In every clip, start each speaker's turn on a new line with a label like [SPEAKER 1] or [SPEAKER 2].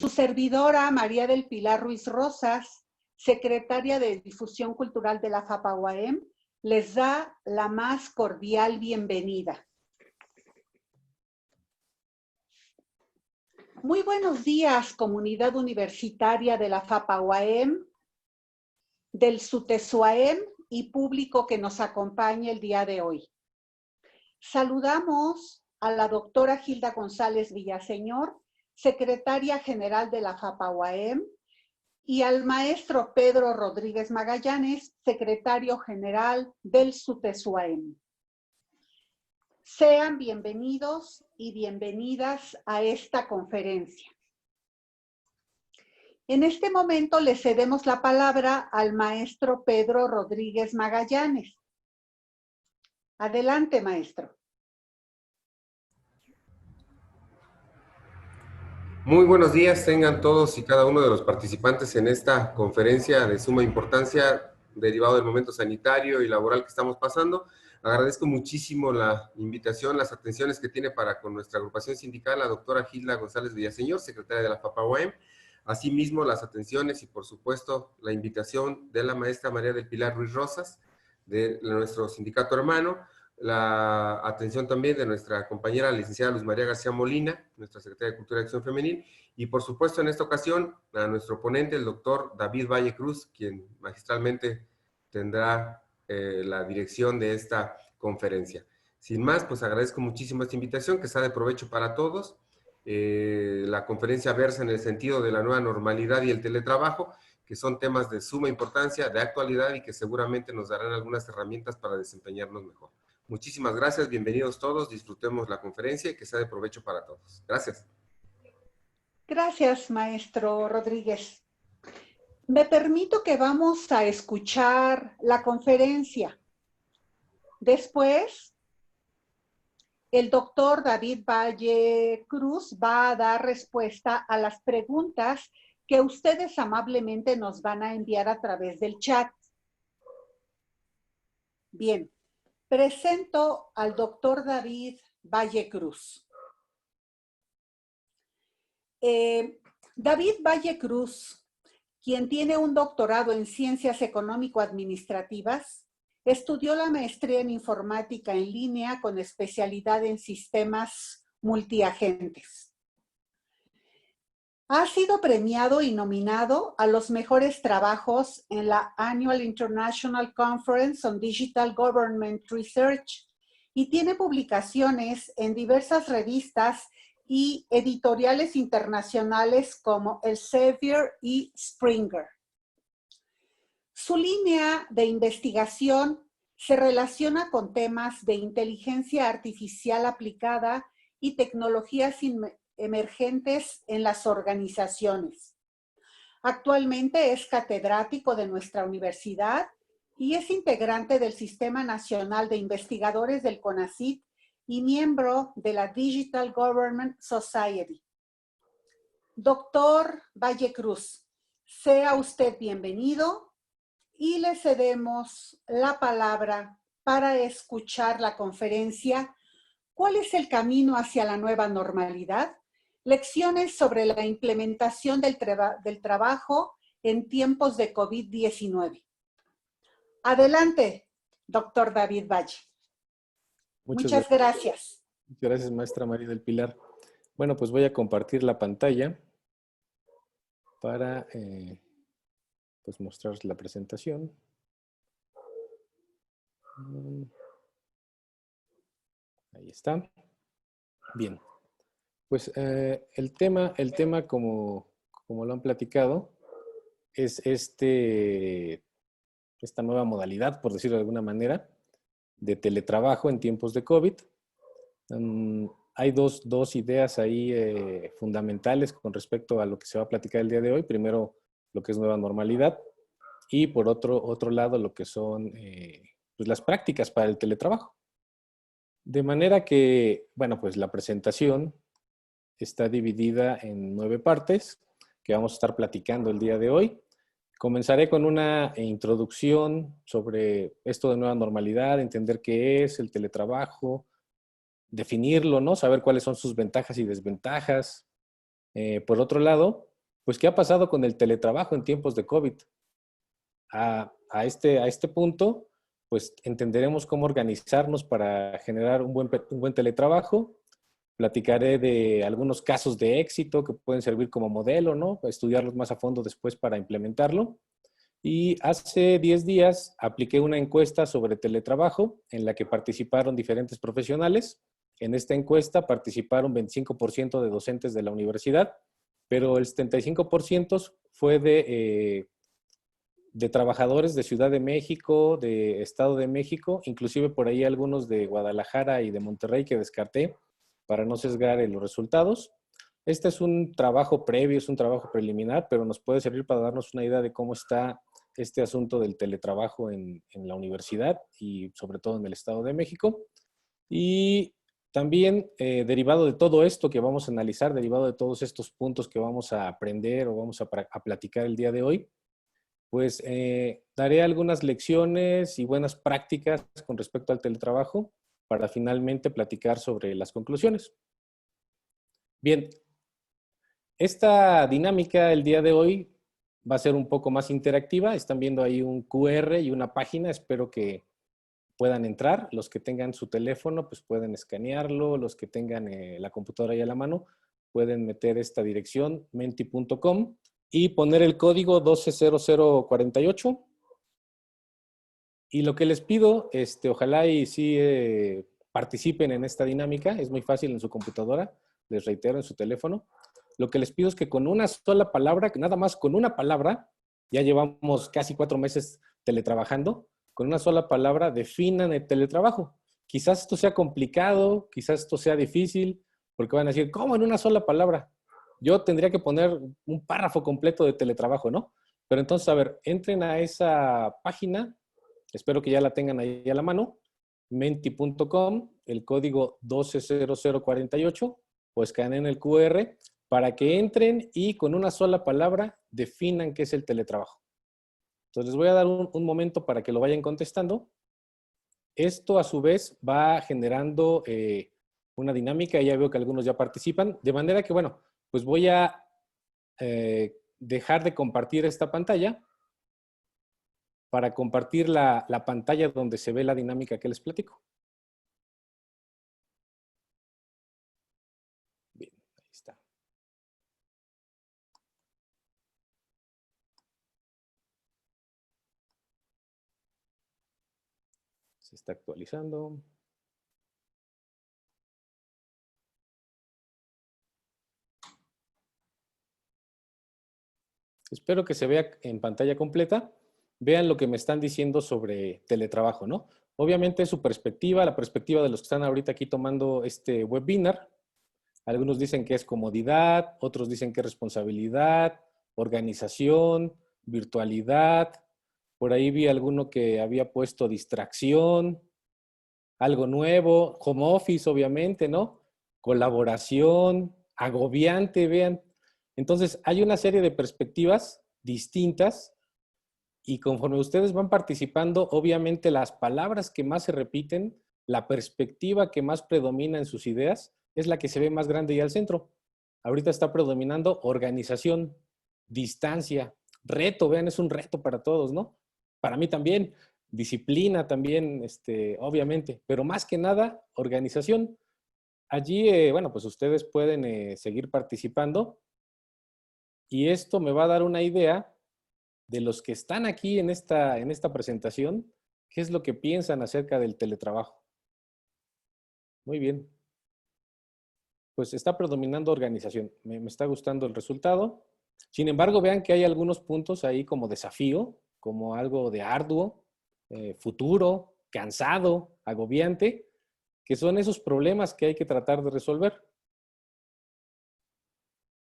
[SPEAKER 1] Su servidora, María del Pilar Ruiz Rosas, secretaria de Difusión Cultural de la FAPA-UAM, les da la más cordial bienvenida. Muy buenos días, comunidad universitaria de la FAPA-UAM, del SUTES-UAM y público que nos acompaña el día de hoy. Saludamos a la doctora Gilda González Villaseñor, secretaria general de la FAPA-UAM, y al maestro Pedro Rodríguez Magallanes, secretario general del SUTES-UAM. Sean bienvenidos y bienvenidas a esta conferencia. En este momento le cedemos la palabra al maestro Pedro Rodríguez Magallanes. Adelante, maestro.
[SPEAKER 2] Muy buenos días, tengan todos y cada uno de los participantes en esta conferencia de suma importancia derivado del momento sanitario y laboral que estamos pasando. Agradezco muchísimo la invitación, las atenciones que tiene para con nuestra agrupación sindical, la doctora Gilda González Villaseñor, secretaria de la FAPA-UAM. Asimismo, las atenciones y, por supuesto, la invitación de la maestra María del Pilar Ruiz Rosas, de nuestro sindicato hermano, la atención también de nuestra compañera licenciada Luz María García Molina, nuestra secretaria de Cultura y Acción Femenil, y por supuesto en esta ocasión a nuestro ponente, el doctor David Valle Cruz, quien magistralmente tendrá la dirección de esta conferencia. Sin más, pues agradezco muchísimo esta invitación, que sea de provecho para todos. La conferencia versa en el sentido de la nueva normalidad y el teletrabajo, que son temas de suma importancia, de actualidad y que seguramente nos darán algunas herramientas para desempeñarnos mejor. Muchísimas gracias, bienvenidos todos, disfrutemos la conferencia y que sea de provecho para todos. Gracias.
[SPEAKER 1] Gracias, maestro Rodríguez. Me permito que vamos a escuchar la conferencia. Después, el doctor David Valle Cruz va a dar respuesta a las preguntas que ustedes amablemente nos van a enviar a través del chat. Bien. Presento al doctor David Valle Cruz. David Valle Cruz, quien tiene un doctorado en Ciencias Económico-Administrativas, estudió la maestría en Informática en línea con especialidad en sistemas multiagentes. Ha sido premiado y nominado a los mejores trabajos en la Annual International Conference on Digital Government Research y tiene publicaciones en diversas revistas y editoriales internacionales como Elsevier y Springer. Su línea de investigación se relaciona con temas de inteligencia artificial aplicada y tecnologías emergentes en las organizaciones. Actualmente es catedrático de nuestra universidad y es integrante del Sistema Nacional de Investigadores del CONACYT y miembro de la Digital Government Society. Doctor Valle Cruz, sea usted bienvenido y le cedemos la palabra para escuchar la conferencia ¿Cuál es el camino hacia la nueva normalidad? Lecciones sobre la implementación del trabajo en tiempos de COVID-19. Adelante, doctor David Valle. Muchas gracias.
[SPEAKER 3] Muchas gracias, maestra María del Pilar. Bueno, pues voy a compartir la pantalla para pues mostrarles la presentación. Ahí está. Bien. Pues el tema como lo han platicado, es esta nueva modalidad, por decirlo de alguna manera, de teletrabajo en tiempos de COVID. Hay dos ideas ahí fundamentales con respecto a lo que se va a platicar el día de hoy. Primero, lo que es nueva normalidad y por otro lado, lo que son pues las prácticas para el teletrabajo. De manera que, bueno, pues la presentación está dividida en 9 partes que vamos a estar platicando el día de hoy. Comenzaré con una introducción sobre esto de nueva normalidad, entender qué es el teletrabajo, definirlo, ¿no? Saber cuáles son sus ventajas y desventajas. Por otro lado, pues, ¿qué ha pasado con el teletrabajo en tiempos de COVID? A este punto, pues entenderemos cómo organizarnos para generar un buen teletrabajo. Platicaré de algunos casos de éxito que pueden servir como modelo, ¿no? Para estudiarlos más a fondo después para implementarlo. Y hace 10 días apliqué una encuesta sobre teletrabajo en la que participaron diferentes profesionales. En esta encuesta participaron 25% de docentes de la universidad, pero el 75% fue de trabajadores de Ciudad de México, de Estado de México, inclusive por ahí algunos de Guadalajara y de Monterrey que descarté para no sesgar los resultados. Este es un trabajo previo, es un trabajo preliminar, pero nos puede servir para darnos una idea de cómo está este asunto del teletrabajo en la universidad y sobre todo en el Estado de México. Y también, derivado de todo esto que vamos a analizar, derivado de todos estos puntos que vamos a aprender o vamos a platicar el día de hoy, pues daré algunas lecciones y buenas prácticas con respecto al teletrabajo para finalmente platicar sobre las conclusiones. Bien, esta dinámica el día de hoy va a ser un poco más interactiva. Están viendo ahí un QR y una página. Espero que puedan entrar. Los que tengan su teléfono, pues pueden escanearlo. Los que tengan la computadora ahí a la mano, pueden meter esta dirección, menti.com, y poner el código 120048. Y lo que les pido, ojalá y sí participen en esta dinámica. Es muy fácil en su computadora, les reitero, en su teléfono. Lo que les pido es que con una sola palabra, nada más con una palabra, ya llevamos casi 4 meses teletrabajando, con una sola palabra definan el teletrabajo. Quizás esto sea complicado, quizás esto sea difícil, porque van a decir, ¿cómo en una sola palabra? Yo tendría que poner un párrafo completo de teletrabajo, ¿no? Pero entonces, a ver, entren a esa página, espero que ya la tengan ahí a la mano, menti.com, el código 120048, o escaneen el QR para que entren y con una sola palabra definan qué es el teletrabajo. Entonces les voy a dar un momento para que lo vayan contestando. Esto a su vez va generando una dinámica, ya veo que algunos ya participan, de manera que, bueno, pues voy a dejar de compartir esta pantalla para compartir la pantalla donde se ve la dinámica que les platico. Bien, ahí está. Se está actualizando. Espero que se vea en pantalla completa. Vean lo que me están diciendo sobre teletrabajo, ¿no? Obviamente su perspectiva, la perspectiva de los que están ahorita aquí tomando este webinar. Algunos dicen que es comodidad, otros dicen que es responsabilidad, organización, virtualidad. Por ahí vi alguno que había puesto distracción, algo nuevo, home office, obviamente, ¿no? Colaboración, agobiante, vean. Entonces, hay una serie de perspectivas distintas y conforme ustedes van participando, obviamente las palabras que más se repiten, la perspectiva que más predomina en sus ideas, es la que se ve más grande y al centro. Ahorita está predominando organización, distancia, reto, vean, es un reto para todos, ¿no? Para mí también, disciplina también, obviamente, pero más que nada, organización. Allí, bueno, pues ustedes pueden seguir participando y esto me va a dar una idea de los que están aquí en esta presentación, qué es lo que piensan acerca del teletrabajo. Muy bien. Pues está predominando organización. Me está gustando el resultado. Sin embargo, vean que hay algunos puntos ahí como desafío, como algo de arduo, futuro, cansado, agobiante, que son esos problemas que hay que tratar de resolver.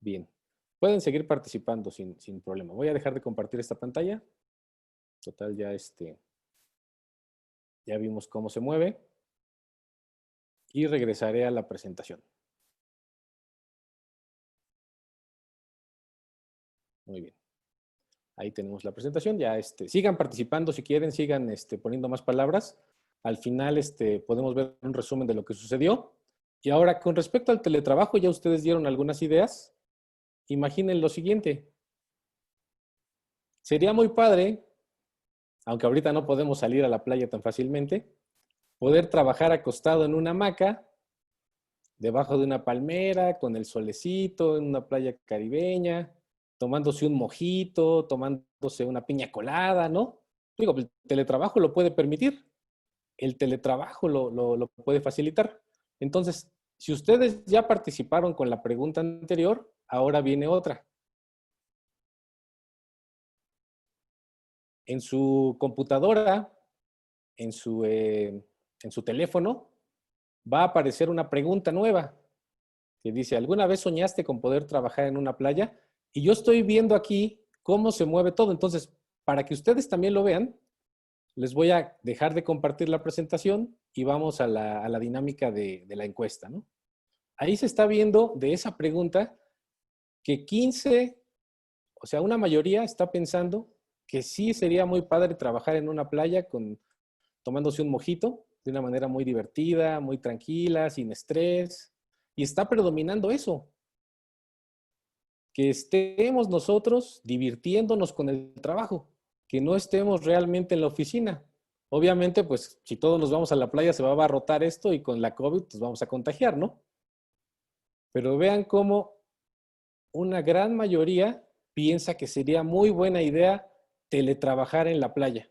[SPEAKER 3] Bien. Pueden seguir participando sin problema. Voy a dejar de compartir esta pantalla. Total, ya vimos cómo se mueve. Y regresaré a la presentación. Muy bien. Ahí tenemos la presentación. Ya sigan participando si quieren, sigan poniendo más palabras. Al final podemos ver un resumen de lo que sucedió. Y ahora, con respecto al teletrabajo, ya ustedes dieron algunas ideas. imaginen lo siguiente. Sería muy padre, aunque ahorita no podemos salir a la playa tan fácilmente, poder trabajar acostado en una hamaca, debajo de una palmera, con el solecito, en una playa caribeña, tomándose un mojito, tomándose una piña colada, ¿no? Digo, el teletrabajo lo puede permitir, el teletrabajo lo puede facilitar. Entonces, si ustedes ya participaron con la pregunta anterior, ahora viene otra. En su computadora, en su teléfono, va a aparecer una pregunta nueva que dice, ¿alguna vez soñaste con poder trabajar en una playa? Y yo estoy viendo aquí cómo se mueve todo. Entonces, para que ustedes también lo vean, les voy a dejar de compartir la presentación y vamos a la dinámica de la encuesta, ¿no? Ahí se está viendo de esa pregunta que 15, o sea, una mayoría está pensando que sí sería muy padre trabajar en una playa tomándose un mojito de una manera muy divertida, muy tranquila, sin estrés. Y está predominando eso. Que estemos nosotros divirtiéndonos con el trabajo, que no estemos realmente en la oficina. Obviamente, pues, si todos nos vamos a la playa se va a abarrotar esto y con la COVID pues vamos a contagiar, ¿no? Pero vean cómo una gran mayoría piensa que sería muy buena idea teletrabajar en la playa.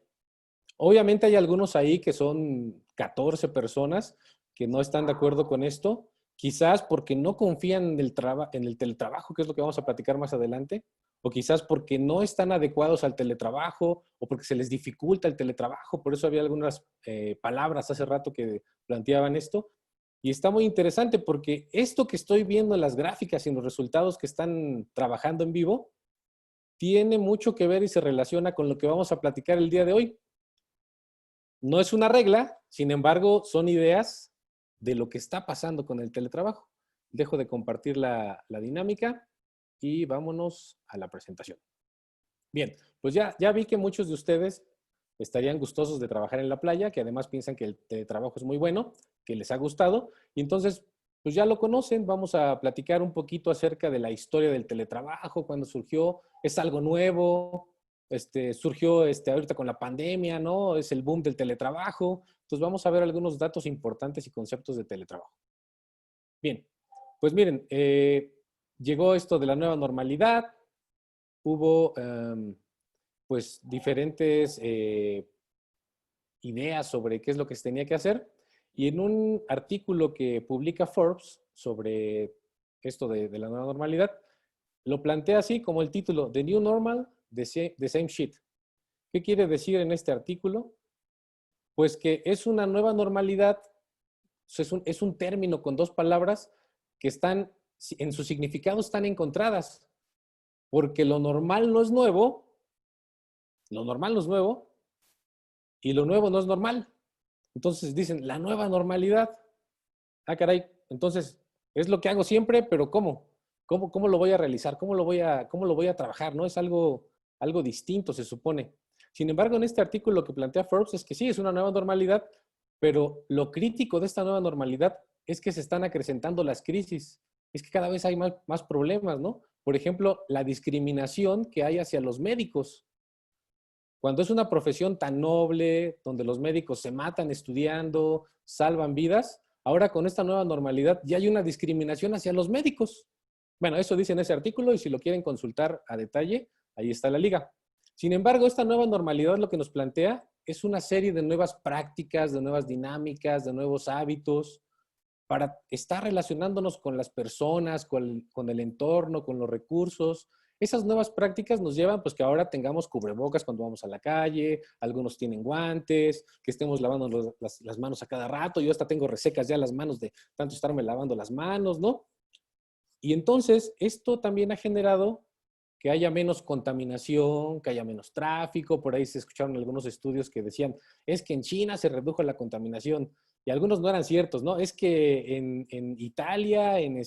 [SPEAKER 3] Obviamente hay algunos ahí que son 14 personas que no están de acuerdo con esto, quizás porque no confían en el teletrabajo, que es lo que vamos a platicar más adelante, o quizás porque no están adecuados al teletrabajo, o porque se les dificulta el teletrabajo. Por eso había algunas palabras hace rato que planteaban esto. Y está muy interesante porque esto que estoy viendo en las gráficas y en los resultados que están trabajando en vivo, tiene mucho que ver y se relaciona con lo que vamos a platicar el día de hoy. No es una regla, sin embargo, son ideas de lo que está pasando con el teletrabajo. Dejo de compartir la dinámica y vámonos a la presentación. Bien, pues ya vi que muchos de ustedes estarían gustosos de trabajar en la playa, que además piensan que el teletrabajo es muy bueno, que les ha gustado, y entonces pues ya lo conocen. Vamos a platicar un poquito acerca de la historia del teletrabajo, cuándo surgió, es algo nuevo, surgió ahorita con la pandemia, ¿no? Es el boom del teletrabajo. Entonces vamos a ver algunos datos importantes y conceptos de teletrabajo. Bien, pues miren, llegó esto de la nueva normalidad, hubo pues diferentes ideas sobre qué es lo que se tenía que hacer, y en un artículo que publica Forbes sobre esto de la nueva normalidad, lo plantea así como el título, The New Normal, the same shit. ¿Qué quiere decir en este artículo? Pues que es una nueva normalidad, es un término con dos palabras que están, en su significado están encontradas, porque lo normal no es nuevo, y lo nuevo no es normal. Entonces dicen, la nueva normalidad. Ah, caray, entonces es lo que hago siempre, pero ¿cómo? ¿Cómo lo voy a realizar? ¿Cómo lo voy a trabajar? ¿No? Es algo distinto, se supone. Sin embargo, en este artículo lo que plantea Forbes es que sí, es una nueva normalidad, pero lo crítico de esta nueva normalidad es que se están acrecentando las crisis. Es que cada vez hay más problemas, ¿no? Por ejemplo, la discriminación que hay hacia los médicos. Cuando es una profesión tan noble, donde los médicos se matan estudiando, salvan vidas, ahora con esta nueva normalidad ya hay una discriminación hacia los médicos. Bueno, eso dice en ese artículo, y si lo quieren consultar a detalle, ahí está la liga. Sin embargo, esta nueva normalidad lo que nos plantea es una serie de nuevas prácticas, de nuevas dinámicas, de nuevos hábitos, para estar relacionándonos con las personas, con el entorno, con los recursos. Esas nuevas prácticas nos llevan pues que ahora tengamos cubrebocas cuando vamos a la calle, algunos tienen guantes, que estemos lavando las manos a cada rato. Yo hasta tengo resecas ya las manos de tanto estarme lavando las manos, ¿no? Y entonces esto también ha generado que haya menos contaminación, que haya menos tráfico. Por ahí se escucharon algunos estudios que decían, es que en China se redujo la contaminación, y algunos no eran ciertos, ¿no? Es que en Italia, en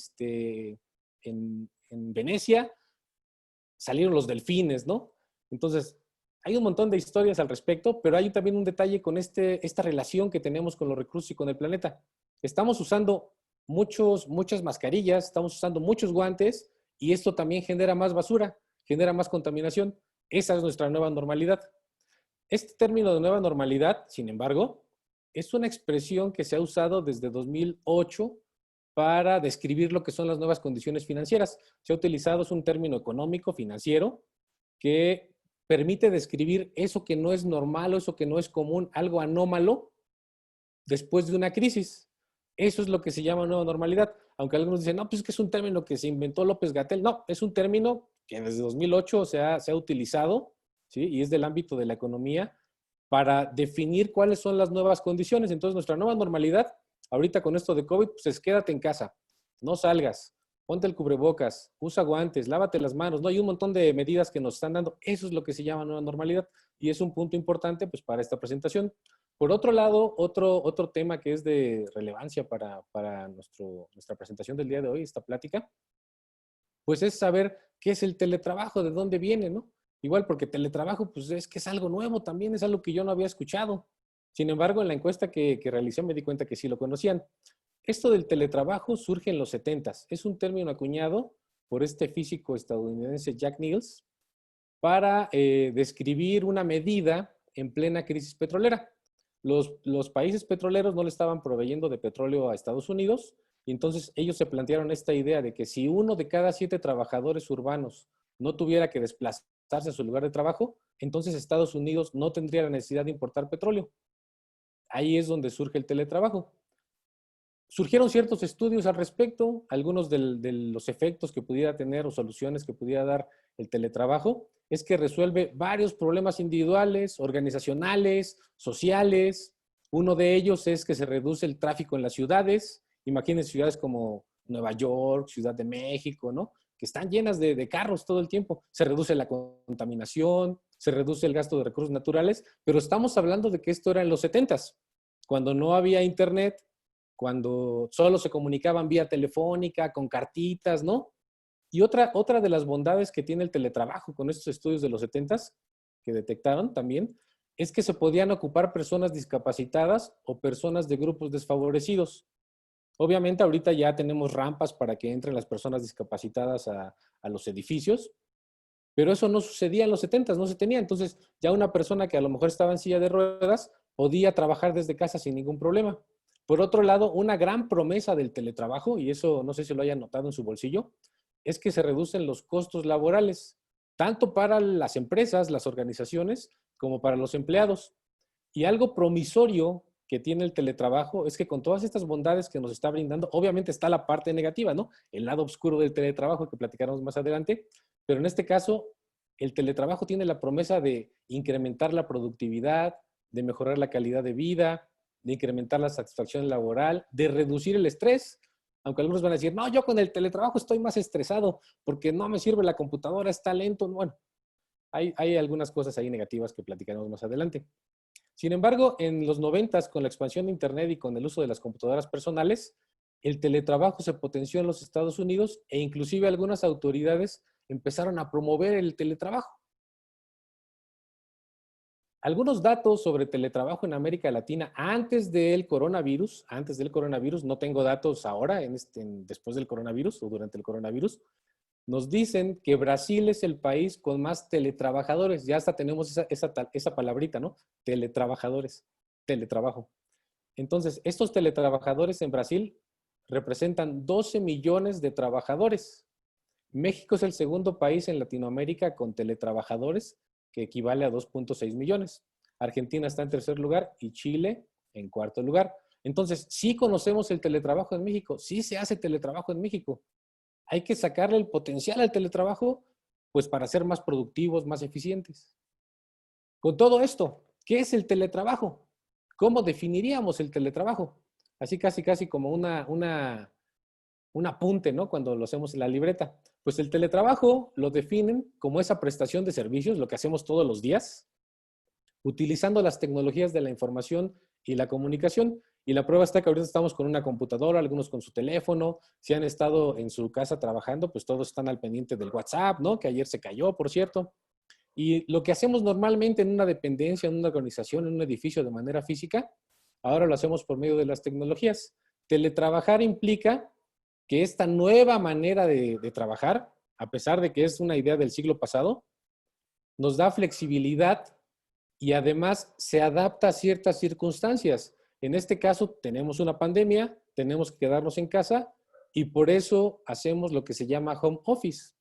[SPEAKER 3] Venecia, salieron los delfines, ¿no? Entonces, hay un montón de historias al respecto, pero hay también un detalle con esta relación que tenemos con los recursos y con el planeta. Estamos usando muchas mascarillas, estamos usando muchos guantes, y esto también genera más basura, genera más contaminación. Esa es nuestra nueva normalidad. Este término de nueva normalidad, sin embargo, es una expresión que se ha usado desde 2008 para describir lo que son las nuevas condiciones financieras. Se ha utilizado, es un término económico, financiero, que permite describir eso que no es normal o eso que no es común, algo anómalo, después de una crisis. Eso es lo que se llama nueva normalidad. Aunque algunos dicen, no, pues es que es un término que se inventó López-Gatell. No, es un término que desde 2008 se ha utilizado, ¿sí? Y es del ámbito de la economía para definir cuáles son las nuevas condiciones. Entonces, nuestra nueva normalidad, ahorita con esto de COVID, pues es quédate en casa, no salgas, ponte el cubrebocas, usa guantes, lávate las manos, ¿no? Hay un montón de medidas que nos están dando. Eso es lo que se llama nueva normalidad y es un punto importante pues para esta presentación. Por otro lado, otro tema que es de relevancia para nuestra presentación del día de hoy, esta plática, pues es saber qué es el teletrabajo, de dónde viene, ¿no? Igual porque teletrabajo, pues es que es algo nuevo también, es algo que yo no había escuchado. Sin embargo, en la encuesta que realicé me di cuenta que sí lo conocían. Esto del teletrabajo surge en los 70s. Es un término acuñado por este físico estadounidense Jack Niels para describir una medida en plena crisis petrolera. Los países petroleros no le estaban proveyendo de petróleo a Estados Unidos y entonces ellos se plantearon esta idea de que si 1 de cada 7 trabajadores urbanos no tuviera que desplazarse a su lugar de trabajo, entonces Estados Unidos no tendría la necesidad de importar petróleo. Ahí es donde surge el teletrabajo. Surgieron ciertos estudios al respecto, algunos de los efectos que pudiera tener o soluciones que pudiera dar el teletrabajo, es que resuelve varios problemas individuales, organizacionales, sociales. Uno de ellos es que se reduce el tráfico en las ciudades. Imagínense ciudades como Nueva York, Ciudad de México, ¿no? Que están llenas de carros todo el tiempo. Se reduce la contaminación, se reduce el gasto de recursos naturales, pero estamos hablando de que esto era en los 70s, cuando no había internet, cuando solo se comunicaban vía telefónica, con cartitas, ¿no? Y otra de las bondades que tiene el teletrabajo con estos estudios de los 70s, que detectaron también, es que se podían ocupar personas discapacitadas o personas de grupos desfavorecidos. Obviamente ahorita ya tenemos rampas para que entren las personas discapacitadas a los edificios, pero eso no sucedía en los 70s, no se tenía. Entonces ya una persona que a lo mejor estaba en silla de ruedas podía trabajar desde casa sin ningún problema. Por otro lado, una gran promesa del teletrabajo, y eso no sé si lo hayan notado en su bolsillo, es que se reducen los costos laborales, tanto para las empresas, las organizaciones, como para los empleados. Y algo promisorio que tiene el teletrabajo es que con todas estas bondades que nos está brindando, obviamente está la parte negativa, ¿no? El lado oscuro del teletrabajo que platicaremos más adelante, pero en este caso, el teletrabajo tiene la promesa de incrementar la productividad, de mejorar la calidad de vida, de incrementar la satisfacción laboral, de reducir el estrés. Aunque algunos van a decir, no, yo con el teletrabajo estoy más estresado porque no me sirve la computadora, está lento. Bueno, hay algunas cosas ahí negativas que platicaremos más adelante. Sin embargo, en los 90s, con la expansión de Internet y con el uso de las computadoras personales, el teletrabajo se potenció en los Estados Unidos e inclusive algunas autoridades empezaron a promover el teletrabajo. Algunos datos sobre teletrabajo en América Latina antes del coronavirus, no tengo datos ahora, después del coronavirus o durante el coronavirus, nos dicen que Brasil es el país con más teletrabajadores. Ya hasta tenemos esa palabrita, ¿no? Teletrabajadores, teletrabajo. Entonces, estos teletrabajadores en Brasil representan 12 millones de trabajadores. México es el segundo país en Latinoamérica con teletrabajadores, que equivale a 2.6 millones. Argentina está en tercer lugar y Chile en cuarto lugar. Entonces, sí conocemos el teletrabajo en México, sí se hace teletrabajo en México. Hay que sacarle el potencial al teletrabajo, pues para ser más productivos, más eficientes. Con todo esto, ¿qué es el teletrabajo? ¿Cómo definiríamos el teletrabajo? Así casi como un apunte, ¿no? Cuando lo hacemos en la libreta. Pues el teletrabajo lo definen como esa prestación de servicios, lo que hacemos todos los días, utilizando las tecnologías de la información y la comunicación. Y la prueba está que ahorita estamos con una computadora, algunos con su teléfono. Si han estado en su casa trabajando, pues todos están al pendiente del WhatsApp, ¿no? Que ayer se cayó, por cierto. Y lo que hacemos normalmente en una dependencia, en una organización, en un edificio de manera física, ahora lo hacemos por medio de las tecnologías. Teletrabajar implica que esta nueva manera de trabajar, a pesar de que es una idea del siglo pasado, nos da flexibilidad y además se adapta a ciertas circunstancias. En este caso, tenemos una pandemia, tenemos que quedarnos en casa y por eso hacemos lo que se llama home office.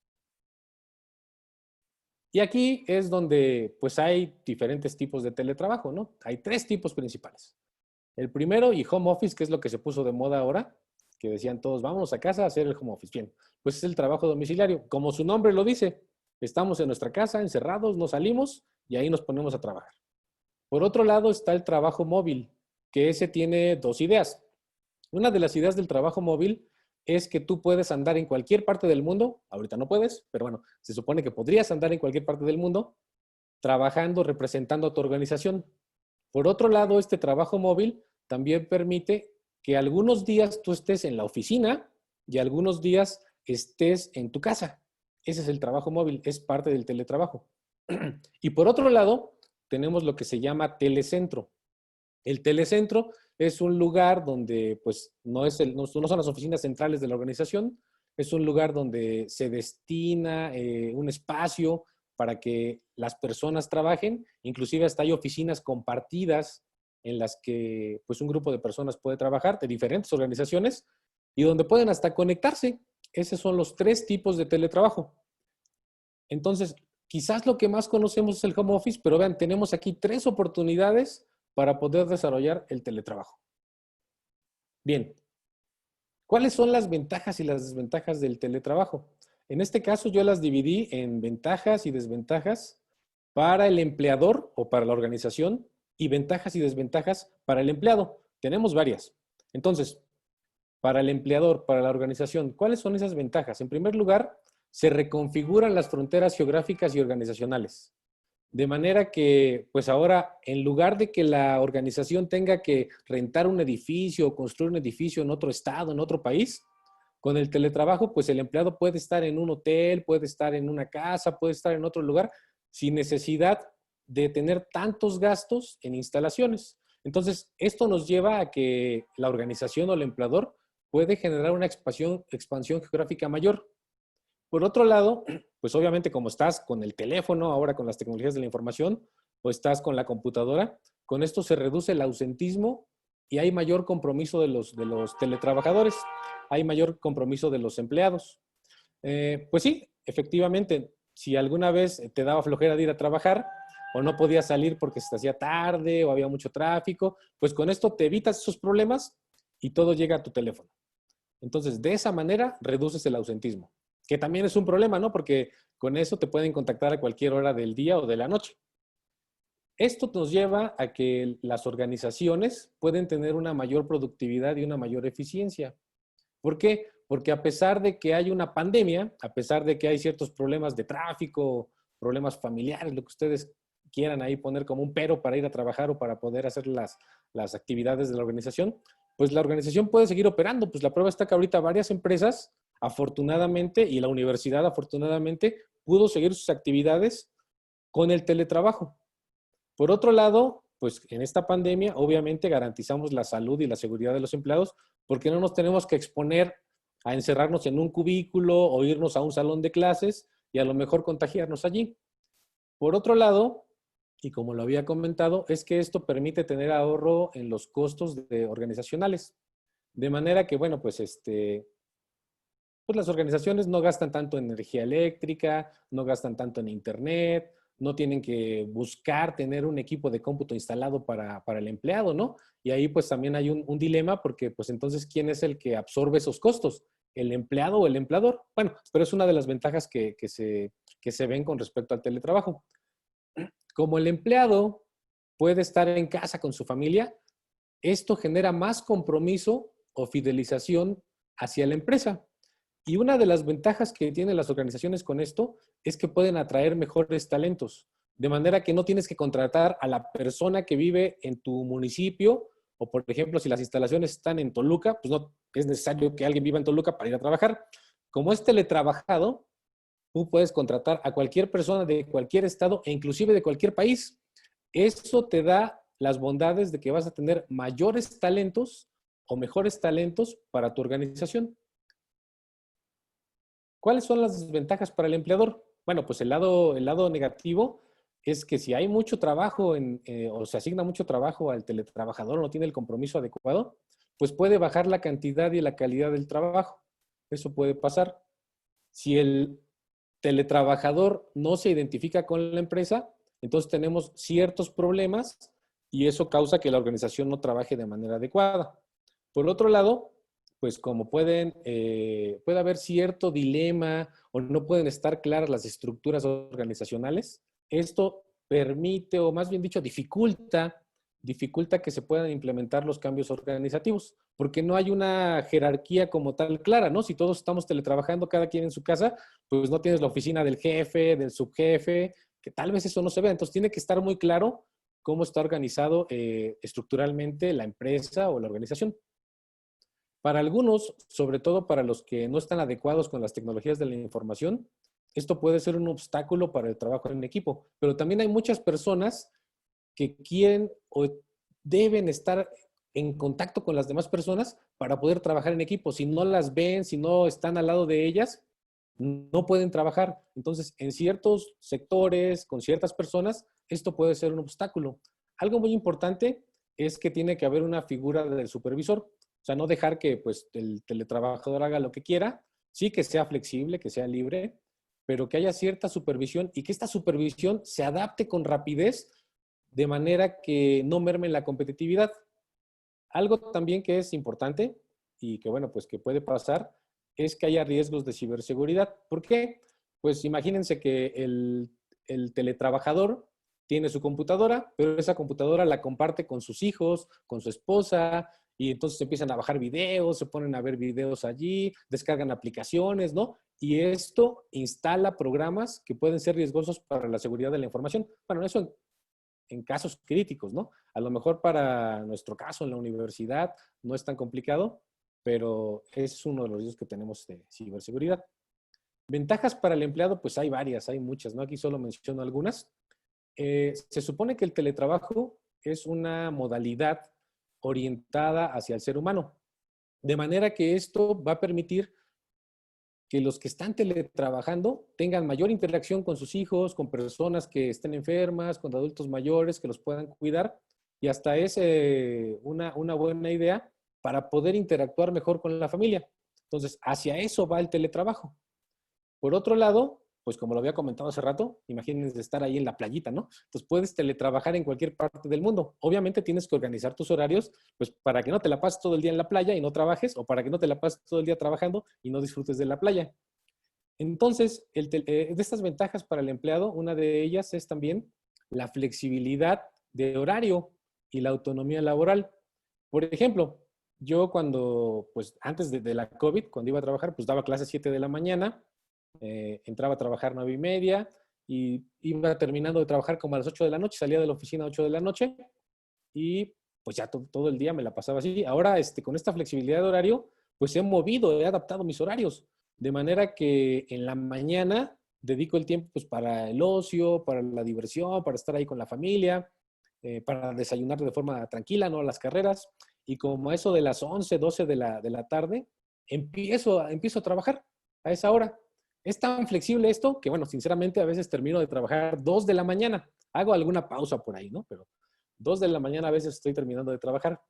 [SPEAKER 3] Y aquí es donde pues hay diferentes tipos de teletrabajo, ¿no? Hay 3 tipos principales. El primero, y home office, que es lo que se puso de moda ahora, que decían todos, vamos a casa a hacer el home office. Bien, pues es el trabajo domiciliario. Como su nombre lo dice, estamos en nuestra casa, encerrados, no salimos y ahí nos ponemos a trabajar. Por otro lado está el trabajo móvil, que ese tiene 2 ideas. Una de las ideas del trabajo móvil es que tú puedes andar en cualquier parte del mundo, ahorita no puedes, pero bueno, se supone que podrías andar en cualquier parte del mundo trabajando, representando a tu organización. Por otro lado, este trabajo móvil también permite que algunos días tú estés en la oficina y algunos días estés en tu casa. Ese es el trabajo móvil, es parte del teletrabajo. Y por otro lado, tenemos lo que se llama telecentro. El telecentro es un lugar donde pues no son las oficinas centrales de la organización, es un lugar donde se destina un espacio para que las personas trabajen, inclusive hasta hay oficinas compartidas en las que pues un grupo de personas puede trabajar de diferentes organizaciones y donde pueden hasta conectarse. Esos son los 3 tipos de teletrabajo. Entonces, quizás lo que más conocemos es el home office, pero vean, tenemos aquí 3 oportunidades para poder desarrollar el teletrabajo. Bien, ¿cuáles son las ventajas y las desventajas del teletrabajo? En este caso yo las dividí en ventajas y desventajas para el empleador o para la organización y ventajas y desventajas para el empleado. Tenemos varias. Entonces, para el empleador, para la organización, ¿cuáles son esas ventajas? En primer lugar, se reconfiguran las fronteras geográficas y organizacionales. De manera que, pues ahora, en lugar de que la organización tenga que rentar un edificio o construir un edificio en otro estado, en otro país, con el teletrabajo, pues el empleado puede estar en un hotel, puede estar en una casa, puede estar en otro lugar, sin necesidad de tener tantos gastos en instalaciones. Entonces, esto nos lleva a que la organización o el empleador puede generar una expansión geográfica mayor. Por otro lado, pues obviamente como estás con el teléfono, ahora con las tecnologías de la información, o estás con la computadora, con esto se reduce el ausentismo y hay mayor compromiso de los teletrabajadores, hay mayor compromiso de los empleados. Pues sí, efectivamente, si alguna vez te daba flojera de ir a trabajar o no podías salir porque se te hacía tarde o había mucho tráfico, pues con esto te evitas esos problemas y todo llega a tu teléfono. Entonces, de esa manera reduces el ausentismo, que también es un problema, ¿no? Porque con eso te pueden contactar a cualquier hora del día o de la noche. Esto nos lleva a que las organizaciones pueden tener una mayor productividad y una mayor eficiencia. ¿Por qué? Porque a pesar de que hay una pandemia, a pesar de que hay ciertos problemas de tráfico, problemas familiares, lo que ustedes quieran ahí poner como un pero para ir a trabajar o para poder hacer las actividades de la organización, pues la organización puede seguir operando. Pues la prueba está que ahorita varias empresas, afortunadamente, y la universidad, afortunadamente, pudo seguir sus actividades con el teletrabajo. Por otro lado, pues en esta pandemia, obviamente garantizamos la salud y la seguridad de los empleados porque no nos tenemos que exponer a encerrarnos en un cubículo o irnos a un salón de clases y a lo mejor contagiarnos allí. Por otro lado, y como lo había comentado, es que esto permite tener ahorro en los costos organizacionales. De manera que, bueno, pues pues las organizaciones no gastan tanto en energía eléctrica, no gastan tanto en internet, no tienen que buscar tener un equipo de cómputo instalado para el empleado, ¿no? Y ahí pues también hay un dilema porque pues entonces, ¿quién es el que absorbe esos costos? ¿El empleado o el empleador? Bueno, pero es una de las ventajas que se ven con respecto al teletrabajo. Como el empleado puede estar en casa con su familia, esto genera más compromiso o fidelización hacia la empresa. Y una de las ventajas que tienen las organizaciones con esto es que pueden atraer mejores talentos, de manera que no tienes que contratar a la persona que vive en tu municipio, o por ejemplo, si las instalaciones están en Toluca, pues no es necesario que alguien viva en Toluca para ir a trabajar. Como es teletrabajado, tú puedes contratar a cualquier persona de cualquier estado e inclusive de cualquier país. Eso te da las bondades de que vas a tener mayores talentos o mejores talentos para tu organización. ¿Cuáles son las desventajas para el empleador? Bueno, pues el lado negativo es que si hay mucho trabajo o se asigna mucho trabajo al teletrabajador o no tiene el compromiso adecuado, pues puede bajar la cantidad y la calidad del trabajo. Eso puede pasar. Si el teletrabajador no se identifica con la empresa, entonces tenemos ciertos problemas y eso causa que la organización no trabaje de manera adecuada. Por otro lado, pues como puede haber cierto dilema o no pueden estar claras las estructuras organizacionales, esto permite, o más bien dicho, dificulta que se puedan implementar los cambios organizativos, porque no hay una jerarquía como tal clara, ¿no? Si todos estamos teletrabajando, cada quien en su casa, pues no tienes la oficina del jefe, del subjefe, que tal vez eso no se vea. Entonces tiene que estar muy claro cómo está organizado estructuralmente la empresa o la organización. Para algunos, sobre todo para los que no están adecuados con las tecnologías de la información, esto puede ser un obstáculo para el trabajo en equipo, pero también hay muchas personas que quieren o deben estar en contacto con las demás personas para poder trabajar en equipo. Si no las ven, si no están al lado de ellas, no pueden trabajar. Entonces, en ciertos sectores, con ciertas personas, esto puede ser un obstáculo. Algo muy importante es que tiene que haber una figura del supervisor. O sea, no dejar que pues, el teletrabajador haga lo que quiera, sí que sea flexible, que sea libre, pero que haya cierta supervisión y que esta supervisión se adapte con rapidez de manera que no merme la competitividad. Algo también que es importante y que, bueno, pues que puede pasar es que haya riesgos de ciberseguridad. ¿Por qué? Pues imagínense que el teletrabajador tiene su computadora, pero esa computadora la comparte con sus hijos, con su esposa, y entonces empiezan a bajar videos, se ponen a ver videos allí, descargan aplicaciones, ¿no? Y esto instala programas que pueden ser riesgosos para la seguridad de la información. Bueno, eso en casos críticos, ¿no? A lo mejor para nuestro caso en la universidad no es tan complicado, pero es uno de los riesgos que tenemos de ciberseguridad. Ventajas para el empleado, pues hay varias, hay muchas, ¿no? Aquí solo menciono algunas. Se supone que el teletrabajo es una modalidad orientada hacia el ser humano, de manera que esto va a permitir que los que están teletrabajando tengan mayor interacción con sus hijos, con personas que estén enfermas, con adultos mayores que los puedan cuidar, y hasta es una buena idea para poder interactuar mejor con la familia. Entonces, hacia eso va el teletrabajo. Por otro lado, pues como lo había comentado hace rato, imagínense estar ahí en la playita, ¿no? Entonces puedes teletrabajar en cualquier parte del mundo. Obviamente tienes que organizar tus horarios, pues para que no te la pases todo el día en la playa y no trabajes, o para que no te la pases todo el día trabajando y no disfrutes de la playa. Entonces, de estas ventajas para el empleado, una de ellas es también la flexibilidad de horario y la autonomía laboral. Por ejemplo, yo pues antes de la COVID, cuando iba a trabajar, pues daba clases 7 de la mañana, entraba a trabajar 9:30 y iba terminando de trabajar como a las 8 de la noche, salía de la oficina a 8 de la noche y pues ya todo el día me la pasaba así. Ahora, con esta flexibilidad de horario, pues he adaptado mis horarios, de manera que en la mañana dedico el tiempo pues para el ocio, para la diversión, para estar ahí con la familia, para desayunar de forma tranquila, no a las carreras, y como a eso de las 11, 12 de la tarde, empiezo a trabajar a esa hora. Es tan flexible esto que, bueno, sinceramente a veces termino de trabajar 2 de la mañana. Hago alguna pausa por ahí, ¿no? Pero 2 de la mañana a veces estoy terminando de trabajar.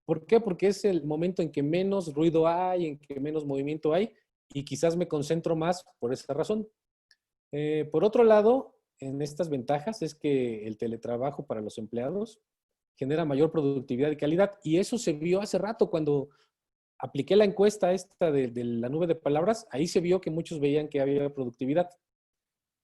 [SPEAKER 3] ¿Por qué? Porque es el momento en que menos ruido hay, en que menos movimiento hay y quizás me concentro más por esa razón. Por otro lado, en estas ventajas es que el teletrabajo para los empleados genera mayor productividad y calidad. Y eso se vio hace rato cuando apliqué la encuesta esta de la nube de palabras. Ahí se vio que muchos veían que había productividad.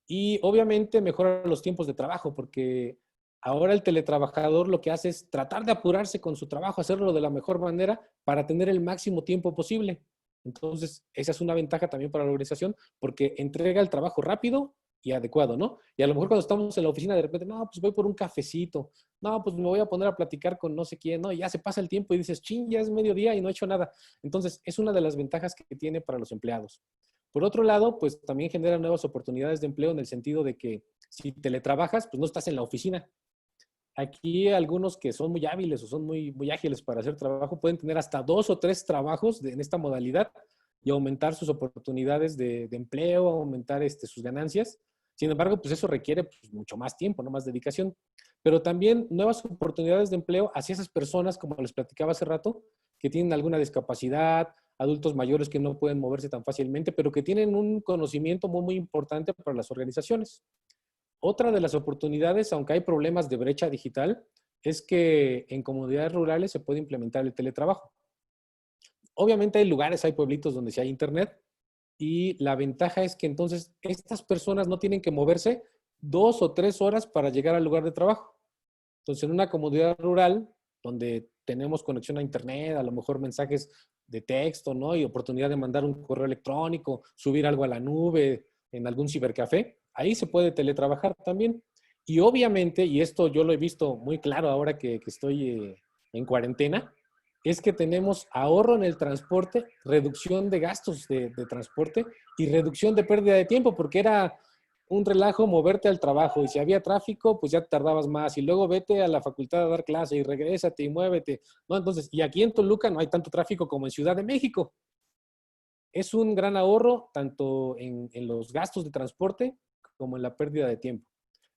[SPEAKER 3] Y obviamente mejora los tiempos de trabajo porque ahora el teletrabajador lo que hace es tratar de apurarse con su trabajo, hacerlo de la mejor manera para tener el máximo tiempo posible. Entonces, esa es una ventaja también para la organización porque entrega el trabajo rápido y adecuado, ¿no? Y a lo mejor cuando estamos en la oficina de repente, no, pues voy por un cafecito, no, pues me voy a poner a platicar con no sé quién, no, y ya se pasa el tiempo y dices, ching, ya es mediodía y no he hecho nada. Entonces, es una de las ventajas que tiene para los empleados. Por otro lado, pues también genera nuevas oportunidades de empleo en el sentido de que si teletrabajas, pues no estás en la oficina. Aquí algunos que son muy hábiles o son muy ágiles para hacer trabajo pueden tener hasta 2 o 3 trabajos en esta modalidad y aumentar sus oportunidades de empleo, aumentar sus ganancias. Sin embargo, pues eso requiere pues, mucho más tiempo, ¿no? Más dedicación. Pero también nuevas oportunidades de empleo hacia esas personas, como les platicaba hace rato, que tienen alguna discapacidad, adultos mayores que no pueden moverse tan fácilmente, pero que tienen un conocimiento muy, muy importante para las organizaciones. Otra de las oportunidades, aunque hay problemas de brecha digital, es que en comunidades rurales se puede implementar el teletrabajo. Obviamente hay lugares, hay pueblitos donde sí hay internet y la ventaja es que entonces estas personas no tienen que moverse 2 o 3 horas para llegar al lugar de trabajo. Entonces, en una comunidad rural donde tenemos conexión a internet, a lo mejor mensajes de texto, ¿no? Y oportunidad de mandar un correo electrónico, subir algo a la nube, en algún cibercafé, ahí se puede teletrabajar también. Y obviamente, y esto yo lo he visto muy claro ahora que estoy en cuarentena, es que tenemos ahorro en el transporte, reducción de gastos de transporte y reducción de pérdida de tiempo, porque era un relajo moverte al trabajo y si había tráfico, pues ya te tardabas más y luego vete a la facultad a dar clase y regrésate y muévete, ¿no? Entonces, y aquí en Toluca no hay tanto tráfico como en Ciudad de México. Es un gran ahorro tanto en los gastos de transporte como en la pérdida de tiempo.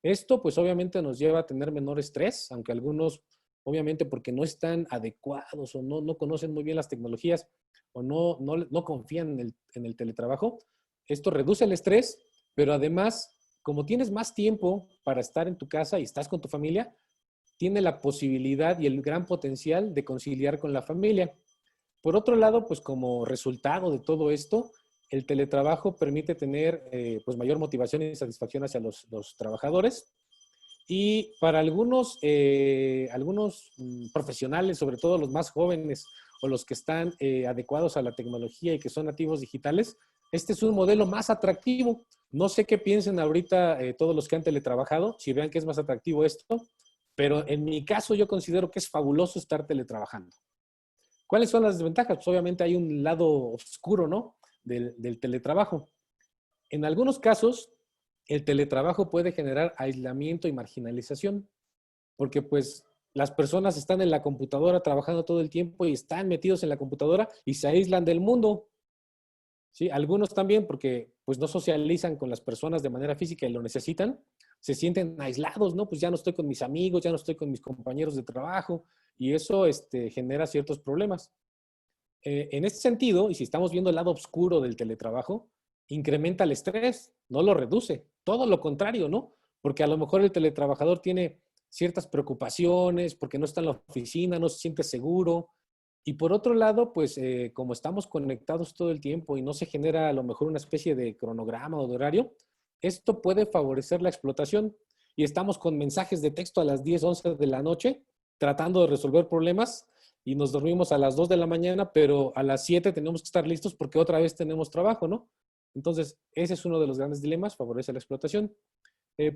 [SPEAKER 3] Esto pues obviamente nos lleva a tener menor estrés, aunque algunos obviamente porque no están adecuados o no conocen muy bien las tecnologías o no confían en el teletrabajo. Esto reduce el estrés, pero además, como tienes más tiempo para estar en tu casa y estás con tu familia, tiene la posibilidad y el gran potencial de conciliar con la familia. Por otro lado, pues como resultado de todo esto, el teletrabajo permite tener pues mayor motivación y satisfacción hacia los trabajadores. Y para algunos profesionales, sobre todo los más jóvenes o los que están adecuados a la tecnología y que son nativos digitales, este es un modelo más atractivo. No sé qué piensen ahorita todos los que han teletrabajado, si vean que es más atractivo esto, pero en mi caso yo considero que es fabuloso estar teletrabajando. ¿Cuáles son las desventajas? Pues obviamente hay un lado oscuro, ¿no? Del teletrabajo. En algunos casos, el teletrabajo puede generar aislamiento y marginalización, porque pues las personas están en la computadora trabajando todo el tiempo y están metidos en la computadora y se aíslan del mundo. ¿Sí? Algunos también porque pues no socializan con las personas de manera física y lo necesitan, se sienten aislados, ¿no? Pues ya no estoy con mis amigos, ya no estoy con mis compañeros de trabajo y eso genera ciertos problemas. En este sentido, y si estamos viendo el lado oscuro del teletrabajo, incrementa el estrés, no lo reduce, todo lo contrario, ¿no? Porque a lo mejor el teletrabajador tiene ciertas preocupaciones, porque no está en la oficina, no se siente seguro. Y por otro lado, pues como estamos conectados todo el tiempo y no se genera a lo mejor una especie de cronograma o de horario, esto puede favorecer la explotación. Y estamos con mensajes de texto a las 10, 11 de la noche, tratando de resolver problemas y nos dormimos a las 2 de la mañana, pero a las 7 tenemos que estar listos porque otra vez tenemos trabajo, ¿no? Entonces, ese es uno de los grandes dilemas, favorece la explotación.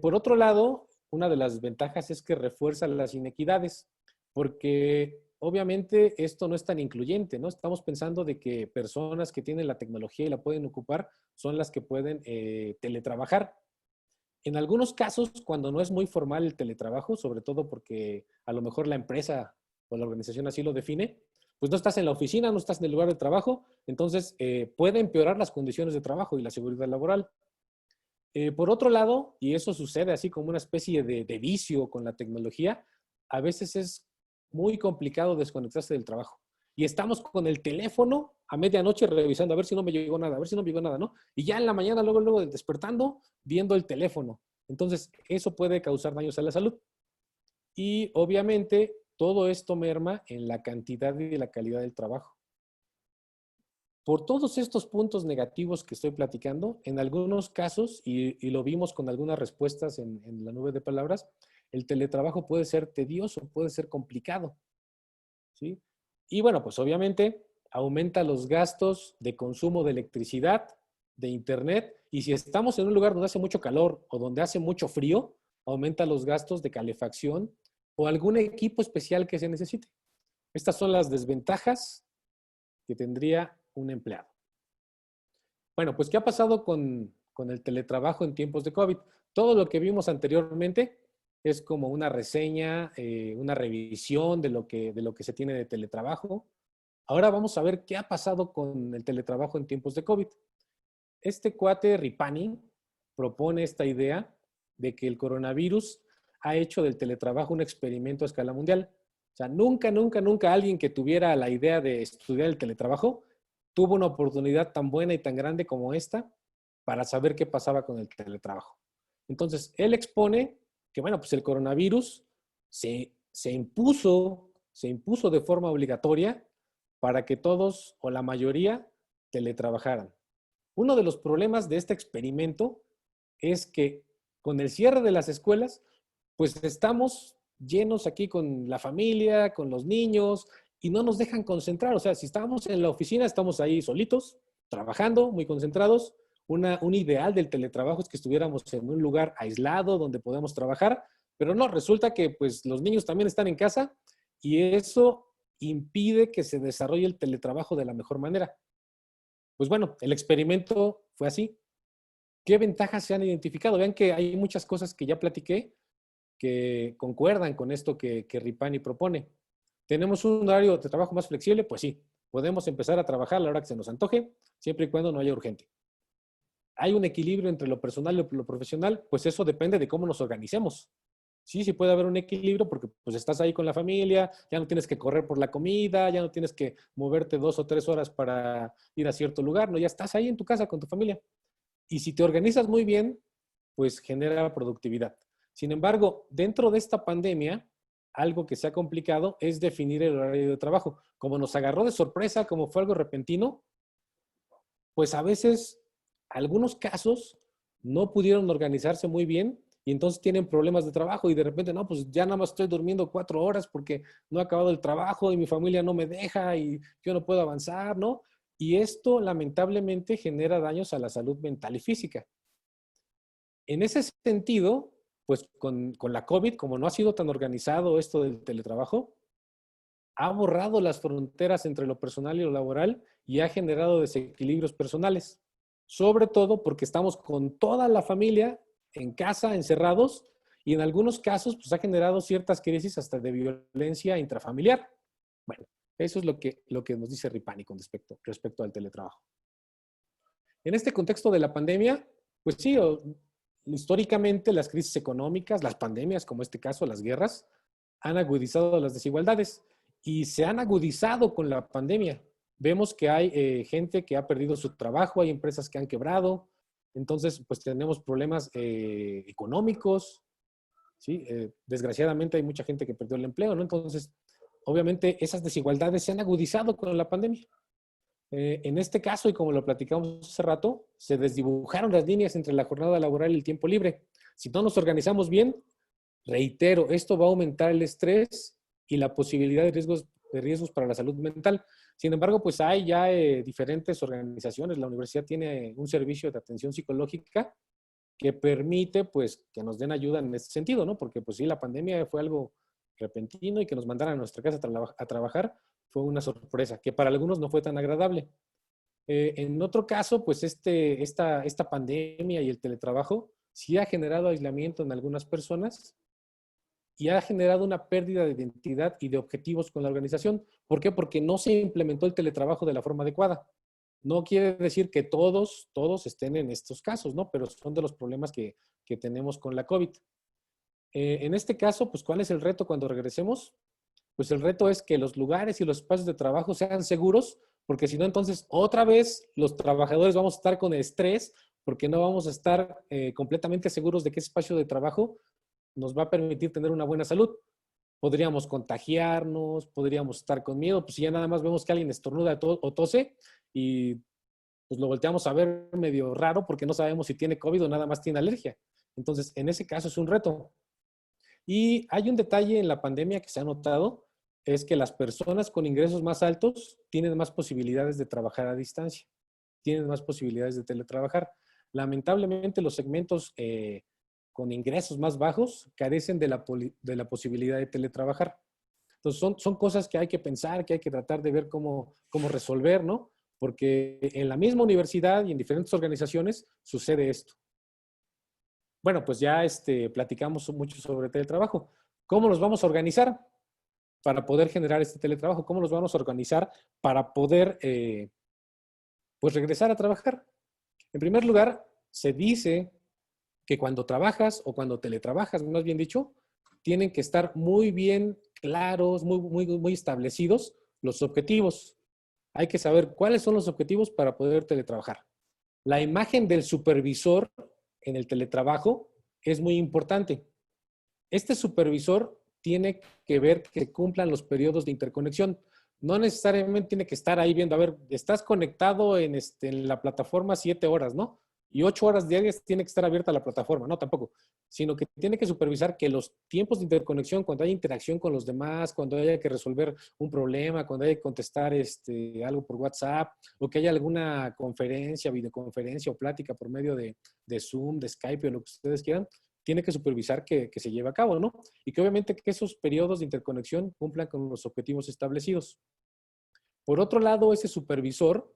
[SPEAKER 3] Por otro lado, una de las ventajas es que refuerza las inequidades, porque obviamente esto no es tan incluyente, ¿no? Estamos pensando de que personas que tienen la tecnología y la pueden ocupar son las que pueden teletrabajar. En algunos casos, cuando no es muy formal el teletrabajo, sobre todo porque a lo mejor la empresa o la organización así lo define, pues no estás en la oficina, no estás en el lugar de trabajo, entonces puede empeorar las condiciones de trabajo y la seguridad laboral. Por otro lado, y eso sucede así como una especie de vicio con la tecnología, a veces es muy complicado desconectarse del trabajo. Y estamos con el teléfono a medianoche revisando a ver si no me llegó nada, a ver si no me llegó nada, ¿no? Y ya en la mañana, luego despertando, viendo el teléfono. Entonces, eso puede causar daños a la salud. Y obviamente, todo esto merma en la cantidad y la calidad del trabajo. Por todos estos puntos negativos que estoy platicando, en algunos casos, y lo vimos con algunas respuestas en la nube de palabras, el teletrabajo puede ser tedioso, puede ser complicado, ¿sí? Y bueno, pues obviamente aumenta los gastos de consumo de electricidad, de internet, y si estamos en un lugar donde hace mucho calor o donde hace mucho frío, aumenta los gastos de calefacción o algún equipo especial que se necesite. Estas son las desventajas que tendría un empleado. Bueno, pues ¿qué ha pasado con el teletrabajo en tiempos de COVID? Todo lo que vimos anteriormente es como una reseña, una revisión de lo que se tiene de teletrabajo. Ahora vamos a ver qué ha pasado con el teletrabajo en tiempos de COVID. Este cuate Ripani propone esta idea de que el coronavirus ha hecho del teletrabajo un experimento a escala mundial. O sea, nunca alguien que tuviera la idea de estudiar el teletrabajo tuvo una oportunidad tan buena y tan grande como esta para saber qué pasaba con el teletrabajo. Entonces, él expone que, bueno, pues el coronavirus se impuso de forma obligatoria para que todos o la mayoría teletrabajaran. Uno de los problemas de este experimento es que con el cierre de las escuelas, pues estamos llenos aquí con la familia, con los niños, y no nos dejan concentrar. O sea, si estábamos en la oficina, estamos ahí solitos, trabajando, muy concentrados. Un ideal del teletrabajo es que estuviéramos en un lugar aislado donde podemos trabajar, pero no, resulta que pues los niños también están en casa y eso impide que se desarrolle el teletrabajo de la mejor manera. Pues bueno, el experimento fue así. ¿Qué ventajas se han identificado? Vean que hay muchas cosas que ya platiqué que concuerdan con esto que Ripani propone. ¿Tenemos un horario de trabajo más flexible? Pues sí, podemos empezar a trabajar a la hora que se nos antoje, siempre y cuando no haya urgente. ¿Hay un equilibrio entre lo personal y lo profesional? Pues eso depende de cómo nos organicemos. Sí puede haber un equilibrio porque pues estás ahí con la familia, ya no tienes que correr por la comida, ya no tienes que moverte 2 o 3 horas para ir a cierto lugar, no, ya estás ahí en tu casa con tu familia. Y si te organizas muy bien, pues genera productividad. Sin embargo, dentro de esta pandemia, algo que se ha complicado es definir el horario de trabajo. Como nos agarró de sorpresa, como fue algo repentino, pues a veces, algunos casos no pudieron organizarse muy bien y entonces tienen problemas de trabajo y de repente, no, pues ya nada más estoy durmiendo 4 horas porque no he acabado el trabajo y mi familia no me deja y yo no puedo avanzar, ¿no? Y esto lamentablemente genera daños a la salud mental y física. En ese sentido, pues con la COVID, como no ha sido tan organizado esto del teletrabajo, ha borrado las fronteras entre lo personal y lo laboral y ha generado desequilibrios personales. Sobre todo porque estamos con toda la familia en casa, encerrados, y en algunos casos pues ha generado ciertas crisis hasta de violencia intrafamiliar. Bueno, eso es lo que nos dice Ripani con respecto al teletrabajo. En este contexto de la pandemia, pues sí, históricamente las crisis económicas, las pandemias, como este caso, las guerras, han agudizado las desigualdades y se han agudizado con la pandemia. Vemos que hay gente que ha perdido su trabajo, hay empresas que han quebrado, entonces pues tenemos problemas económicos, ¿sí? Desgraciadamente hay mucha gente que perdió el empleo, ¿no? Entonces, obviamente esas desigualdades se han agudizado con la pandemia. En este caso, y como lo platicamos hace rato, se desdibujaron las líneas entre la jornada laboral y el tiempo libre. Si no nos organizamos bien, reitero, esto va a aumentar el estrés y la posibilidad de riesgos para la salud mental. Sin embargo, pues hay ya diferentes organizaciones. La universidad tiene un servicio de atención psicológica que permite, pues, que nos den ayuda en este sentido, ¿no? Porque, pues sí, la pandemia fue algo repentino y que nos mandaran a nuestra casa a trabajar fue una sorpresa, que para algunos no fue tan agradable. En otro caso, pues esta pandemia y el teletrabajo sí ha generado aislamiento en algunas personas y ha generado una pérdida de identidad y de objetivos con la organización. ¿Por qué? Porque no se implementó el teletrabajo de la forma adecuada. No quiere decir que todos estén en estos casos, ¿no? Pero son de los problemas que tenemos con la COVID. En este caso, pues, ¿cuál es el reto cuando regresemos? Pues el reto es que los lugares y los espacios de trabajo sean seguros, porque si no, entonces otra vez los trabajadores vamos a estar con estrés, porque no vamos a estar completamente seguros de que ese espacio de trabajo nos va a permitir tener una buena salud. Podríamos contagiarnos, podríamos estar con miedo, pues si ya nada más vemos que alguien estornuda o tose y pues lo volteamos a ver medio raro porque no sabemos si tiene COVID o nada más tiene alergia. Entonces, en ese caso es un reto. Y hay un detalle en la pandemia que se ha notado, es que las personas con ingresos más altos tienen más posibilidades de trabajar a distancia, tienen más posibilidades de teletrabajar. Lamentablemente, los segmentos con ingresos más bajos carecen de la posibilidad de teletrabajar. Entonces, son cosas que hay que pensar, que hay que tratar de ver cómo resolver, ¿no? Porque en la misma universidad y en diferentes organizaciones sucede esto. Bueno, pues ya platicamos mucho sobre teletrabajo. ¿Cómo nos vamos a organizar? para poder generar este teletrabajo? ¿Cómo los vamos a organizar para poder pues regresar a trabajar? En primer lugar, se dice que cuando trabajas o cuando teletrabajas, más bien dicho, tienen que estar muy bien claros, muy establecidos los objetivos. Hay que saber cuáles son los objetivos para poder teletrabajar. La imagen del supervisor en el teletrabajo es muy importante. Este supervisor tiene que ver que cumplan los periodos de interconexión. No necesariamente tiene que estar ahí viendo, a ver, estás conectado en la plataforma 7 horas, ¿no? Y 8 horas diarias tiene que estar abierta la plataforma, no, tampoco. Sino que tiene que supervisar que los tiempos de interconexión, cuando haya interacción con los demás, cuando haya que resolver un problema, cuando haya que contestar algo por WhatsApp, o que haya alguna conferencia, videoconferencia o plática por medio de Zoom, de Skype o lo que ustedes quieran, tiene que supervisar que se lleve a cabo, ¿no? Y que obviamente que esos periodos de interconexión cumplan con los objetivos establecidos. Por otro lado, ese supervisor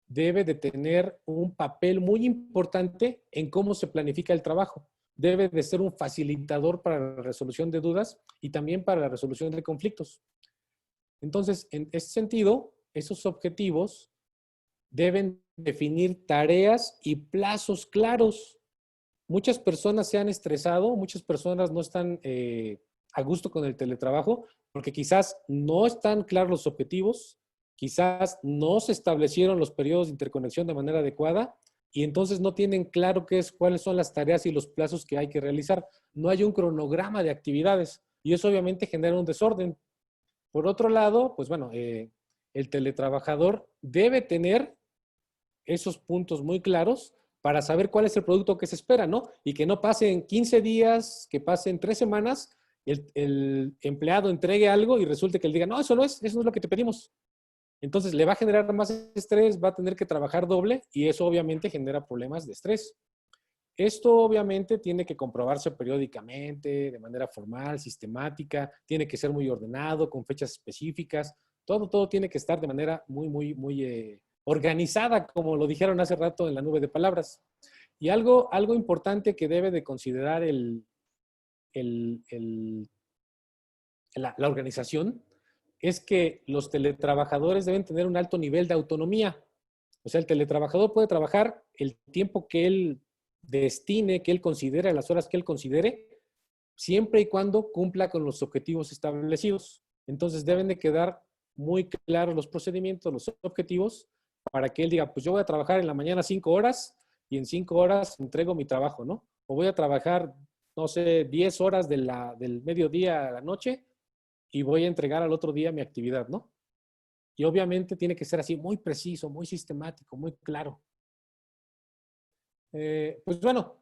[SPEAKER 3] debe de tener un papel muy importante en cómo se planifica el trabajo. Debe de ser un facilitador para la resolución de dudas y también para la resolución de conflictos. Entonces, en ese sentido, esos objetivos deben definir tareas y plazos claros. Muchas personas se han estresado, muchas personas no están a gusto con el teletrabajo porque quizás no están claros los objetivos, quizás no se establecieron los periodos de interconexión de manera adecuada y entonces no tienen claro cuáles son las tareas y los plazos que hay que realizar. No hay un cronograma de actividades y eso obviamente genera un desorden. Por otro lado, pues bueno, el teletrabajador debe tener esos puntos muy claros para saber cuál es el producto que se espera, ¿no? Y que no pasen 15 días, que pasen 3 semanas, el empleado entregue algo y resulte que él diga, no, eso no es lo que te pedimos. Entonces le va a generar más estrés, va a tener que trabajar doble y eso obviamente genera problemas de estrés. Esto obviamente tiene que comprobarse periódicamente, de manera formal, sistemática, tiene que ser muy ordenado, con fechas específicas, todo tiene que estar de manera muy organizada, como lo dijeron hace rato en la nube de palabras. Y algo importante que debe de considerar la organización es que los teletrabajadores deben tener un alto nivel de autonomía. O sea, el teletrabajador puede trabajar el tiempo que él destine, que él considere, las horas que él considere, siempre y cuando cumpla con los objetivos establecidos. Entonces deben de quedar muy claros los procedimientos, los objetivos, para que él diga, pues yo voy a trabajar en la mañana 5 horas y en 5 horas entrego mi trabajo, ¿no? O voy a trabajar, no sé, 10 horas del mediodía a la noche y voy a entregar al otro día mi actividad, ¿no? Y obviamente tiene que ser así muy preciso, muy sistemático, muy claro. Pues bueno,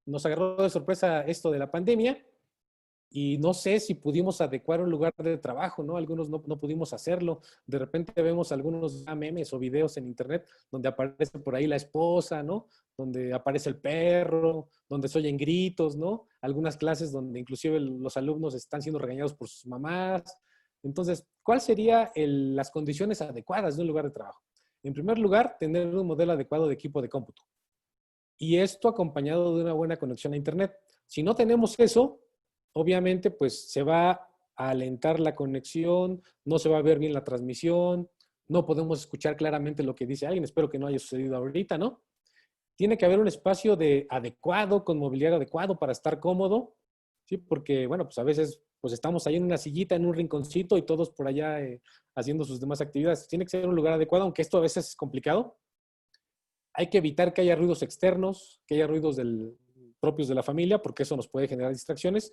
[SPEAKER 3] nos agarró de sorpresa esto de la pandemia y no sé si pudimos adecuar un lugar de trabajo, ¿no? Algunos no pudimos hacerlo. De repente vemos algunos memes o videos en internet donde aparece por ahí la esposa, ¿no? Donde aparece el perro, donde se oyen gritos, ¿no? Algunas clases donde inclusive los alumnos están siendo regañados por sus mamás. Entonces, ¿cuáles serían las condiciones adecuadas de un lugar de trabajo? En primer lugar, tener un modelo adecuado de equipo de cómputo. Y esto acompañado de una buena conexión a internet. Si no tenemos eso, obviamente pues se va a alentar la conexión, no se va a ver bien la transmisión, no podemos escuchar claramente lo que dice alguien, espero que no haya sucedido ahorita, ¿no? Tiene que haber un espacio adecuado, con mobiliario adecuado para estar cómodo, ¿sí? Porque, bueno, pues a veces pues estamos ahí en una sillita, en un rinconcito y todos por allá haciendo sus demás actividades. Tiene que ser un lugar adecuado, aunque esto a veces es complicado. Hay que evitar que haya ruidos externos, que haya ruidos propios de la familia, porque eso nos puede generar distracciones.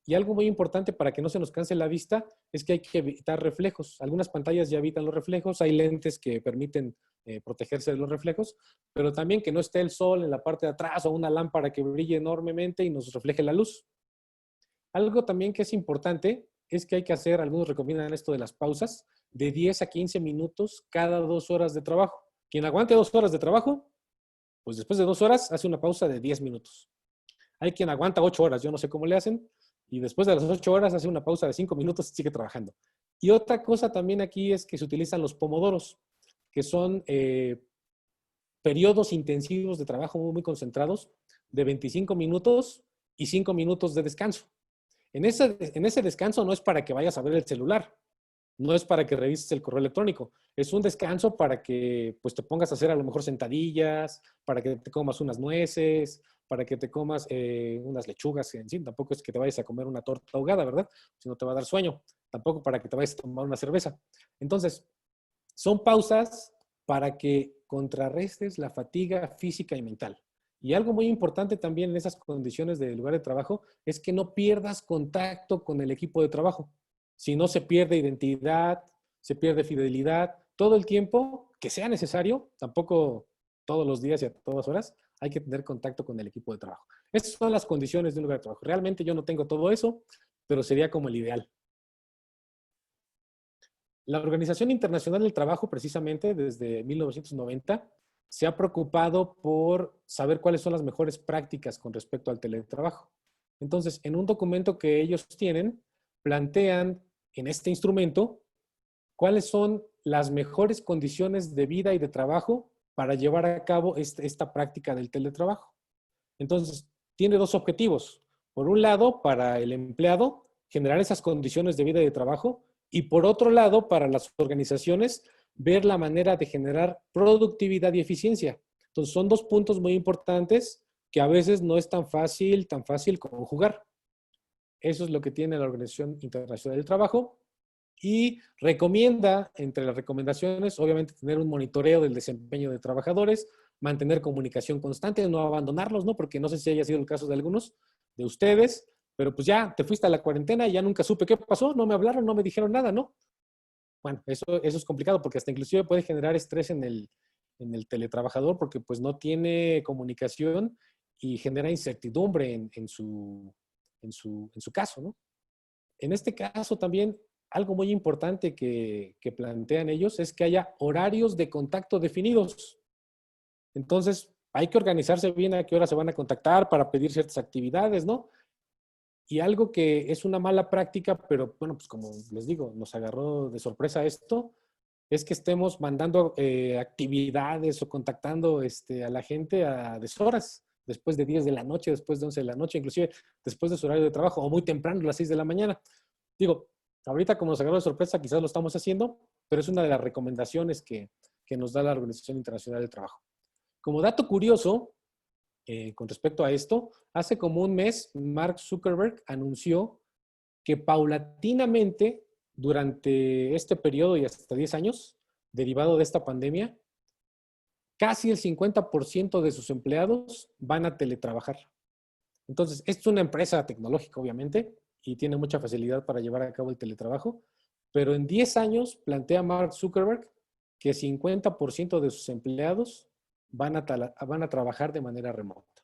[SPEAKER 3] Y algo muy importante para que no se nos canse la vista es que hay que evitar reflejos. Algunas pantallas ya evitan los reflejos, hay lentes que permiten protegerse de los reflejos, pero también que no esté el sol en la parte de atrás o una lámpara que brille enormemente y nos refleje la luz. Algo también que es importante es que hay que hacer, algunos recomiendan esto de las pausas, de 10 a 15 minutos cada 2 horas de trabajo. Quien aguante 2 horas de trabajo, pues después de 2 horas hace una pausa de 10 minutos. Hay quien aguanta 8 horas, yo no sé cómo le hacen, y después de las 8 horas hace una pausa de 5 minutos y sigue trabajando. Y otra cosa también aquí es que se utilizan los pomodoros, que son periodos intensivos de trabajo muy concentrados, de 25 minutos y 5 minutos de descanso. En ese descanso no es para que vayas a ver el celular, no es para que revises el correo electrónico, es un descanso para que pues, te pongas a hacer a lo mejor sentadillas, para que te comas unas nueces, para que te comas unas lechugas, en sí, tampoco es que te vayas a comer una torta ahogada, ¿verdad? Si no te va a dar sueño, tampoco para que te vayas a tomar una cerveza. Entonces, son pausas para que contrarrestes la fatiga física y mental. Y algo muy importante también en esas condiciones de lugar de trabajo es que no pierdas contacto con el equipo de trabajo. Si no, se pierde identidad, se pierde fidelidad. Todo el tiempo que sea necesario, tampoco todos los días y a todas horas, hay que tener contacto con el equipo de trabajo. Esas son las condiciones de un lugar de trabajo. Realmente yo no tengo todo eso, pero sería como el ideal. La Organización Internacional del Trabajo, precisamente desde 1990, se ha preocupado por saber cuáles son las mejores prácticas con respecto al teletrabajo. Entonces, en un documento que ellos tienen, plantean en este instrumento cuáles son las mejores condiciones de vida y de trabajo para llevar a cabo esta práctica del teletrabajo. Entonces, tiene dos objetivos. Por un lado, para el empleado, generar esas condiciones de vida y de trabajo, y por otro lado, para las organizaciones, ver la manera de generar productividad y eficiencia. Entonces, son dos puntos muy importantes que a veces no es tan fácil conjugar. Eso es lo que tiene la Organización Internacional del Trabajo y recomienda, entre las recomendaciones, obviamente tener un monitoreo del desempeño de trabajadores, mantener comunicación constante, no abandonarlos, ¿no? Porque no sé si haya sido el caso de algunos de ustedes, pero pues ya te fuiste a la cuarentena y ya nunca supe qué pasó, no me hablaron, no me dijeron nada, ¿no? Bueno, eso es complicado porque hasta inclusive puede generar estrés en el teletrabajador porque pues no tiene comunicación y genera incertidumbre en su caso, ¿no? En este caso también algo muy importante que plantean ellos es que haya horarios de contacto definidos. Entonces, hay que organizarse bien a qué hora se van a contactar para pedir ciertas actividades, ¿no? Y algo que es una mala práctica, pero bueno, pues como les digo, nos agarró de sorpresa esto, es que estemos mandando actividades o contactando a la gente a deshoras, después de 10 de la noche, después de 11 de la noche, inclusive después de su horario de trabajo o muy temprano, a las 6 de la mañana. Digo, ahorita como nos agarró de sorpresa, quizás lo estamos haciendo, pero es una de las recomendaciones que nos da la Organización Internacional del Trabajo. Como dato curioso, con respecto a esto, hace como un mes, Mark Zuckerberg anunció que paulatinamente, durante este periodo y hasta 10 años, derivado de esta pandemia, casi el 50% de sus empleados van a teletrabajar. Entonces, esto es una empresa tecnológica, obviamente, y tiene mucha facilidad para llevar a cabo el teletrabajo, pero en 10 años plantea Mark Zuckerberg que 50% de sus empleados van a trabajar de manera remota.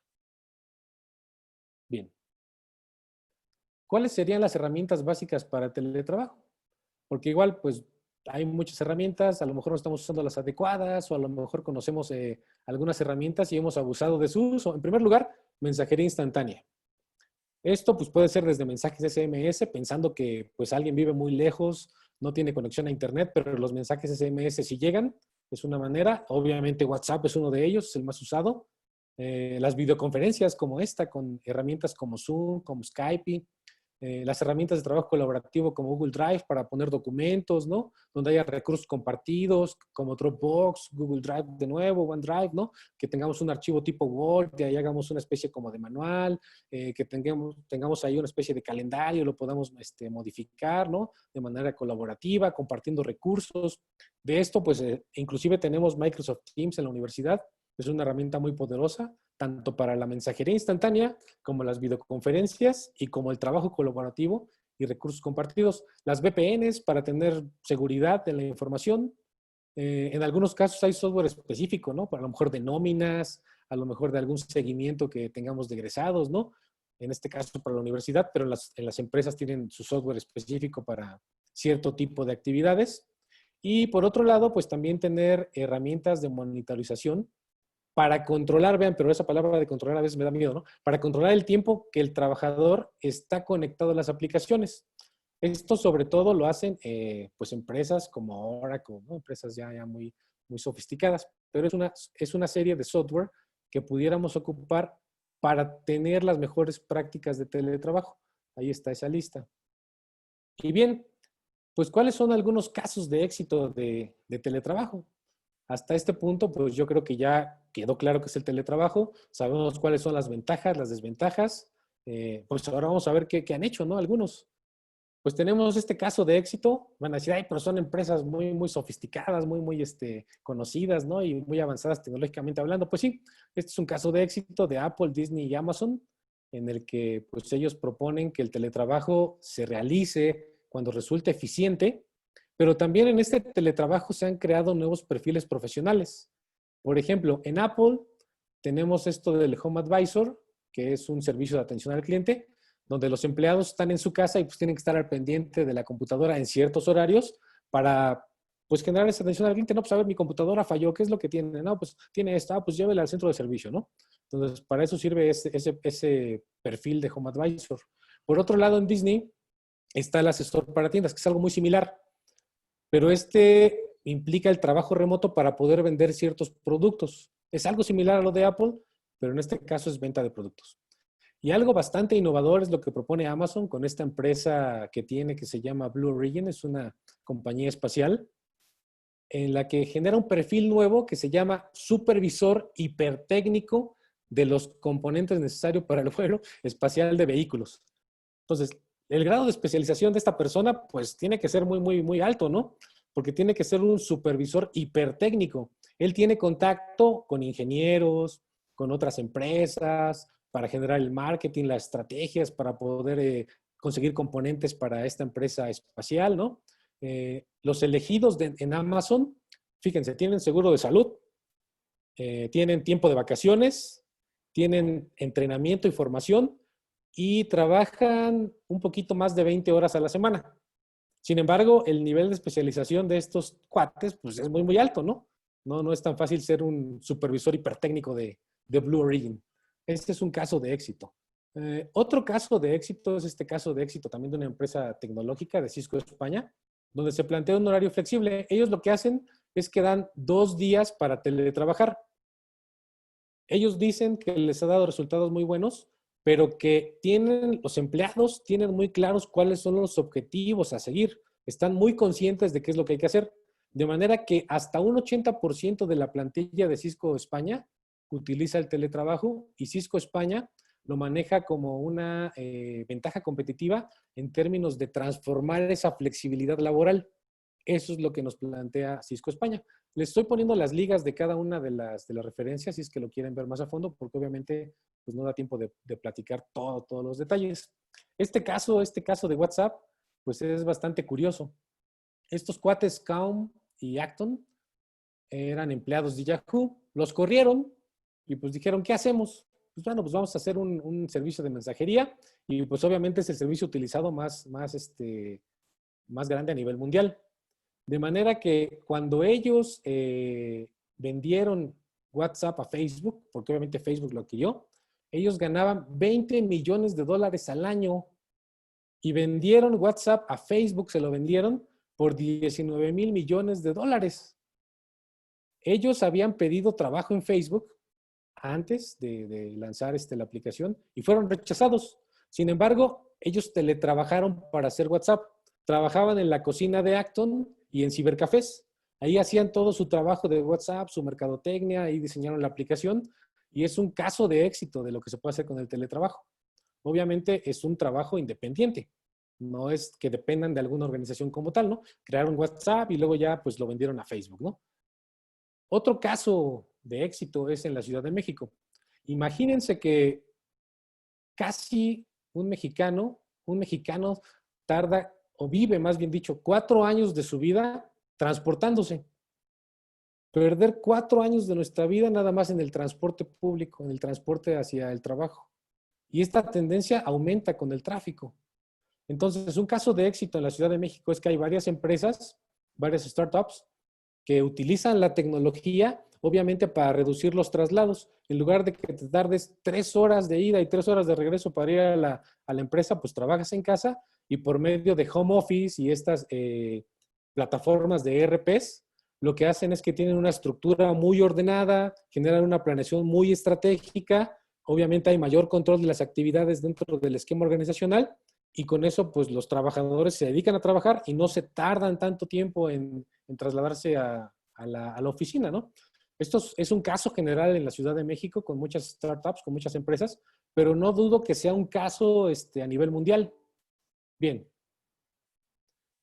[SPEAKER 3] Bien. ¿Cuáles serían las herramientas básicas para el teletrabajo? Porque igual, pues, hay muchas herramientas, a lo mejor no estamos usando las adecuadas o a lo mejor conocemos algunas herramientas y hemos abusado de su uso. En primer lugar, mensajería instantánea. Esto pues puede ser desde mensajes SMS, pensando que pues alguien vive muy lejos, no tiene conexión a internet, pero los mensajes SMS sí llegan, es una manera. Obviamente WhatsApp es uno de ellos, es el más usado. Las videoconferencias como esta, con herramientas como Zoom, como Skype, las herramientas de trabajo colaborativo como Google Drive para poner documentos, ¿no? Donde haya recursos compartidos como Dropbox, Google Drive de nuevo, OneDrive, ¿no? Que tengamos un archivo tipo Word, y ahí hagamos una especie como de manual, que tengamos ahí una especie de calendario, lo podamos modificar, ¿no? De manera colaborativa, compartiendo recursos. De esto, pues, inclusive tenemos Microsoft Teams en la universidad. Es una herramienta muy poderosa, tanto para la mensajería instantánea como las videoconferencias y como el trabajo colaborativo y recursos compartidos. Las VPNs para tener seguridad de la información. En algunos casos hay software específico, ¿no? Para a lo mejor de nóminas, a lo mejor de algún seguimiento que tengamos de egresados, ¿no? En este caso para la universidad, pero en las empresas tienen su software específico para cierto tipo de actividades. Y por otro lado, pues también tener herramientas de monitorización para controlar, vean, pero esa palabra de controlar a veces me da miedo, ¿no? Para controlar el tiempo que el trabajador está conectado a las aplicaciones. Esto sobre todo lo hacen pues empresas como Oracle, ¿no? Empresas ya muy, muy sofisticadas, pero es una serie de software que pudiéramos ocupar para tener las mejores prácticas de teletrabajo. Ahí está esa lista. Y bien, pues ¿cuáles son algunos casos de éxito de teletrabajo? Hasta este punto, pues yo creo que ya quedó claro que es el teletrabajo. Sabemos cuáles son las ventajas, las desventajas. Pues ahora vamos a ver qué han hecho, ¿no? Algunos. Pues tenemos este caso de éxito. Van a decir, ay, pero son empresas muy sofisticadas, muy conocidas, ¿no? Y muy avanzadas tecnológicamente hablando. Pues sí, este es un caso de éxito de Apple, Disney y Amazon, en el que pues ellos proponen que el teletrabajo se realice cuando resulte eficiente, pero también en este teletrabajo se han creado nuevos perfiles profesionales. Por ejemplo, en Apple tenemos esto del Home Advisor, que es un servicio de atención al cliente, donde los empleados están en su casa y pues tienen que estar al pendiente de la computadora en ciertos horarios para pues generar esa atención al cliente. No, pues a ver, mi computadora falló, ¿qué es lo que tiene? No, pues tiene esta, pues llévela al centro de servicio, ¿no? Entonces, para eso sirve ese perfil de Home Advisor. Por otro lado, en Disney está el asesor para tiendas, que es algo muy similar, pero este implica el trabajo remoto para poder vender ciertos productos. Es algo similar a lo de Apple, pero en este caso es venta de productos. Y algo bastante innovador es lo que propone Amazon con esta empresa que tiene, que se llama Blue Origin, es una compañía espacial, en la que genera un perfil nuevo que se llama supervisor hipertécnico de los componentes necesarios para el vuelo espacial de vehículos. Entonces, el grado de especialización de esta persona, pues tiene que ser muy alto, ¿no? Porque tiene que ser un supervisor hipertécnico. Él tiene contacto con ingenieros, con otras empresas, para generar el marketing, las estrategias, para poder conseguir componentes para esta empresa espacial, ¿no? Los elegidos en Amazon, fíjense, tienen seguro de salud, tienen tiempo de vacaciones, tienen entrenamiento y formación y trabajan un poquito más de 20 horas a la semana. Sin embargo, el nivel de especialización de estos cuates pues es muy alto, ¿no? No es tan fácil ser un supervisor hipertécnico de Blue Origin. Este es un caso de éxito. Otro caso de éxito es este caso de éxito también de una empresa tecnológica de Cisco España, donde se plantea un horario flexible. Ellos lo que hacen es que dan 2 días para teletrabajar. Ellos dicen que les ha dado resultados muy buenos, pero que los empleados tienen muy claros cuáles son los objetivos a seguir. Están muy conscientes de qué es lo que hay que hacer. De manera que hasta un 80% de la plantilla de Cisco España utiliza el teletrabajo y Cisco España lo maneja como una ventaja competitiva en términos de transformar esa flexibilidad laboral. Eso es lo que nos plantea Cisco España. Les estoy poniendo las ligas de cada una de las referencias si es que lo quieren ver más a fondo, porque obviamente pues no da tiempo de platicar todos los detalles. Este caso de WhatsApp, pues es bastante curioso. Estos cuates, Calm y Acton, eran empleados de Yahoo, los corrieron y pues dijeron, ¿qué hacemos? Pues bueno, pues vamos a hacer un servicio de mensajería y pues obviamente es el servicio utilizado más grande a nivel mundial. De manera que cuando ellos vendieron WhatsApp a Facebook, porque obviamente Facebook lo adquirió, ellos ganaban $20 millones al año y vendieron WhatsApp a Facebook, se lo vendieron por $19 mil millones. Ellos habían pedido trabajo en Facebook antes de lanzar la aplicación y fueron rechazados. Sin embargo, ellos teletrabajaron para hacer WhatsApp. Trabajaban en la cocina de Acton y en cibercafés. Ahí hacían todo su trabajo de WhatsApp, su mercadotecnia, ahí diseñaron la aplicación y es un caso de éxito de lo que se puede hacer con el teletrabajo. Obviamente es un trabajo independiente. No es que dependan de alguna organización como tal, ¿no? Crearon WhatsApp y luego ya pues lo vendieron a Facebook, ¿no? Otro caso de éxito es en la Ciudad de México. Imagínense que casi un mexicano tarda, o vive más bien dicho, 4 años de su vida transportándose. Perder 4 años de nuestra vida nada más en el transporte público, en el transporte hacia el trabajo. Y esta tendencia aumenta con el tráfico. Entonces, un caso de éxito en la Ciudad de México es que hay varias empresas, varias startups, que utilizan la tecnología, obviamente, para reducir los traslados. En lugar de que te tardes 3 horas de ida y 3 horas de regreso para ir a la empresa, pues trabajas en casa y por medio de home office y estas plataformas de ERPs, lo que hacen es que tienen una estructura muy ordenada, generan una planeación muy estratégica, obviamente hay mayor control de las actividades dentro del esquema organizacional y con eso pues los trabajadores se dedican a trabajar y no se tardan tanto tiempo en trasladarse a la oficina, ¿no? Esto es un caso general en la Ciudad de México con muchas startups, con muchas empresas, pero no dudo que sea un caso a nivel mundial. Bien.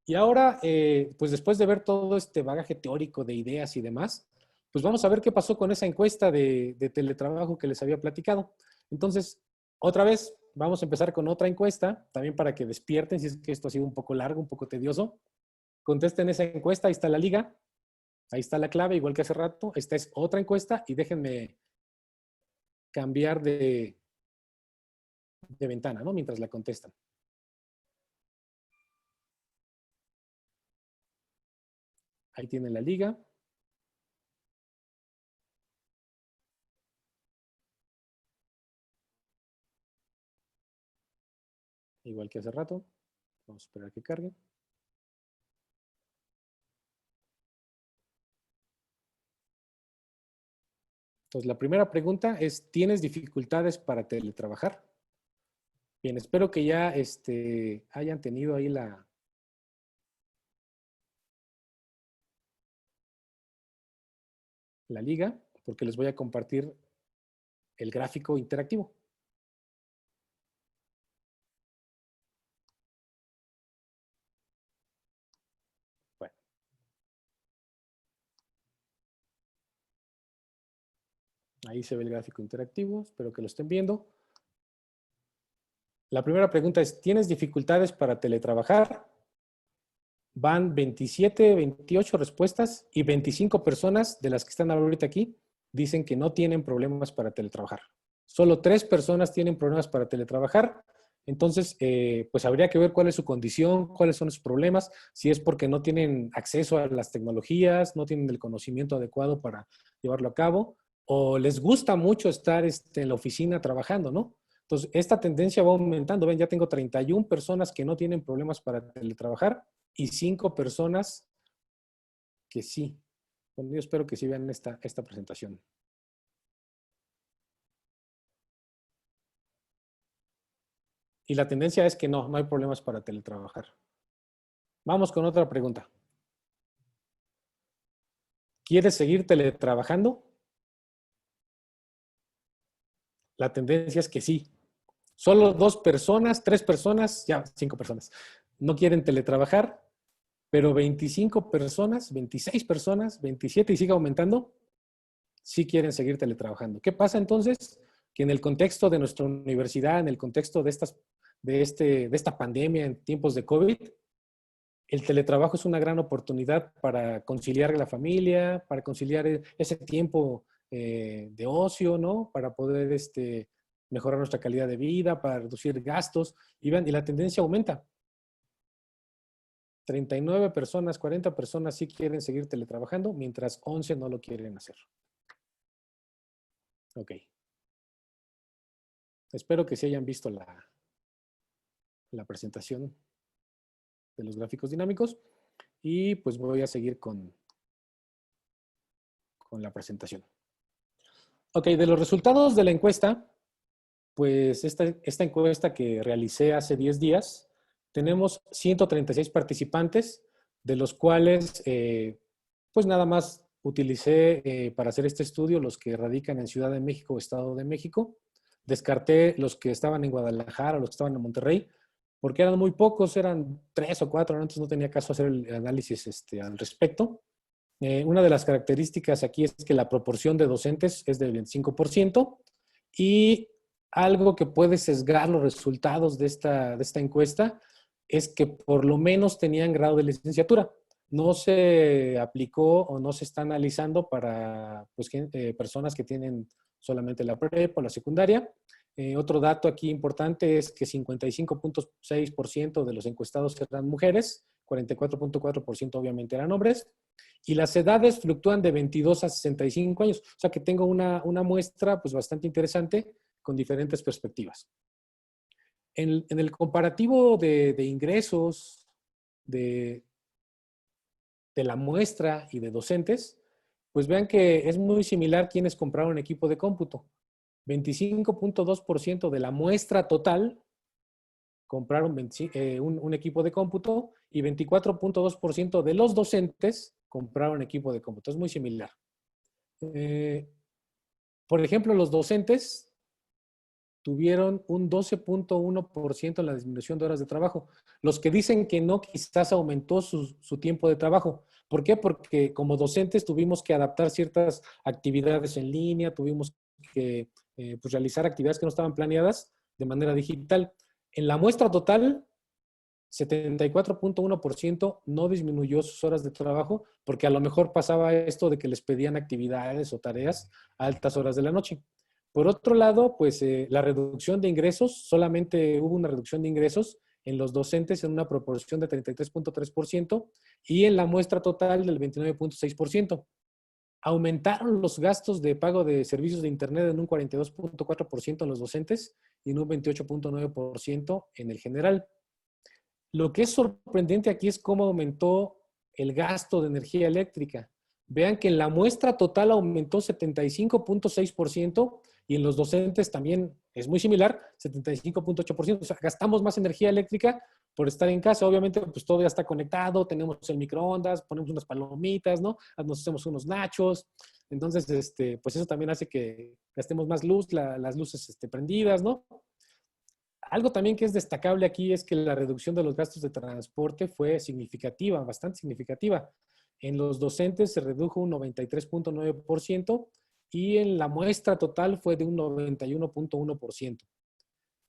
[SPEAKER 3] Y ahora, pues después de ver todo este bagaje teórico de ideas y demás, pues vamos a ver qué pasó con esa encuesta de teletrabajo que les había platicado. Entonces, otra vez, vamos a empezar con otra encuesta, también para que despierten, si es que esto ha sido un poco largo, un poco tedioso. Contesten esa encuesta, ahí está la liga, ahí está la clave, igual que hace rato. Esta es otra encuesta y déjenme cambiar de ventana, ¿no? Mientras la contestan. Ahí tienen la liga. Igual que hace rato. Vamos a esperar a que cargue. Entonces, la primera pregunta es, ¿tienes dificultades para teletrabajar? Bien, espero que ya hayan tenido ahí la liga, porque les voy a compartir el gráfico interactivo. Bueno. Ahí se ve el gráfico interactivo, espero que lo estén viendo. La primera pregunta es, ¿tienes dificultades para teletrabajar? Van 27, 28 respuestas y 25 personas de las que están ahorita aquí dicen que no tienen problemas para teletrabajar. Solo 3 personas tienen problemas para teletrabajar. Entonces, pues habría que ver cuál es su condición, cuáles son sus problemas, si es porque no tienen acceso a las tecnologías, no tienen el conocimiento adecuado para llevarlo a cabo, o les gusta mucho estar en la oficina trabajando, ¿no? Entonces, esta tendencia va aumentando. Ven, ya tengo 31 personas que no tienen problemas para teletrabajar y 5 personas que sí. Bueno, yo espero que sí vean esta presentación. Y la tendencia es que no hay problemas para teletrabajar. Vamos con otra pregunta. ¿Quieres seguir teletrabajando? La tendencia es que sí. Solo 2 personas, 3 personas, ya 5 personas, no quieren teletrabajar, pero 25 personas, 26 personas, 27 y sigue aumentando, sí quieren seguir teletrabajando. ¿Qué pasa entonces? Que en el contexto de nuestra universidad, en el contexto de esta pandemia en tiempos de COVID, el teletrabajo es una gran oportunidad para conciliar la familia, para conciliar ese tiempo de ocio, ¿no? Para poder mejorar nuestra calidad de vida, para reducir gastos. Y la tendencia aumenta. 39 personas, 40 personas sí quieren seguir teletrabajando, mientras 11 no lo quieren hacer. Ok. Espero que sí hayan visto la presentación de los gráficos dinámicos. Y pues voy a seguir con la presentación. Ok, de los resultados de la encuesta, pues esta encuesta que realicé hace 10 días, tenemos 136 participantes, de los cuales pues nada más utilicé para hacer este estudio los que radican en Ciudad de México o Estado de México. Descarté los que estaban en Guadalajara, los que estaban en Monterrey, porque eran muy pocos, eran 3 o 4, entonces no tenía caso hacer el análisis al respecto. Una de las características aquí es que la proporción de docentes es del 25% y algo que puede sesgar los resultados de esta encuesta es que por lo menos tenían grado de licenciatura. No se aplicó o no se está analizando para pues, personas que tienen solamente la prepa o la secundaria. Otro dato aquí importante es que 55.6% de los encuestados eran mujeres, 44.4% obviamente eran hombres, y las edades fluctúan de 22 a 65 años. O sea que tengo una muestra pues, bastante interesante con diferentes perspectivas. En el comparativo de ingresos de la muestra y de docentes, pues vean que es muy similar quienes compraron equipo de cómputo. 25.2% de la muestra total compraron un equipo de cómputo y 24.2% de los docentes compraron equipo de cómputo. Es muy similar. Por ejemplo, los docentes tuvieron un 12.1% en la disminución de horas de trabajo. Los que dicen que no, quizás aumentó su tiempo de trabajo. ¿Por qué? Porque como docentes tuvimos que adaptar ciertas actividades en línea, tuvimos que pues realizar actividades que no estaban planeadas de manera digital. En la muestra total, 74.1% no disminuyó sus horas de trabajo porque a lo mejor pasaba esto de que les pedían actividades o tareas a altas horas de la noche. Por otro lado, pues la reducción de ingresos, solamente hubo una reducción de ingresos en los docentes en una proporción de 33.3% y en la muestra total del 29.6%. Aumentaron los gastos de pago de servicios de Internet en un 42.4% en los docentes y en un 28.9% en el general. Lo que es sorprendente aquí es cómo aumentó el gasto de energía eléctrica. Vean que en la muestra total aumentó 75.6% y en los docentes también es muy similar, 75.8%. O sea, gastamos más energía eléctrica por estar en casa. Obviamente, pues todo ya está conectado, tenemos el microondas, ponemos unas palomitas, ¿no? Nos hacemos unos nachos. Entonces, pues eso también hace que gastemos más luz, las luces prendidas, ¿no? Algo también que es destacable aquí es que la reducción de los gastos de transporte fue significativa, bastante significativa. En los docentes se redujo un 93.9% y en la muestra total fue de un 91.1%.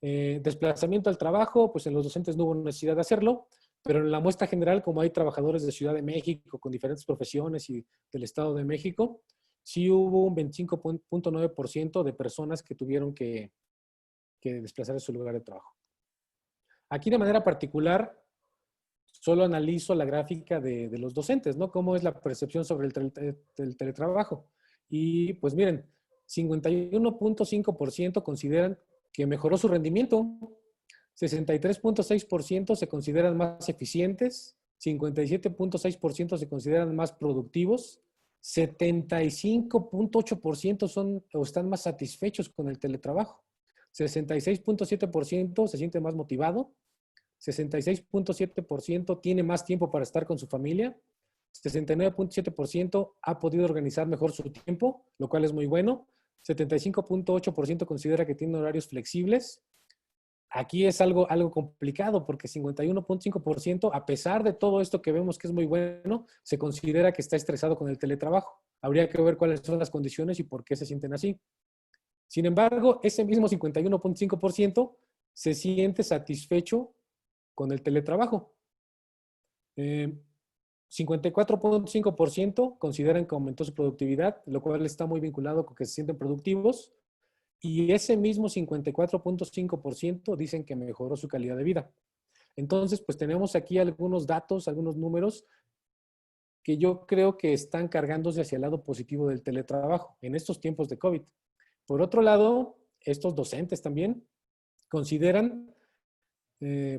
[SPEAKER 3] Desplazamiento al trabajo, pues en los docentes no hubo necesidad de hacerlo, pero en la muestra general, como hay trabajadores de Ciudad de México con diferentes profesiones y del Estado de México, sí hubo un 25.9% de personas que tuvieron que desplazar de su lugar de trabajo. Aquí de manera particular, solo analizo la gráfica de los docentes, ¿no? Cómo es la percepción sobre el teletrabajo. Y pues miren, 51.5% consideran que mejoró su rendimiento, 63.6% se consideran más eficientes, 57.6% se consideran más productivos, 75.8% son o están más satisfechos con el teletrabajo. 66.7% se siente más motivado, 66.7% tiene más tiempo para estar con su familia, 69.7% ha podido organizar mejor su tiempo, lo cual es muy bueno, 75.8% considera que tiene horarios flexibles. Aquí es algo complicado porque 51.5%, a pesar de todo esto que vemos que es muy bueno, se considera que está estresado con el teletrabajo. Habría que ver cuáles son las condiciones y por qué se sienten así. Sin embargo, ese mismo 51.5% se siente satisfecho con el teletrabajo. 54.5% consideran que aumentó su productividad, lo cual está muy vinculado con que se sienten productivos. Y ese mismo 54.5% dicen que mejoró su calidad de vida. Entonces, pues tenemos aquí algunos datos, algunos números que yo creo que están cargándose hacia el lado positivo del teletrabajo en estos tiempos de COVID. Por otro lado, estos docentes también consideran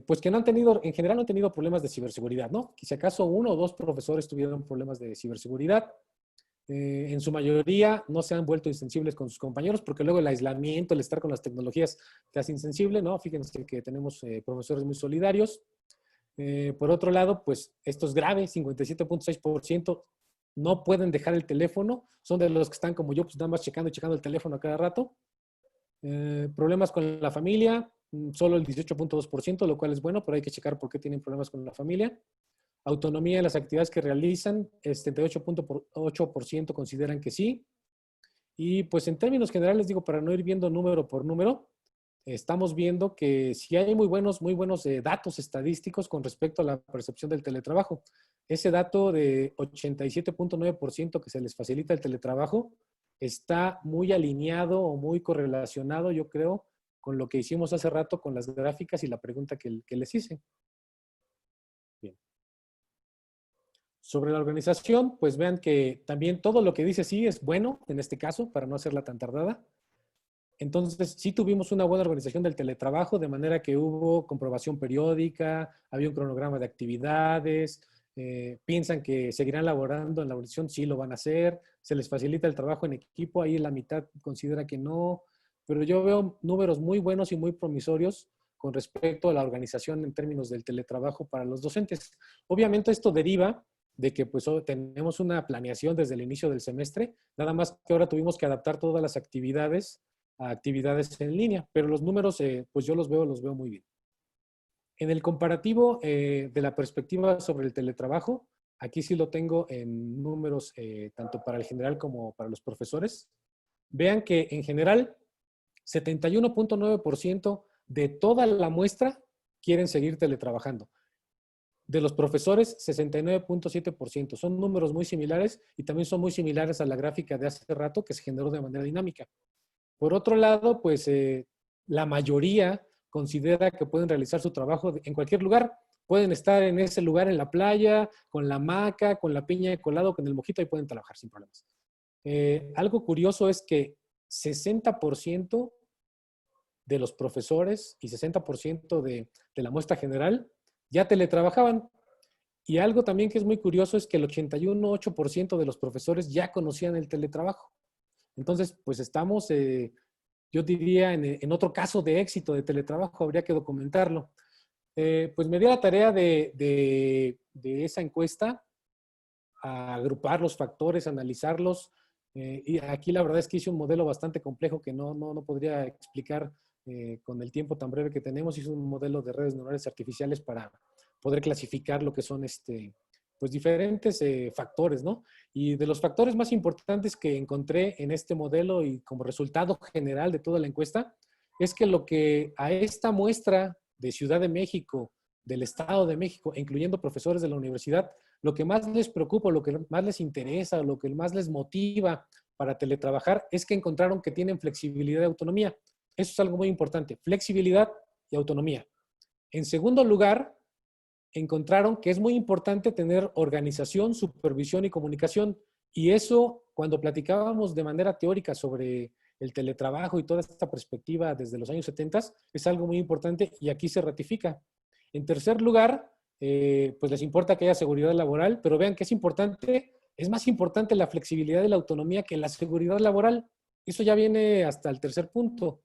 [SPEAKER 3] pues que en general no han tenido problemas de ciberseguridad, ¿no? Si acaso uno o dos profesores tuvieron problemas de ciberseguridad. En su mayoría no se han vuelto insensibles con sus compañeros porque luego el aislamiento, el estar con las tecnologías te hace insensible, ¿no? Fíjense que tenemos profesores muy solidarios. Por otro lado, pues esto es grave, 57.6% no pueden dejar el teléfono, son de los que están como yo, pues nada más checando el teléfono a cada rato. Problemas con la familia, solo el 18.2%, lo cual es bueno, pero hay que checar por qué tienen problemas con la familia. Autonomía en las actividades que realizan, 78.8% consideran que sí. Y pues en términos generales, digo, para no ir viendo número por número, estamos viendo que sí hay muy buenos datos estadísticos con respecto a la percepción del teletrabajo. Ese dato de 87.9% que se les facilita el teletrabajo está muy alineado o muy correlacionado, yo creo, con lo que hicimos hace rato con las gráficas y la pregunta que les hice. Bien. Sobre la organización, pues vean que también todo lo que dice sí es bueno, en este caso, para no hacerla tan tardada. Entonces, sí tuvimos una buena organización del teletrabajo, de manera que hubo comprobación periódica, había un cronograma de actividades, piensan que seguirán laborando en la organización, sí lo van a hacer, se les facilita el trabajo en equipo, ahí la mitad considera que no, pero yo veo números muy buenos y muy promisorios con respecto a la organización en términos del teletrabajo para los docentes. Obviamente esto deriva de que pues tenemos una planeación desde el inicio del semestre, nada más que ahora tuvimos que adaptar todas las actividades a actividades en línea, pero los números pues yo los veo muy bien. En el comparativo de la perspectiva sobre el teletrabajo, aquí sí lo tengo en números tanto para el general como para los profesores. Vean que en general 71.9% de toda la muestra quieren seguir teletrabajando. De los profesores, 69.7%. Son números muy similares y también son muy similares a la gráfica de hace rato que se generó de manera dinámica. Por otro lado, pues la mayoría considera que pueden realizar su trabajo en cualquier lugar. Pueden estar en ese lugar en la playa, con la hamaca, con la piña de colado, con el mojito y pueden trabajar sin problemas. Algo curioso es que 60% de los profesores y 60% de la muestra general ya teletrabajaban. Y algo también que es muy curioso es que el 81.8% de los profesores ya conocían el teletrabajo. Entonces, pues estamos, yo diría, en otro caso de éxito de teletrabajo, habría que documentarlo. Pues me di la tarea de esa encuesta, a agrupar los factores, analizarlos. Y aquí la verdad es que hice un modelo bastante complejo que no podría explicar con el tiempo tan breve que tenemos. Hice un modelo de redes neuronales artificiales para poder clasificar lo que son pues diferentes factores, ¿no? Y de los factores más importantes que encontré en este modelo y como resultado general de toda la encuesta, es que lo que a esta muestra de Ciudad de México, del Estado de México, incluyendo profesores de la universidad, lo que más les preocupa, lo que más les interesa, lo que más les motiva para teletrabajar es que encontraron que tienen flexibilidad y autonomía. Eso es algo muy importante, flexibilidad y autonomía. En segundo lugar, encontraron que es muy importante tener organización, supervisión y comunicación. Y eso, cuando platicábamos de manera teórica sobre el teletrabajo y toda esta perspectiva desde los años 70, es algo muy importante y aquí se ratifica. En tercer lugar, pues les importa que haya seguridad laboral, pero vean que es más importante la flexibilidad y la autonomía que la seguridad laboral. Eso ya viene hasta el tercer punto.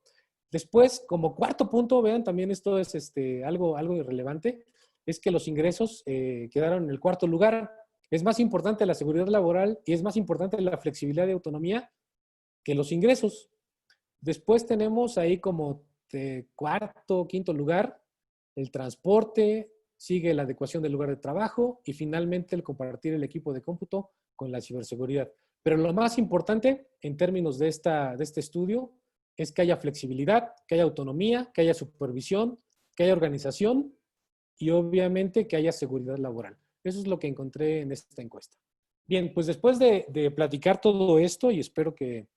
[SPEAKER 3] Después, como cuarto punto, vean, también esto es algo irrelevante, es que los ingresos quedaron en el cuarto lugar. Es más importante la seguridad laboral y es más importante la flexibilidad y autonomía que los ingresos. Después tenemos ahí como cuarto, quinto lugar, el transporte, sigue la adecuación del lugar de trabajo y finalmente el compartir el equipo de cómputo con la ciberseguridad. Pero lo más importante en términos de este estudio es que haya flexibilidad, que haya autonomía, que haya supervisión, que haya organización y obviamente que haya seguridad laboral. Eso es lo que encontré en esta encuesta. Bien, pues después de platicar todo esto y espero que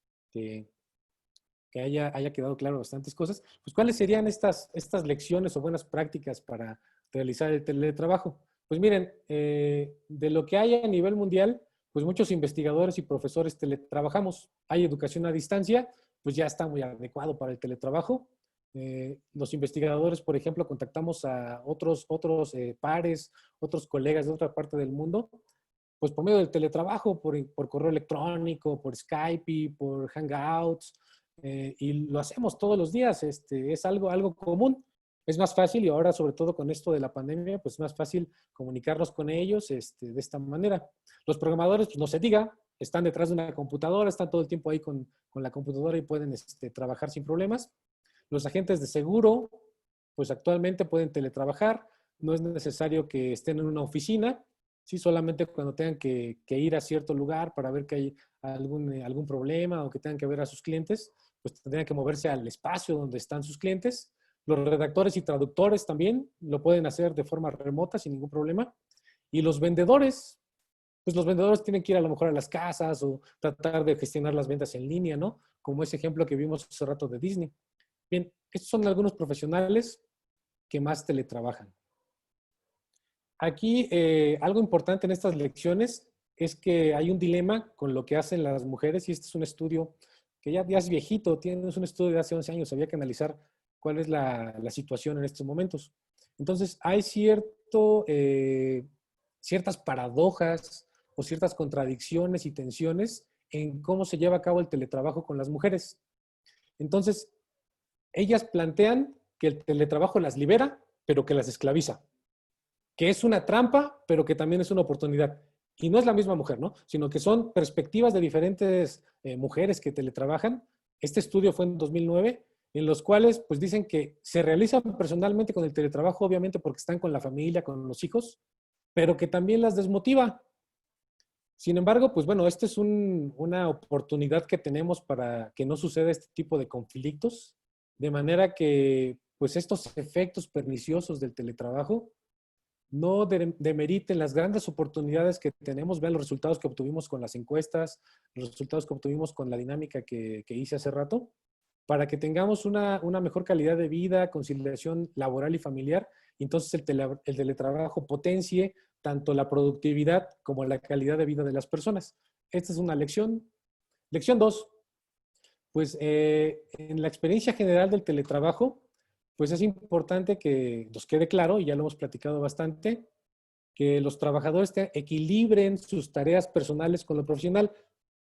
[SPEAKER 3] haya quedado claro bastantes cosas, pues ¿cuáles serían estas lecciones o buenas prácticas para realizar el teletrabajo? Pues miren, de lo que hay a nivel mundial, pues muchos investigadores y profesores teletrabajamos. Hay educación a distancia, pues ya está muy adecuado para el teletrabajo. Los investigadores, por ejemplo, contactamos a otros pares, otros colegas de otra parte del mundo, pues por medio del teletrabajo, por correo electrónico, por Skype, por Hangouts, y lo hacemos todos los días. Es algo común. Es más fácil y ahora, sobre todo con esto de la pandemia, pues es más fácil comunicarnos con ellos de esta manera. Los programadores, pues no se diga, están detrás de una computadora, están todo el tiempo ahí con la computadora y pueden trabajar sin problemas. Los agentes de seguro, pues actualmente pueden teletrabajar. No es necesario que estén en una oficina, ¿sí? Solamente cuando tengan que ir a cierto lugar para ver que hay algún problema o que tengan que ver a sus clientes, pues tendrían que moverse al espacio donde están sus clientes. Los redactores y traductores también lo pueden hacer de forma remota sin ningún problema. Y los vendedores, pues los vendedores tienen que ir a lo mejor a las casas o tratar de gestionar las ventas en línea, ¿no? Como ese ejemplo que vimos hace rato de Disney. Bien, estos son algunos profesionales que más teletrabajan. Aquí algo importante en estas lecciones es que hay un dilema con lo que hacen las mujeres y este es un estudio que ya es viejito, es un estudio de hace 11 años, había que analizar cuál es la situación en estos momentos. Entonces, hay ciertas paradojas o ciertas contradicciones y tensiones en cómo se lleva a cabo el teletrabajo con las mujeres. Entonces, ellas plantean que el teletrabajo las libera, pero que las esclaviza. Que es una trampa, pero que también es una oportunidad. Y no es la misma mujer, ¿no? Sino que son perspectivas de diferentes mujeres que teletrabajan. Este estudio fue en 2009, en los cuales pues dicen que se realizan personalmente con el teletrabajo, obviamente porque están con la familia, con los hijos, pero que también las desmotiva. Sin embargo, pues bueno, esta es una oportunidad que tenemos para que no suceda este tipo de conflictos, de manera que pues estos efectos perniciosos del teletrabajo no demeriten las grandes oportunidades que tenemos. Vean los resultados que obtuvimos con las encuestas, los resultados que obtuvimos con la dinámica que hice hace rato, para que tengamos una mejor calidad de vida, conciliación laboral y familiar. Y entonces el teletrabajo potencie tanto la productividad como la calidad de vida de las personas. Esta es una lección. Lección 2. Pues en la experiencia general del teletrabajo, pues es importante que nos quede claro, y ya lo hemos platicado bastante, que los trabajadores equilibren sus tareas personales con lo profesional,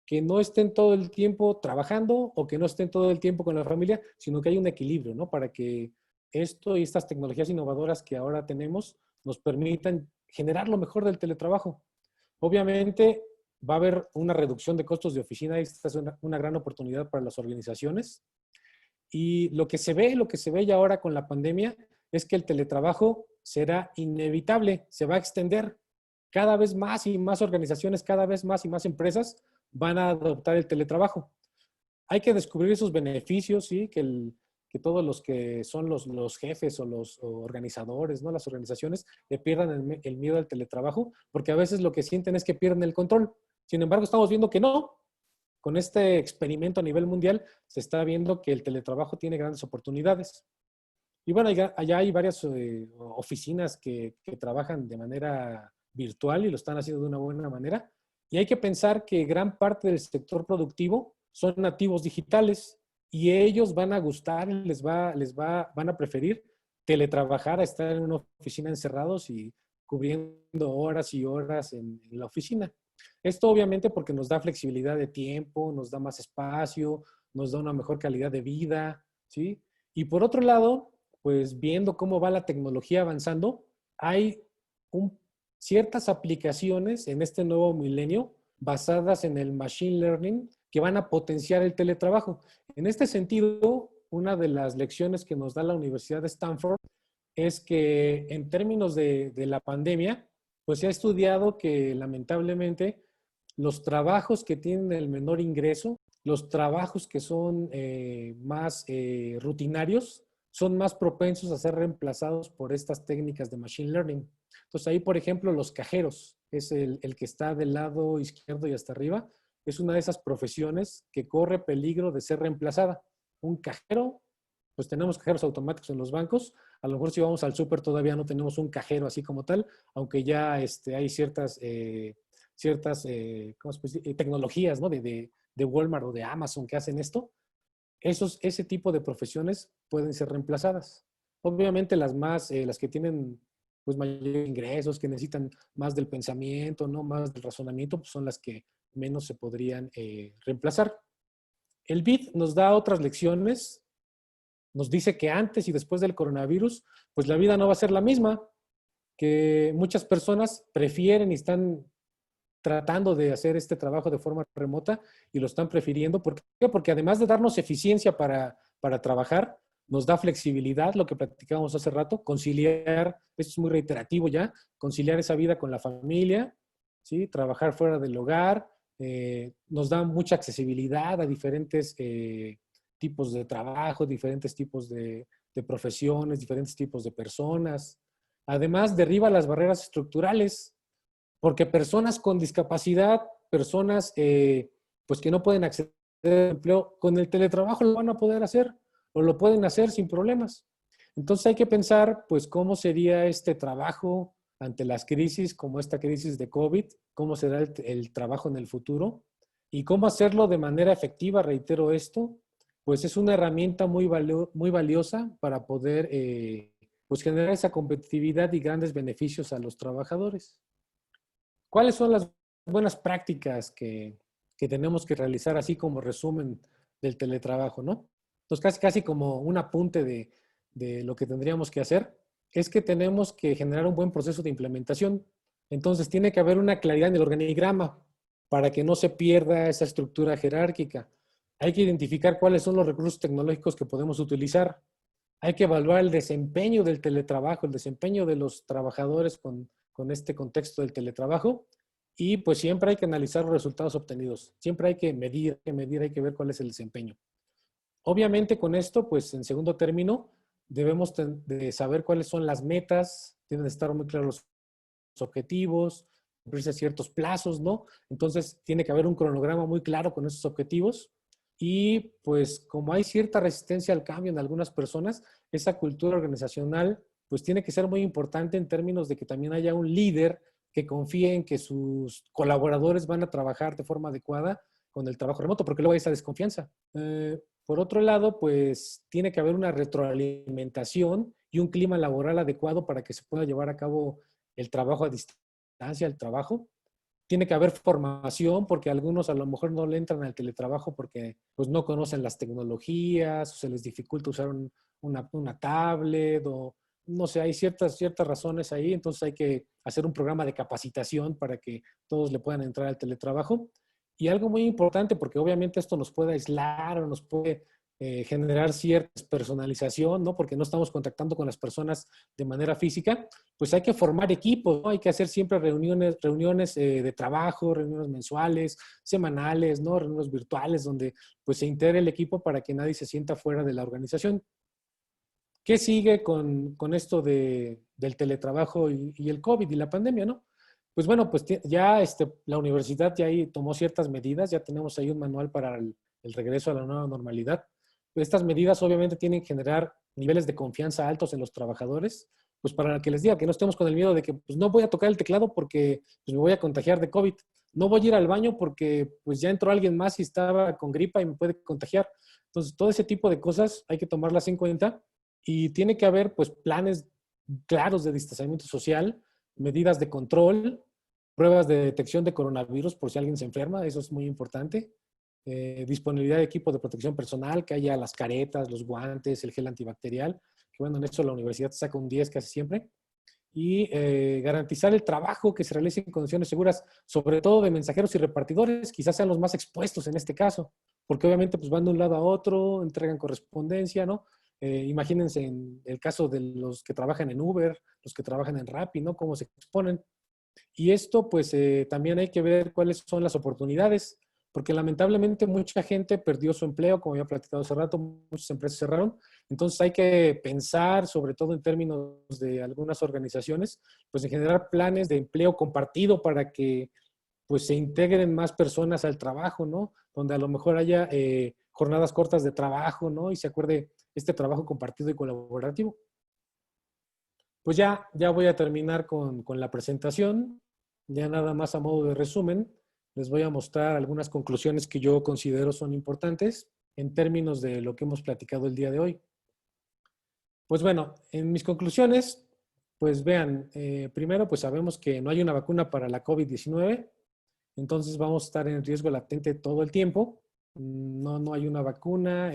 [SPEAKER 3] que no estén todo el tiempo trabajando o que no estén todo el tiempo con la familia, sino que hay un equilibrio, ¿no? Para que esto y estas tecnologías innovadoras que ahora tenemos nos permitan generar lo mejor del teletrabajo. Obviamente va a haber una reducción de costos de oficina, y esta es una gran oportunidad para las organizaciones. Y lo que se ve ya ahora con la pandemia es que el teletrabajo será inevitable, se va a extender. Cada vez más y más organizaciones, cada vez más y más empresas van a adoptar el teletrabajo. Hay que descubrir esos beneficios, ¿sí? Que todos los que son los jefes o los organizadores, ¿no? Las organizaciones le pierdan el miedo al teletrabajo, porque a veces lo que sienten es que pierden el control. Sin embargo, estamos viendo que no. Con este experimento a nivel mundial se está viendo que el teletrabajo tiene grandes oportunidades. Y bueno, allá hay varias oficinas que trabajan de manera virtual y lo están haciendo de una buena manera. Y hay que pensar que gran parte del sector productivo son nativos digitales y ellos van a gustar, van a preferir teletrabajar a estar en una oficina encerrados y cubriendo horas y horas en la oficina. Esto obviamente porque nos da flexibilidad de tiempo, nos da más espacio, nos da una mejor calidad de vida, ¿sí? Y por otro lado, pues viendo cómo va la tecnología avanzando, hay ciertas aplicaciones en este nuevo milenio basadas en el machine learning que van a potenciar el teletrabajo. En este sentido, una de las lecciones que nos da la Universidad de Stanford es que en términos de la pandemia, pues se ha estudiado que lamentablemente los trabajos que tienen el menor ingreso, los trabajos que son más rutinarios, son más propensos a ser reemplazados por estas técnicas de machine learning. Entonces ahí, por ejemplo, los cajeros, es el que está del lado izquierdo y hasta arriba, es una de esas profesiones que corre peligro de ser reemplazada. Un cajero, pues tenemos cajeros automáticos en los bancos. A lo mejor si vamos al súper todavía no tenemos un cajero así como tal, aunque ya hay ciertas tecnologías, ¿no? de Walmart o de Amazon que hacen esto. Ese tipo de profesiones pueden ser reemplazadas. Obviamente las que tienen pues mayores ingresos, que necesitan más del pensamiento, ¿no? Más del razonamiento, pues son las que menos se podrían reemplazar. El BID nos da otras lecciones, nos dice que antes y después del coronavirus, pues la vida no va a ser la misma, que muchas personas prefieren y están tratando de hacer este trabajo de forma remota y lo están prefiriendo. ¿Por qué? Porque además de darnos eficiencia para trabajar, nos da flexibilidad, lo que platicábamos hace rato, conciliar, esto es muy reiterativo ya, conciliar esa vida con la familia, ¿sí? Trabajar fuera del hogar, nos da mucha accesibilidad a diferentes tipos de trabajo, diferentes tipos de profesiones, diferentes tipos de personas. Además, derriba las barreras estructurales, porque personas con discapacidad, personas pues que no pueden acceder al empleo, con el teletrabajo lo van a poder hacer o lo pueden hacer sin problemas. Entonces hay que pensar pues cómo sería este trabajo ante las crisis como esta crisis de COVID, cómo será el trabajo en el futuro y cómo hacerlo de manera efectiva, reitero esto, pues es una herramienta muy valiosa para poder pues generar esa competitividad y grandes beneficios a los trabajadores. ¿Cuáles son las buenas prácticas que tenemos que realizar así como resumen del teletrabajo, ¿no? Entonces, casi como un apunte de lo que tendríamos que hacer, es que tenemos que generar un buen proceso de implementación. Entonces tiene que haber una claridad en el organigrama para que no se pierda esa estructura jerárquica. Hay que identificar cuáles son los recursos tecnológicos que podemos utilizar. Hay que evaluar el desempeño del teletrabajo, el desempeño de los trabajadores con este contexto del teletrabajo. Y pues siempre hay que analizar los resultados obtenidos. Siempre hay que medir, hay que ver cuál es el desempeño. Obviamente con esto, pues en segundo término, debemos de saber cuáles son las metas, tienen que estar muy claros los objetivos, cumplirse ciertos plazos, ¿no? Entonces tiene que haber un cronograma muy claro con esos objetivos. Y pues como hay cierta resistencia al cambio en algunas personas, esa cultura organizacional pues tiene que ser muy importante en términos de que también haya un líder que confíe en que sus colaboradores van a trabajar de forma adecuada con el trabajo remoto, porque luego hay esa desconfianza. Por otro lado, pues tiene que haber una retroalimentación y un clima laboral adecuado para que se pueda llevar a cabo el trabajo a distancia, el trabajo. Tiene que haber formación porque algunos a lo mejor no le entran al teletrabajo porque pues no conocen las tecnologías, o se les dificulta usar una tablet o no sé, hay ciertas razones ahí, entonces hay que hacer un programa de capacitación para que todos le puedan entrar al teletrabajo. Y algo muy importante, porque obviamente esto nos puede aislar o nos puede generar cierta personalización, ¿no? Porque no estamos contactando con las personas de manera física, pues hay que formar equipos, ¿no? Hay que hacer siempre reuniones de trabajo, reuniones mensuales, semanales, ¿no? Reuniones virtuales donde pues se integre el equipo para que nadie se sienta fuera de la organización. ¿Qué sigue con esto del teletrabajo y el COVID y la pandemia, no? Pues bueno, pues ya la universidad ya ahí tomó ciertas medidas, ya tenemos ahí un manual para el regreso a la nueva normalidad. Estas medidas obviamente tienen que generar niveles de confianza altos en los trabajadores, pues para que les diga que no estemos con el miedo de que pues no voy a tocar el teclado porque pues, me voy a contagiar de COVID. No voy a ir al baño porque pues ya entró alguien más y estaba con gripa y me puede contagiar. Entonces, todo ese tipo de cosas hay que tomarlas en cuenta y tiene que haber pues planes claros de distanciamiento social, medidas de control, pruebas de detección de coronavirus por si alguien se enferma, eso es muy importante. Disponibilidad de equipo de protección personal, que haya las caretas, los guantes, el gel antibacterial, que bueno, en eso la universidad saca un 10 casi siempre. Y garantizar el trabajo que se realice en condiciones seguras, sobre todo de mensajeros y repartidores, quizás sean los más expuestos en este caso, porque obviamente pues van de un lado a otro, entregan correspondencia, ¿no? Imagínense en el caso de los que trabajan en Uber, los que trabajan en Rappi, ¿no? Cómo se exponen. Y esto, pues, también hay que ver cuáles son las oportunidades, porque lamentablemente mucha gente perdió su empleo, como había platicado hace rato, muchas empresas cerraron. Entonces hay que pensar, sobre todo en términos de algunas organizaciones, pues en generar planes de empleo compartido para que pues se integren más personas al trabajo, ¿no? Donde a lo mejor haya jornadas cortas de trabajo, ¿no? Y se acuerde este trabajo compartido y colaborativo. Pues ya voy a terminar con la presentación. Ya nada más a modo de resumen, les voy a mostrar algunas conclusiones que yo considero son importantes en términos de lo que hemos platicado el día de hoy. Pues bueno, en mis conclusiones, pues vean, primero pues sabemos que no hay una vacuna para la COVID-19, entonces vamos a estar en riesgo latente todo el tiempo. No hay una vacuna.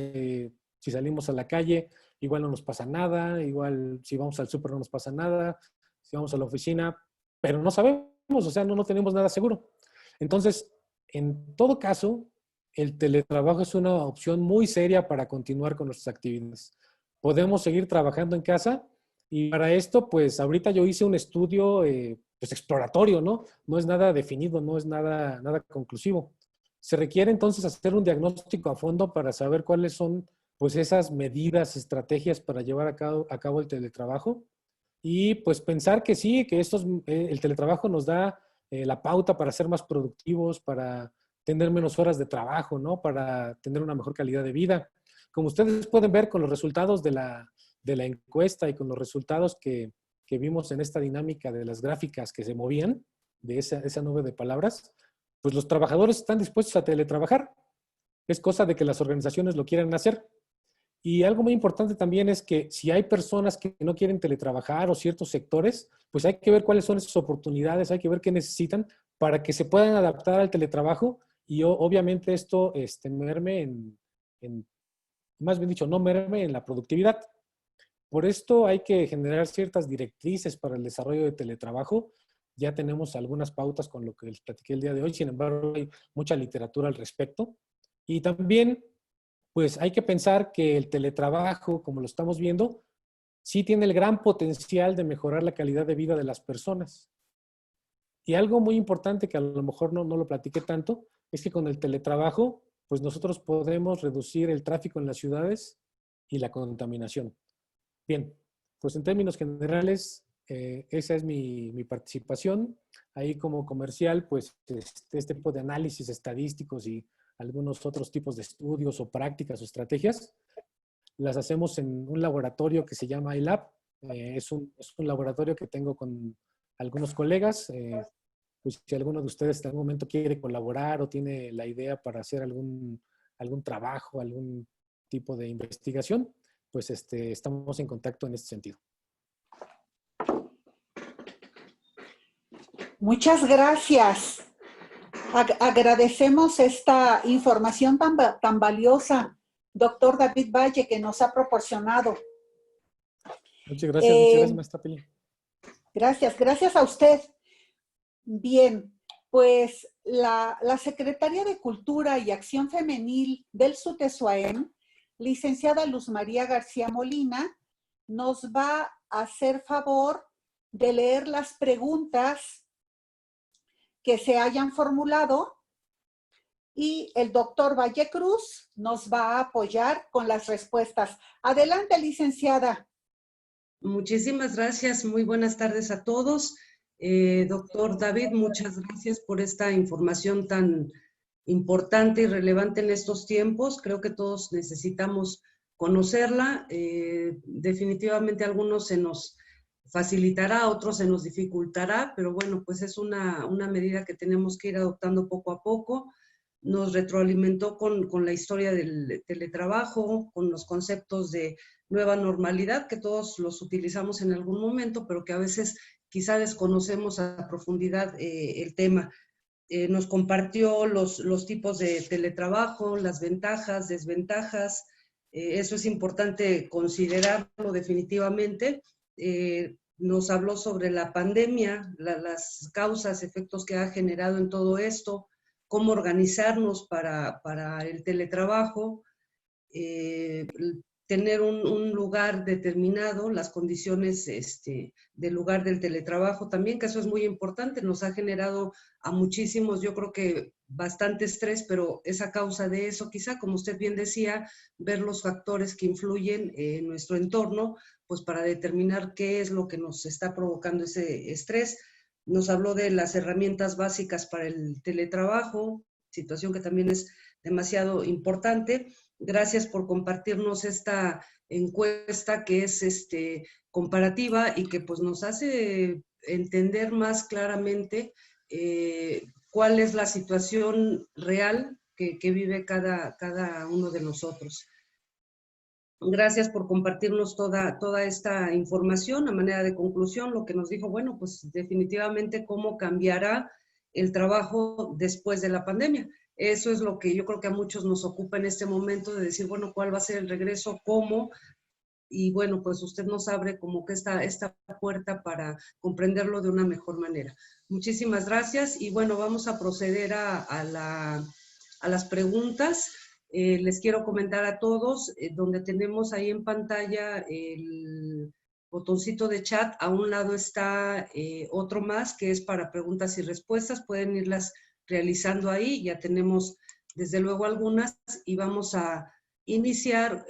[SPEAKER 3] Si salimos a la calle, igual no nos pasa nada. Igual si vamos al súper no nos pasa nada. Si vamos a la oficina, pero no sabemos, o sea, no tenemos nada seguro. Entonces, en todo caso, el teletrabajo es una opción muy seria para continuar con nuestras actividades. Podemos seguir trabajando en casa y para esto, pues ahorita yo hice un estudio pues exploratorio, ¿no? No es nada definido, no es nada conclusivo. Se requiere entonces hacer un diagnóstico a fondo para saber cuáles son pues esas medidas, estrategias para llevar a cabo el teletrabajo y pues pensar que sí, que el teletrabajo nos da la pauta para ser más productivos, para tener menos horas de trabajo, ¿no? Para tener una mejor calidad de vida. Como ustedes pueden ver con los resultados de la encuesta y con los resultados que vimos en esta dinámica de las gráficas que se movían, de esa nube de palabras, pues los trabajadores están dispuestos a teletrabajar. Es cosa de que las organizaciones lo quieran hacer. Y algo muy importante también es que si hay personas que no quieren teletrabajar o ciertos sectores, pues hay que ver cuáles son esas oportunidades, hay que ver qué necesitan para que se puedan adaptar al teletrabajo y obviamente esto merme más bien dicho, no merme en la productividad. Por esto hay que generar ciertas directrices para el desarrollo de teletrabajo. Ya tenemos algunas pautas con lo que les platiqué el día de hoy, sin embargo hay mucha literatura al respecto. Y también, pues hay que pensar que el teletrabajo, como lo estamos viendo, sí tiene el gran potencial de mejorar la calidad de vida de las personas. Y algo muy importante que a lo mejor no lo platiqué tanto, es que con el teletrabajo, pues nosotros podemos reducir el tráfico en las ciudades y la contaminación. Bien, pues en términos generales, esa es mi participación. Ahí como comercial, pues este tipo de análisis estadísticos y algunos otros tipos de estudios o prácticas o estrategias, las hacemos en un laboratorio que se llama iLab. Es un laboratorio que tengo con algunos colegas. Pues si alguno de ustedes en algún momento quiere colaborar o tiene la idea para hacer algún trabajo, algún tipo de investigación, pues estamos en contacto en este sentido.
[SPEAKER 1] Muchas gracias. Agradecemos esta información tan valiosa, doctor David Valle, que nos ha proporcionado.
[SPEAKER 3] Muchas gracias, maestra Pili.
[SPEAKER 1] Gracias a usted. Bien, pues la Secretaria de Cultura y Acción Femenil del SUTESUAEM, licenciada Luz María García Molina, nos va a hacer favor de leer las preguntas que se hayan formulado y el doctor Valle Cruz nos va a apoyar con las respuestas. Adelante, licenciada.
[SPEAKER 4] Muchísimas gracias. Muy buenas tardes a todos. Doctor David, muchas gracias por esta información tan importante y relevante en estos tiempos. Creo que todos necesitamos conocerla. Definitivamente a algunos se nos facilitará, a otros se nos dificultará, pero bueno, pues es una medida que tenemos que ir adoptando poco a poco. Nos retroalimentó con la historia del teletrabajo, con los conceptos de nueva normalidad, que todos los utilizamos en algún momento, pero que a veces quizá desconocemos a profundidad el tema. Nos compartió los tipos de teletrabajo, las ventajas, desventajas. Eso es importante considerarlo definitivamente. Nos habló sobre la pandemia, las causas, efectos que ha generado en todo esto, cómo organizarnos para el teletrabajo, tener un lugar determinado, las condiciones del lugar del teletrabajo también, que eso es muy importante, nos ha generado a muchísimos, yo creo que bastante estrés, pero es a causa de eso, quizá, como usted bien decía, ver los factores que influyen en nuestro entorno, pues para determinar qué es lo que nos está provocando ese estrés. Nos habló de las herramientas básicas para el teletrabajo, situación que también es demasiado importante. Gracias por compartirnos esta encuesta que es comparativa y que pues nos hace entender más claramente cuál es la situación real que vive cada uno de nosotros. Gracias por compartirnos toda esta información. A manera de conclusión, lo que nos dijo, bueno, pues definitivamente cómo cambiará el trabajo después de la pandemia. Eso es lo que yo creo que a muchos nos ocupa en este momento, de decir, bueno, ¿cuál va a ser el regreso? ¿Cómo? Y bueno, pues usted nos abre como que esta puerta para comprenderlo de una mejor manera. Muchísimas gracias y bueno, vamos a proceder a las preguntas. Les quiero comentar a todos, donde tenemos ahí en pantalla el botoncito de chat, a un lado está otro más que es para preguntas y respuestas, pueden irlas realizando ahí, ya tenemos desde luego algunas y vamos a iniciar.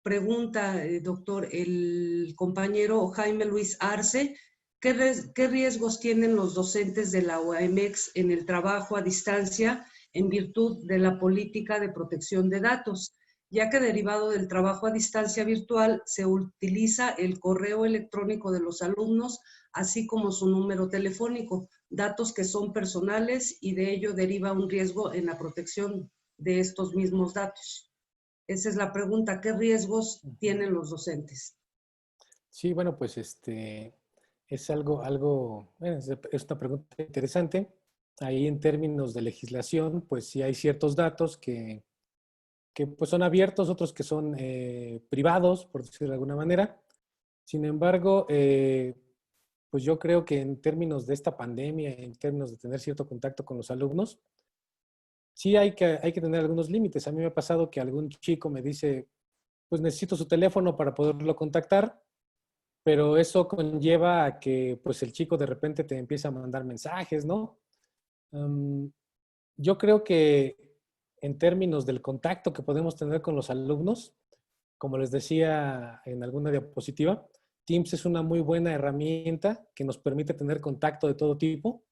[SPEAKER 4] Pregunta, doctor, el compañero Jaime Luis Arce, ¿qué riesgos tienen los docentes de la UAMX en el trabajo a distancia en virtud de la política de protección de datos, ya que derivado del trabajo a distancia virtual se utiliza el correo electrónico de los alumnos, así como su número telefónico, datos que son personales y de ello deriva un riesgo en la protección de estos mismos datos? Esa es la pregunta, ¿qué riesgos tienen los docentes?
[SPEAKER 3] Sí, bueno, pues es algo, bueno, es una pregunta interesante. Ahí en términos de legislación, pues sí hay ciertos datos que pues son abiertos, otros que son privados, por decirlo de alguna manera. Sin embargo, pues yo creo que en términos de esta pandemia, en términos de tener cierto contacto con los alumnos, sí hay que tener algunos límites. A mí me ha pasado que algún chico me dice, pues necesito su teléfono para poderlo contactar, pero eso conlleva a que pues el chico de repente te empieza a mandar mensajes, ¿no? Yo creo que en términos del contacto que podemos tener con los alumnos, como les decía en alguna diapositiva, Teams es una muy buena herramienta que nos permite tener contacto de todo tipo.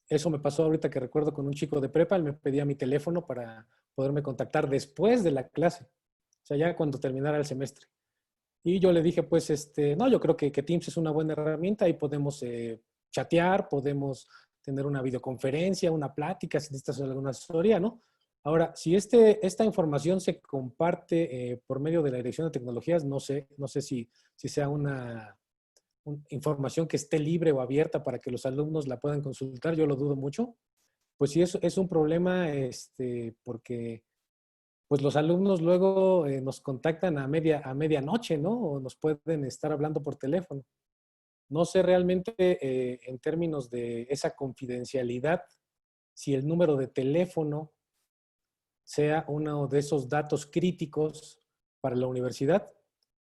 [SPEAKER 3] Eso me pasó ahorita que recuerdo con un chico de prepa, él me pedía mi teléfono para poderme contactar después de la clase, o sea, ya cuando terminara el semestre. Y yo le dije, pues, no, yo creo que Teams es una buena herramienta y podemos chatear, podemos tener una videoconferencia, una plática, si necesitas alguna asesoría, ¿no? Ahora, si esta información se comparte por medio de la Dirección de Tecnologías, no sé si sea una información que esté libre o abierta para que los alumnos la puedan consultar, yo lo dudo mucho. Pues sí, es un problema porque pues los alumnos luego nos contactan a medianoche, ¿no? O nos pueden estar hablando por teléfono. No sé realmente en términos de esa confidencialidad, si el número de teléfono sea uno de esos datos críticos para la universidad,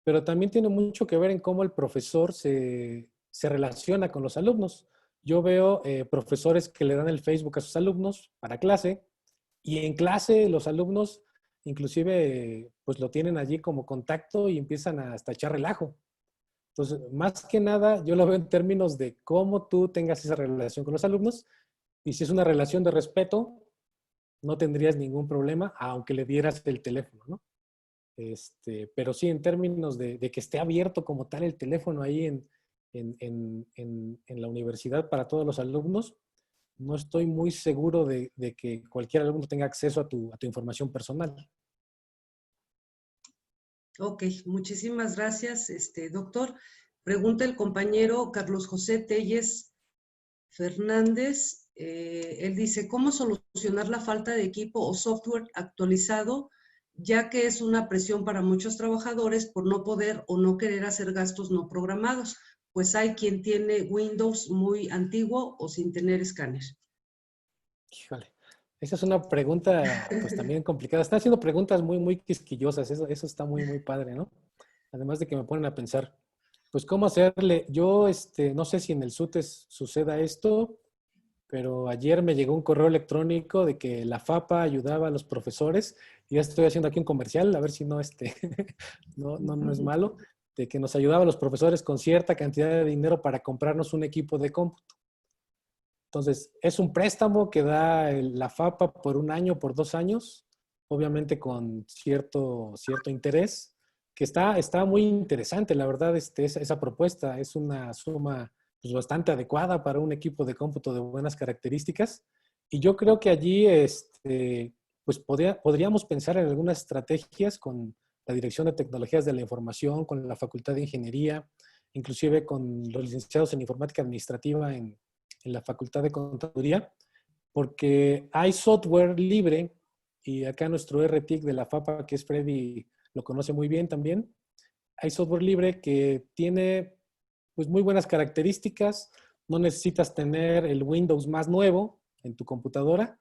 [SPEAKER 3] pero también tiene mucho que ver en cómo el profesor se relaciona con los alumnos. Yo veo profesores que le dan el Facebook a sus alumnos para clase y en clase los alumnos inclusive pues lo tienen allí como contacto y empiezan a hasta echar relajo. Entonces, más que nada, yo lo veo en términos de cómo tú tengas esa relación con los alumnos y si es una relación de respeto, no tendrías ningún problema, aunque le dieras el teléfono, ¿no? Pero sí, en términos de que esté abierto como tal el teléfono ahí en la universidad para todos los alumnos, no estoy muy seguro de que cualquier alumno tenga acceso a tu información personal.
[SPEAKER 4] Ok, muchísimas gracias, doctor. Pregunta el compañero Carlos José Telles Fernández. Él dice, ¿cómo solucionar la falta de equipo o software actualizado, ya que es una presión para muchos trabajadores por no poder o no querer hacer gastos no programados? Pues hay quien tiene Windows muy antiguo o sin tener escáner.
[SPEAKER 3] Híjole, esa es una pregunta pues también complicada. Están haciendo preguntas muy quisquillosas, eso está muy padre, ¿no? Además de que me ponen a pensar, pues cómo hacerle. Yo no sé si en el SUTES suceda esto, pero ayer me llegó un correo electrónico de que la FAPA ayudaba a los profesores, y ya estoy haciendo aquí un comercial, a ver si no, no es malo, de que nos ayudaba a los profesores con cierta cantidad de dinero para comprarnos un equipo de cómputo. Entonces, es un préstamo que da la FAPA por 1 año, por 2 años, obviamente con cierto interés, que está muy interesante, la verdad, esa propuesta es una suma pues, bastante adecuada para un equipo de cómputo de buenas características. Y yo creo que allí pues podríamos pensar en algunas estrategias con la Dirección de Tecnologías de la Información, con la Facultad de Ingeniería, inclusive con los licenciados en Informática Administrativa en la Facultad de Contaduría, porque hay software libre, y acá nuestro RTIC de la FAPA, que es Freddy, lo conoce muy bien también. Hay software libre que tiene pues muy buenas características, no necesitas tener el Windows más nuevo en tu computadora,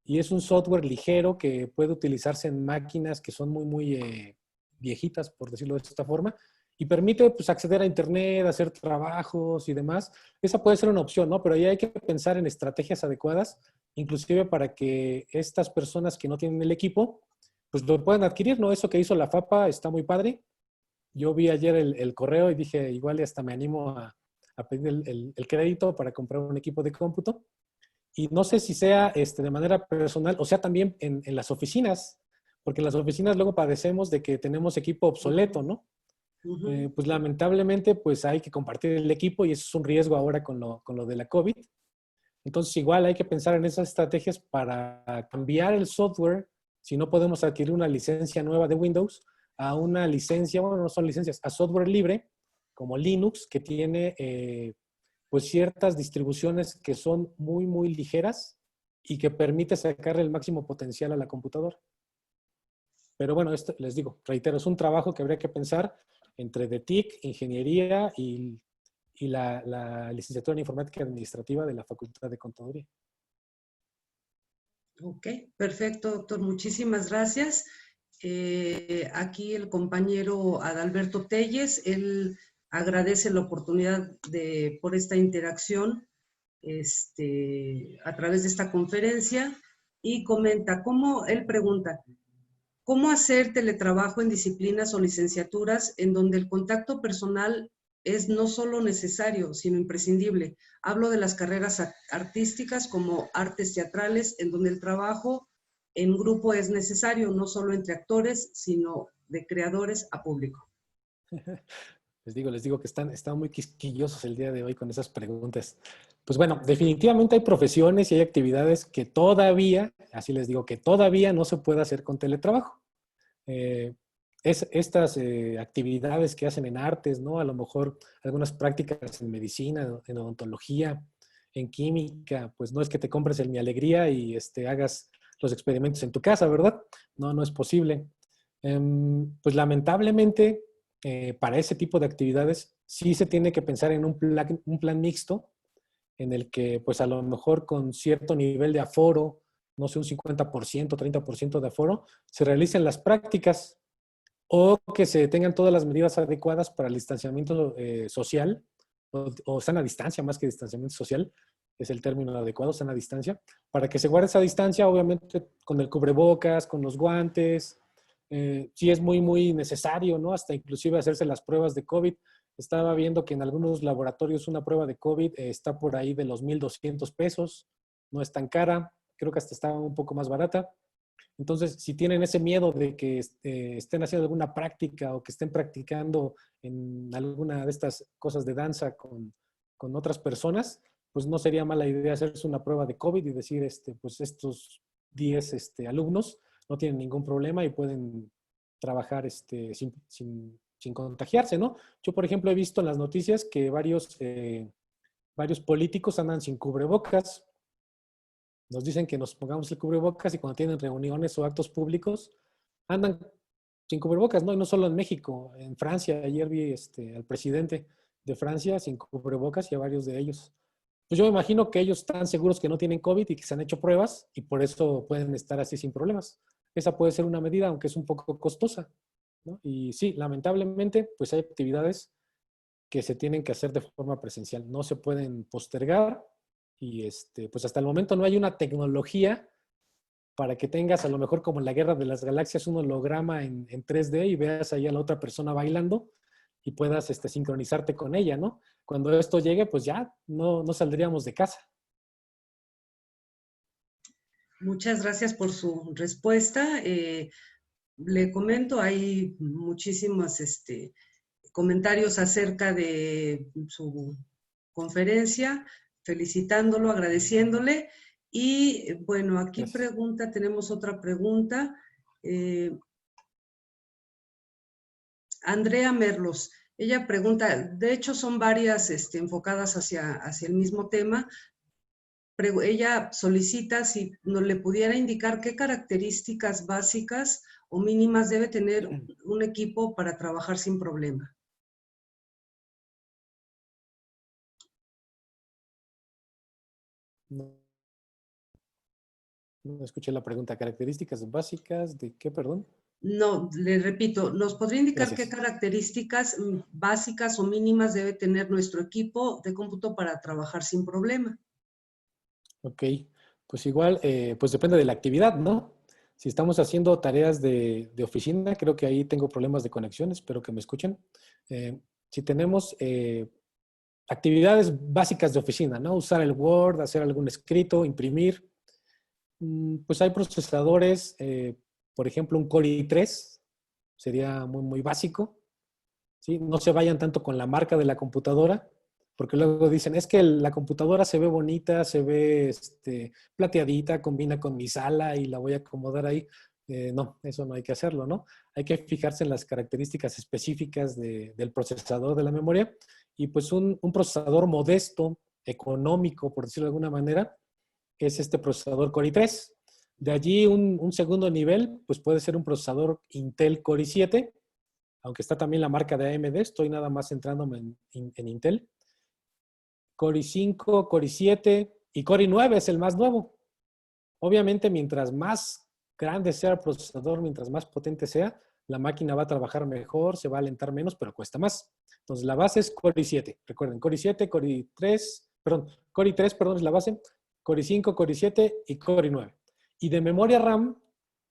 [SPEAKER 3] y es un software ligero que puede utilizarse en máquinas que son muy viejitas, por decirlo de esta forma, y permite pues, acceder a Internet, hacer trabajos y demás. Esa puede ser una opción, ¿no? Pero ahí hay que pensar en estrategias adecuadas, inclusive para que estas personas que no tienen el equipo, pues lo puedan adquirir, ¿no? Eso que hizo la FAPA está muy padre. Yo vi ayer el correo y dije, igual y hasta me animo a pedir el crédito para comprar un equipo de cómputo. Y no sé si sea de manera personal o sea también en las oficinas, porque en las oficinas luego padecemos de que tenemos equipo obsoleto, ¿no? Pues lamentablemente pues hay que compartir el equipo y eso es un riesgo ahora con lo de la COVID. Entonces igual hay que pensar en esas estrategias para cambiar el software, si no podemos adquirir una licencia nueva de Windows, a una licencia, bueno, no son licencias, a software libre, como Linux, que tiene pues ciertas distribuciones que son muy ligeras y que permite sacarle el máximo potencial a la computadora. Pero bueno, esto les digo, reitero, es un trabajo que habría que pensar entre de TIC, ingeniería y la licenciatura en informática administrativa de la Facultad de Contaduría.
[SPEAKER 4] Ok, perfecto, doctor. Muchísimas gracias. Aquí el compañero Adalberto Telles, él agradece la oportunidad por esta interacción a través de esta conferencia y comenta, él pregunta, ¿cómo hacer teletrabajo en disciplinas o licenciaturas en donde el contacto personal es no solo necesario, sino imprescindible? Hablo de las carreras artísticas como artes teatrales, en donde el trabajo en grupo es necesario, no solo entre actores, sino de creadores a público.
[SPEAKER 3] Les digo que están muy quisquillosos el día de hoy con esas preguntas. Pues bueno, definitivamente hay profesiones y hay actividades que todavía, así les digo, que todavía no se puede hacer con teletrabajo. Estas actividades que hacen en artes, ¿no? A lo mejor algunas prácticas en medicina, en odontología, en química, pues no es que te compres el Mi Alegría y hagas los experimentos en tu casa, ¿verdad? No es posible. Pues lamentablemente, para ese tipo de actividades sí se tiene que pensar en un plan mixto en el que pues a lo mejor con cierto nivel de aforo, no sé, un 50%, 30% de aforo, se realicen las prácticas o que se tengan todas las medidas adecuadas para el distanciamiento social o sana distancia más que distanciamiento social, es el término adecuado, sana distancia, para que se guarde esa distancia, obviamente con el cubrebocas, con los guantes. Sí es muy, muy necesario, ¿no? Hasta inclusive hacerse las pruebas de COVID. Estaba viendo que en algunos laboratorios una prueba de COVID está por ahí de los 1,200 pesos. No es tan cara. Creo que hasta está un poco más barata. Entonces, si tienen ese miedo de que estén haciendo alguna práctica o que estén practicando en alguna de estas cosas de danza con otras personas, pues no sería mala idea hacerse una prueba de COVID y decir, pues estos 10 alumnos no tienen ningún problema y pueden trabajar sin contagiarse, ¿no? Yo, por ejemplo, he visto en las noticias que varios políticos andan sin cubrebocas. Nos dicen que nos pongamos el cubrebocas y cuando tienen reuniones o actos públicos andan sin cubrebocas, ¿no? Y no solo en México, en Francia. Ayer vi al presidente de Francia sin cubrebocas y a varios de ellos. Pues yo me imagino que ellos están seguros que no tienen COVID y que se han hecho pruebas y por eso pueden estar así sin problemas. Esa puede ser una medida, aunque es un poco costosa, ¿no? Y sí, lamentablemente, pues hay actividades que se tienen que hacer de forma presencial. No se pueden postergar y pues hasta el momento no hay una tecnología para que tengas a lo mejor como en la Guerra de las Galaxias un holograma en 3D y veas ahí a la otra persona bailando y puedas sincronizarte con ella, ¿no? Cuando esto llegue, pues ya no saldríamos de casa.
[SPEAKER 4] Muchas gracias por su respuesta. Le comento, hay muchísimos comentarios acerca de su conferencia, felicitándolo, agradeciéndole. Y bueno, aquí tenemos otra pregunta. Andrea Merlos, ella pregunta, de hecho son varias enfocadas hacia el mismo tema. Ella solicita si nos le pudiera indicar qué características básicas o mínimas debe tener un equipo para trabajar sin problema.
[SPEAKER 3] No escuché la pregunta. ¿Características básicas de qué, perdón?
[SPEAKER 4] No, le repito, ¿nos podría indicar
[SPEAKER 3] Gracias.
[SPEAKER 4] qué características básicas o mínimas debe tener nuestro equipo de cómputo para trabajar sin problema?
[SPEAKER 3] Ok, pues igual, pues depende de la actividad, ¿no? Si estamos haciendo tareas de oficina, creo que ahí tengo problemas de conexión, espero que me escuchen. Si tenemos actividades básicas de oficina, ¿no? Usar el Word, hacer algún escrito, imprimir, pues hay procesadores, por ejemplo, un Core i3 sería muy, muy básico, ¿sí? No se vayan tanto con la marca de la computadora, porque luego dicen, es que la computadora se ve bonita, se ve plateadita, combina con mi sala y la voy a acomodar ahí. No, eso no hay que hacerlo, ¿no? Hay que fijarse en las características específicas del procesador de la memoria y pues un procesador modesto, económico, por decirlo de alguna manera, es este procesador Core i3. De allí un segundo nivel, pues puede ser un procesador Intel Core i7, aunque está también la marca de AMD, estoy nada más centrándome en Intel. Core i5, Core i7 y Core i9 es el más nuevo. Obviamente, mientras más grande sea el procesador, mientras más potente sea, la máquina va a trabajar mejor, se va a alentar menos, pero cuesta más. Entonces, la base es Core i7. Recuerden, Core i7, Core i3, perdón, Core i3, perdón, es la base. Core i5, Core i7 y Core i9. Y de memoria RAM,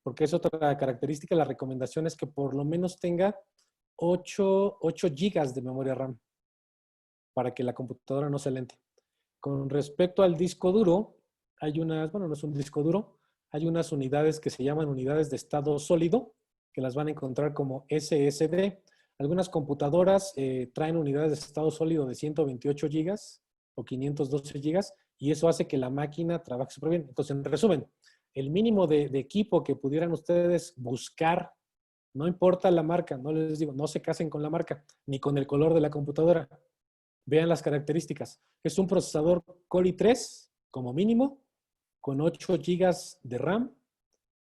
[SPEAKER 3] porque es otra característica, la recomendación es que por lo menos tenga 8 GB de memoria RAM para que la computadora no se lente. Con respecto al disco duro, hay unas, bueno, no es un disco duro, hay unas unidades que se llaman unidades de estado sólido, que las van a encontrar como SSD. Algunas computadoras traen unidades de estado sólido de 128 GB o 512 GB y eso hace que la máquina trabaje súper bien. Entonces, en resumen, el mínimo de equipo que pudieran ustedes buscar, no importa la marca, no les digo, no se casen con la marca, ni con el color de la computadora. Vean las características. Es un procesador Core i3, como mínimo, con 8 GB de RAM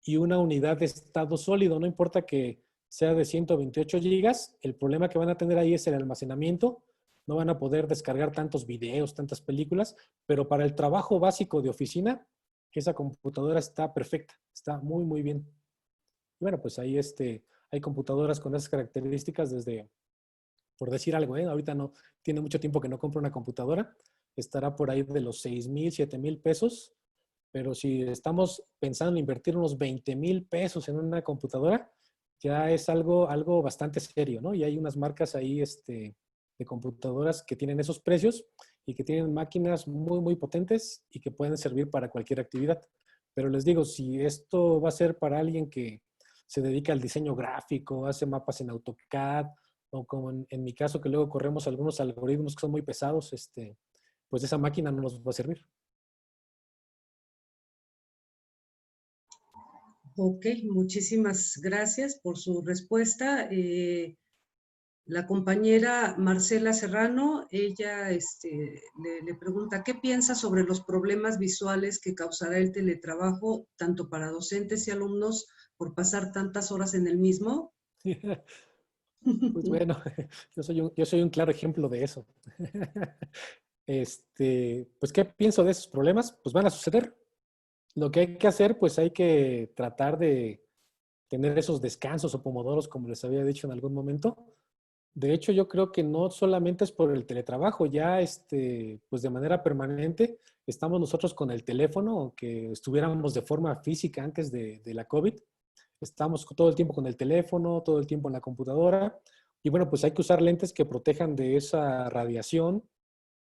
[SPEAKER 3] y una unidad de estado sólido. No importa que sea de 128 GB, el problema que van a tener ahí es el almacenamiento. No van a poder descargar tantos videos, tantas películas, pero para el trabajo básico de oficina, esa computadora está perfecta, está muy, muy bien. Y bueno, pues ahí hay computadoras con esas características desde, por decir algo, ahorita no tiene mucho tiempo que no compro una computadora, estará por ahí de los 6,000, 7,000 pesos, pero si estamos pensando en invertir unos 20,000 pesos en una computadora, ya es algo bastante serio, ¿no? Y hay unas marcas ahí de computadoras que tienen esos precios y que tienen máquinas muy, muy potentes y que pueden servir para cualquier actividad. Pero les digo, si esto va a ser para alguien que se dedica al diseño gráfico, hace mapas en AutoCAD, o como en mi caso que luego corremos algunos algoritmos que son muy pesados, pues esa máquina no nos va a servir.
[SPEAKER 4] Ok, muchísimas gracias por su respuesta. La compañera Marcela Serrano, ella le pregunta, ¿qué piensa sobre los problemas visuales que causará el teletrabajo tanto para docentes y alumnos por pasar tantas horas en el mismo?
[SPEAKER 3] Pues bueno, yo soy un claro ejemplo de eso. Pues, ¿qué pienso de esos problemas? Pues van a suceder. Lo que hay que hacer, pues hay que tratar de tener esos descansos o pomodoros, como les había dicho en algún momento. De hecho, yo creo que no solamente es por el teletrabajo, ya pues de manera permanente estamos nosotros con el teléfono, aunque estuviéramos de forma física antes de la COVID, estamos todo el tiempo con el teléfono, todo el tiempo en la computadora. Y bueno, pues hay que usar lentes que protejan de esa radiación.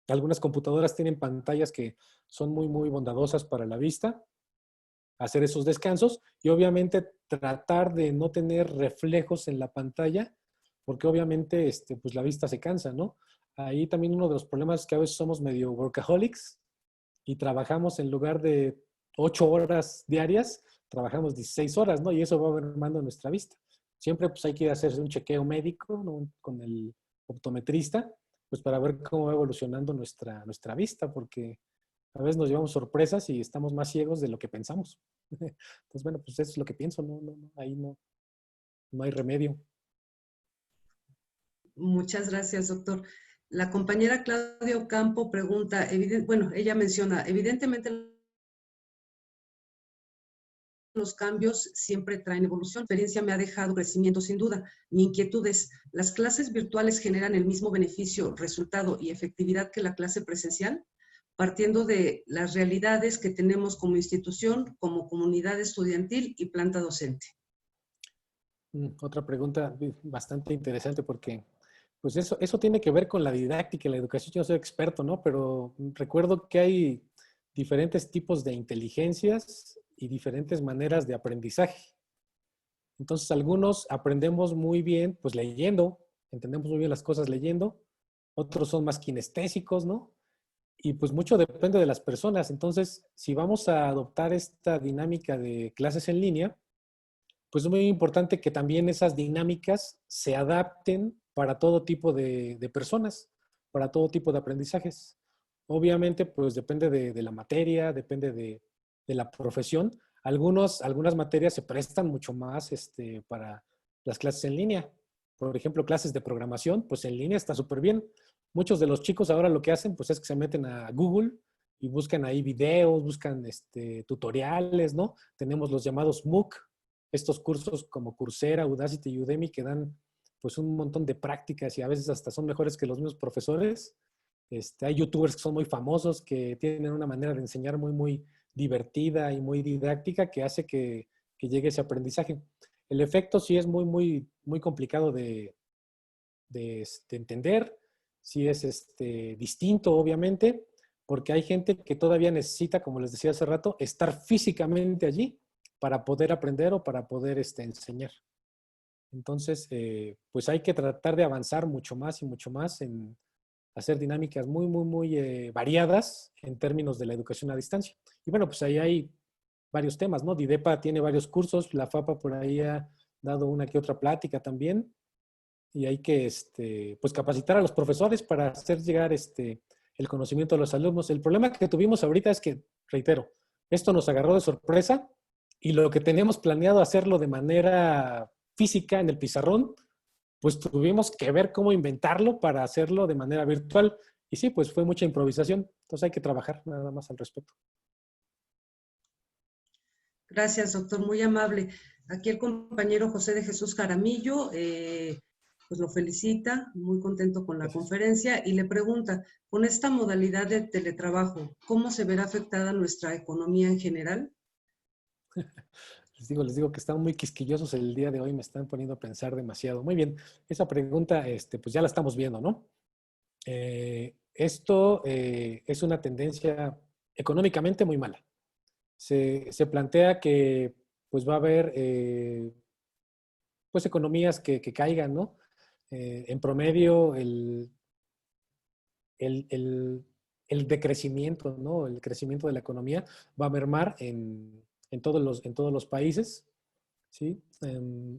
[SPEAKER 3] Algunas computadoras tienen pantallas que son muy, muy bondadosas para la vista. Hacer esos descansos y obviamente tratar de no tener reflejos en la pantalla, porque obviamente pues la vista se cansa, ¿no? Ahí también uno de los problemas es que a veces somos medio workaholics y trabajamos en lugar de 8 horas diarias, trabajamos 16 horas, ¿no? Y eso va mermando nuestra vista. Siempre pues hay que hacerse un chequeo médico, ¿no? Con el optometrista, pues para ver cómo va evolucionando nuestra vista, porque a veces nos llevamos sorpresas y estamos más ciegos de lo que pensamos. Entonces, bueno, pues eso es lo que pienso, ahí no hay remedio.
[SPEAKER 4] Muchas gracias, doctor. La compañera Claudia Ocampo pregunta, bueno, ella menciona, evidentemente los cambios siempre traen evolución. La experiencia me ha dejado crecimiento sin duda. Mi inquietud es, ¿las clases virtuales generan el mismo beneficio, resultado y efectividad que la clase presencial? Partiendo de las realidades que tenemos como institución, como comunidad estudiantil y planta docente.
[SPEAKER 3] Otra pregunta bastante interesante porque pues eso tiene que ver con la didáctica y la educación. Yo no soy experto, ¿no? Pero recuerdo que hay diferentes tipos de inteligencias y diferentes maneras de aprendizaje. Entonces, algunos aprendemos muy bien, pues leyendo, entendemos muy bien las cosas leyendo. Otros son más kinestésicos, ¿no? Y pues mucho depende de las personas. Entonces, si vamos a adoptar esta dinámica de clases en línea, pues es muy importante que también esas dinámicas se adapten para todo tipo de personas, para todo tipo de aprendizajes. Obviamente, pues depende de la materia, depende de la profesión. Algunas materias se prestan mucho más para las clases en línea. por ejemplo, clases de programación, pues en línea está súper bien. Muchos de los chicos ahora lo que hacen, pues es que se meten a Google y buscan ahí videos, buscan tutoriales, ¿no? Tenemos los llamados MOOC, estos cursos como Coursera, Udacity y Udemy que dan pues un montón de prácticas y a veces hasta son mejores que los mismos profesores. Hay youtubers que son muy famosos, que tienen una manera de enseñar muy, muy divertida y muy didáctica que hace que llegue ese aprendizaje. El efecto sí es muy, muy, muy complicado de entender, sí es distinto, obviamente, porque hay gente que todavía necesita, como les decía hace rato, estar físicamente allí para poder aprender o para poder enseñar. Entonces, pues hay que tratar de avanzar mucho más y mucho más en hacer dinámicas muy, muy, muy variadas en términos de la educación a distancia. Y bueno, pues ahí hay varios temas, ¿no? Didepa tiene varios cursos, la FAPA por ahí ha dado una que otra plática también, y hay que pues capacitar a los profesores para hacer llegar el conocimiento a los alumnos. El problema que tuvimos ahorita es que, reitero, esto nos agarró de sorpresa y lo que teníamos planeado hacerlo de manera física en el pizarrón, pues tuvimos que ver cómo inventarlo para hacerlo de manera virtual. Y sí, pues fue mucha improvisación. Entonces hay que trabajar nada más al respecto.
[SPEAKER 4] Gracias, doctor, muy amable. Aquí el compañero José de Jesús Jaramillo, pues lo felicita, muy contento con la
[SPEAKER 3] Gracias.
[SPEAKER 4] conferencia y le pregunta, con esta modalidad de teletrabajo, ¿cómo se verá afectada nuestra economía en general?
[SPEAKER 3] Les digo que están muy quisquillosos el día de hoy, me están poniendo a pensar demasiado. Muy bien, esa pregunta, pues ya la estamos viendo, ¿no? Esto es una tendencia económicamente muy mala. Se plantea que pues va a haber pues economías que caigan, ¿no? En promedio el decrecimiento, ¿no? El crecimiento de la economía va a mermar en todos los países, ¿sí?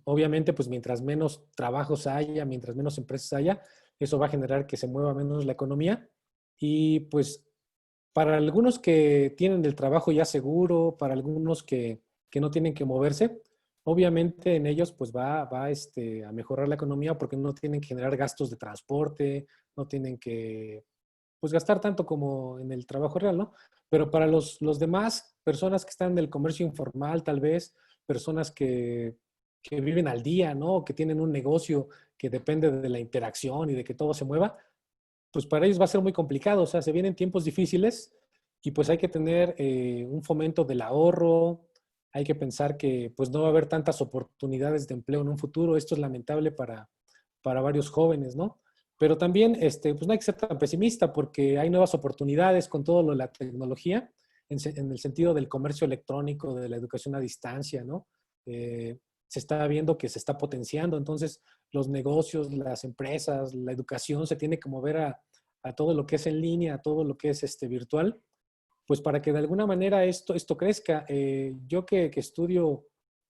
[SPEAKER 3] Obviamente, pues mientras menos trabajos haya, mientras menos empresas haya, eso va a generar que se mueva menos la economía y pues para algunos que tienen el trabajo ya seguro, para algunos que no tienen que moverse, obviamente en ellos pues va a mejorar la economía porque no tienen que generar gastos de transporte, no tienen que pues gastar tanto como en el trabajo real, ¿no? Pero para los demás, personas que están en el comercio informal, tal vez, personas que viven al día, ¿no? Que tienen un negocio que depende de la interacción y de que todo se mueva, pues para ellos va a ser muy complicado. O sea, se vienen tiempos difíciles y pues hay que tener un fomento del ahorro, hay que pensar que pues no va a haber tantas oportunidades de empleo en un futuro. Esto es lamentable para varios jóvenes, ¿no? Pero también, pues no hay que ser tan pesimista porque hay nuevas oportunidades con todo lo de la tecnología, en el sentido del comercio electrónico, de la educación a distancia, ¿no? Se está viendo que se está potenciando, entonces los negocios, las empresas, la educación se tiene que mover a todo lo que es en línea, a todo lo que es virtual, pues para que de alguna manera esto crezca. Yo que estudio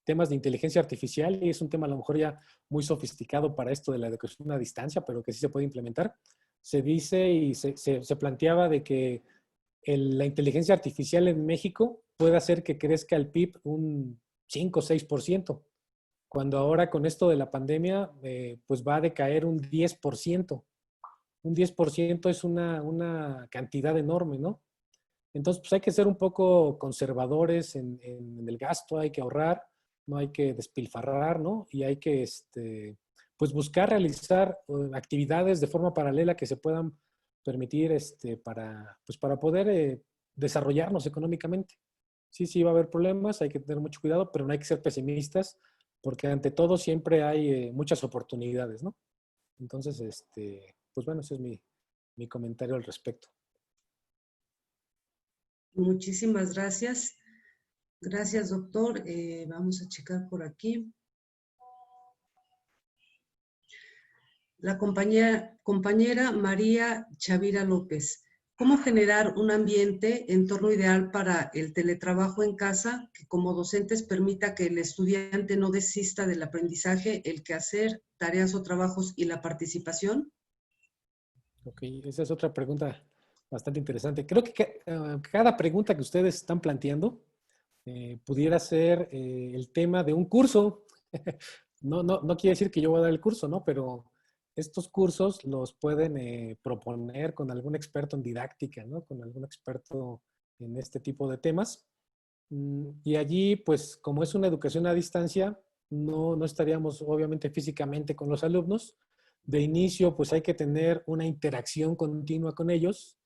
[SPEAKER 3] temas de inteligencia artificial, y es un tema a lo mejor ya muy sofisticado para esto de la educación a distancia, pero que sí se puede implementar, se dice y se planteaba de que la inteligencia artificial en México puede hacer que crezca el PIB un 5 o 6%, cuando ahora con esto de la pandemia, pues va a decaer un 10%. Un 10% es una cantidad enorme, ¿no? Entonces, pues hay que ser un poco conservadores en el gasto, hay que ahorrar, no hay que despilfarrar, ¿no? Y hay que, pues buscar realizar actividades de forma paralela que se puedan permitir, pues para poder desarrollarnos económicamente. Sí, va a haber problemas, hay que tener mucho cuidado, pero no hay que ser pesimistas, porque ante todo siempre hay muchas oportunidades, ¿no? Entonces, pues bueno, ese es mi comentario al respecto.
[SPEAKER 4] Muchísimas gracias. Gracias, doctor. Vamos a checar por aquí. La compañera María Chavira López. ¿Cómo generar un ambiente, entorno ideal para el teletrabajo en casa que como docentes permita que el estudiante no desista del aprendizaje, el quehacer, tareas o trabajos y la participación?
[SPEAKER 3] Ok, esa es otra pregunta bastante interesante. Creo que cada pregunta que ustedes están planteando pudiera ser el tema de un curso, no quiere decir que yo voy a dar el curso, ¿no? Pero estos cursos los pueden proponer con algún experto en didáctica, ¿no? Con algún experto en este tipo de temas. Y allí, pues, como es una educación a distancia, no estaríamos obviamente físicamente con los alumnos. De inicio, pues hay que tener una interacción continua con ellos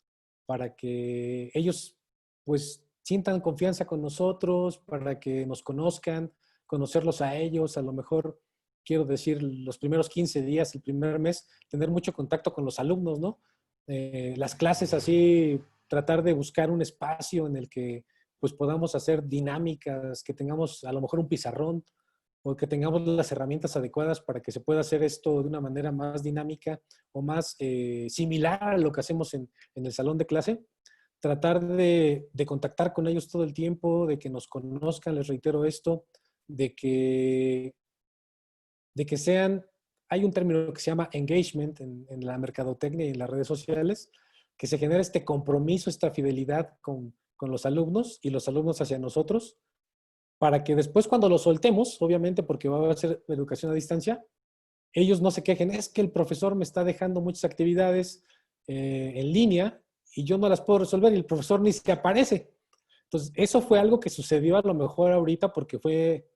[SPEAKER 3] para que ellos, pues, sientan confianza con nosotros, para que nos conozcan, conocerlos a ellos. A lo mejor, quiero decir, los primeros 15 días, el primer mes, tener mucho contacto con los alumnos, ¿no? Las clases así, tratar de buscar un espacio en el que pues podamos hacer dinámicas, que tengamos a lo mejor un pizarrón o que tengamos las herramientas adecuadas para que se pueda hacer esto de una manera más dinámica o más similar a lo que hacemos en el salón de clase. Tratar de contactar con ellos todo el tiempo, de que nos conozcan, les reitero esto, de que sean, hay un término que se llama engagement en la mercadotecnia y en las redes sociales, que se genera este compromiso, esta fidelidad con los alumnos y los alumnos hacia nosotros, para que después cuando los soltemos, obviamente porque va a ser educación a distancia, ellos no se quejen, es que el profesor me está dejando muchas actividades en línea y yo no las puedo resolver y el profesor ni se aparece. Entonces, eso fue algo que sucedió a lo mejor ahorita porque fue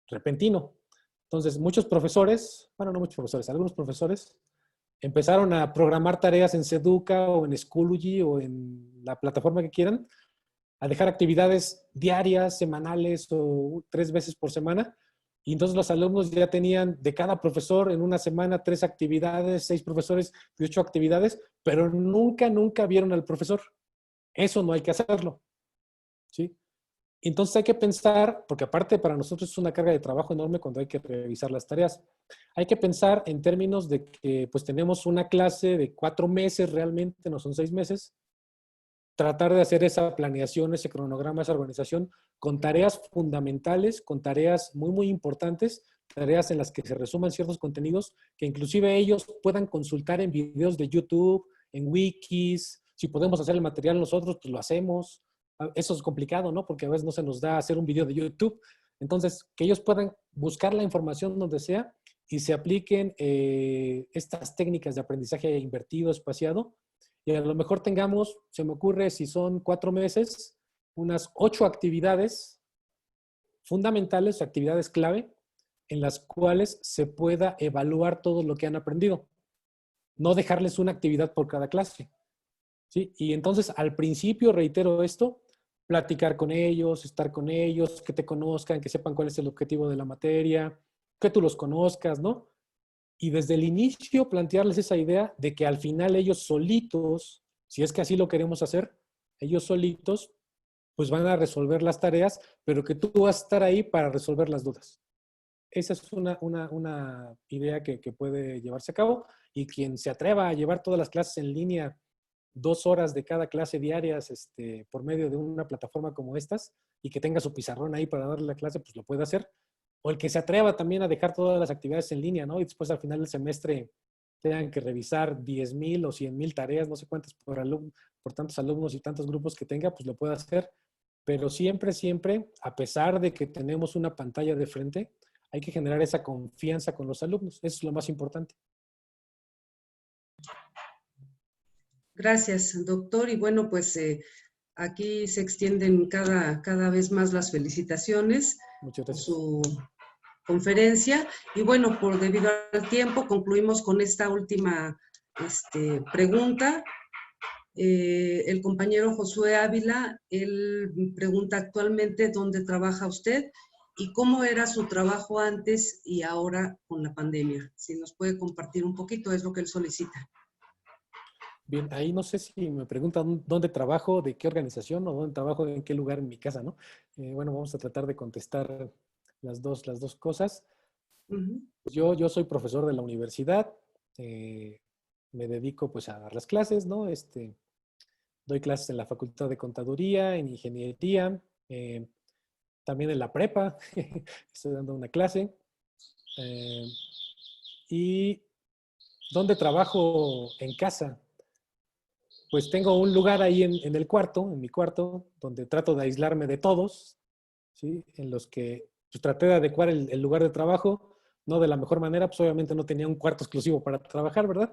[SPEAKER 3] repentino. Entonces, muchos profesores, bueno, no muchos profesores, algunos profesores empezaron a programar tareas en Seduca o en Schoology o en la plataforma que quieran, a dejar actividades diarias, semanales o 3 veces por semana. Y entonces los alumnos ya tenían de cada profesor en una semana 3 actividades, 6 profesores, 18 actividades, pero nunca vieron al profesor. Eso no hay que hacerlo, ¿sí? Entonces hay que pensar, porque aparte para nosotros es una carga de trabajo enorme cuando hay que revisar las tareas. Hay que pensar en términos de que pues tenemos una clase de 4 meses realmente, no son 6 meses. Tratar de hacer esa planeación, ese cronograma, esa organización con tareas fundamentales, con tareas muy importantes, tareas en las que se resuman ciertos contenidos que inclusive ellos puedan consultar en videos de YouTube, en wikis. Si podemos hacer el material nosotros, pues lo hacemos. Eso es complicado, ¿no? Porque a veces no se nos da hacer un video de YouTube. Entonces, que ellos puedan buscar la información donde sea y se apliquen estas técnicas de aprendizaje invertido, espaciado. Y a lo mejor tengamos, se me ocurre, si son 4 meses, unas 8 actividades fundamentales, actividades clave, en las cuales se pueda evaluar todo lo que han aprendido. No dejarles una actividad por cada clase, ¿sí? Y entonces, al principio, reitero esto, platicar con ellos, estar con ellos, que te conozcan, que sepan cuál es el objetivo de la materia, que tú los conozcas, ¿no? Y desde el inicio plantearles esa idea de que al final ellos solitos, si es que así lo queremos hacer, ellos solitos, pues van a resolver las tareas, pero que tú vas a estar ahí para resolver las dudas. Esa es una idea que puede llevarse a cabo y quien se atreva a llevar todas las clases en línea, 2 horas de cada clase diarias por medio de una plataforma como estas y que tenga su pizarrón ahí para darle la clase, pues lo puede hacer. O el que se atreva también a dejar todas las actividades en línea, ¿no? Y después al final del semestre tengan que revisar 10,000 o 100,000 tareas, no sé cuántas por tantos alumnos y tantos grupos que tenga, pues lo puede hacer. Pero siempre, a pesar de que tenemos una pantalla de frente, hay que generar esa confianza con los alumnos. Eso es lo más importante.
[SPEAKER 4] Gracias, doctor. Y bueno, pues aquí se extienden cada vez más las felicitaciones por su conferencia. Y bueno, debido al tiempo, concluimos con esta última pregunta. El compañero Josué Ávila, él pregunta actualmente dónde trabaja usted y cómo era su trabajo antes y ahora con la pandemia. Si nos puede compartir un poquito, es lo que él solicita.
[SPEAKER 3] Bien, ahí no sé si me preguntan dónde trabajo, de qué organización o dónde trabajo, en qué lugar en mi casa, ¿no? Bueno, vamos a tratar de contestar las dos cosas. Yo soy profesor de la universidad, me dedico pues a dar las clases, ¿no? Doy clases en la Facultad de Contaduría, en Ingeniería, también en la prepa, estoy dando una clase. ¿Y dónde trabajo en casa? Pues tengo un lugar ahí en el cuarto, en mi cuarto, donde trato de aislarme de todos, ¿sí? En los que pues, traté de adecuar el lugar de trabajo no de la mejor manera, pues obviamente no tenía un cuarto exclusivo para trabajar, ¿verdad?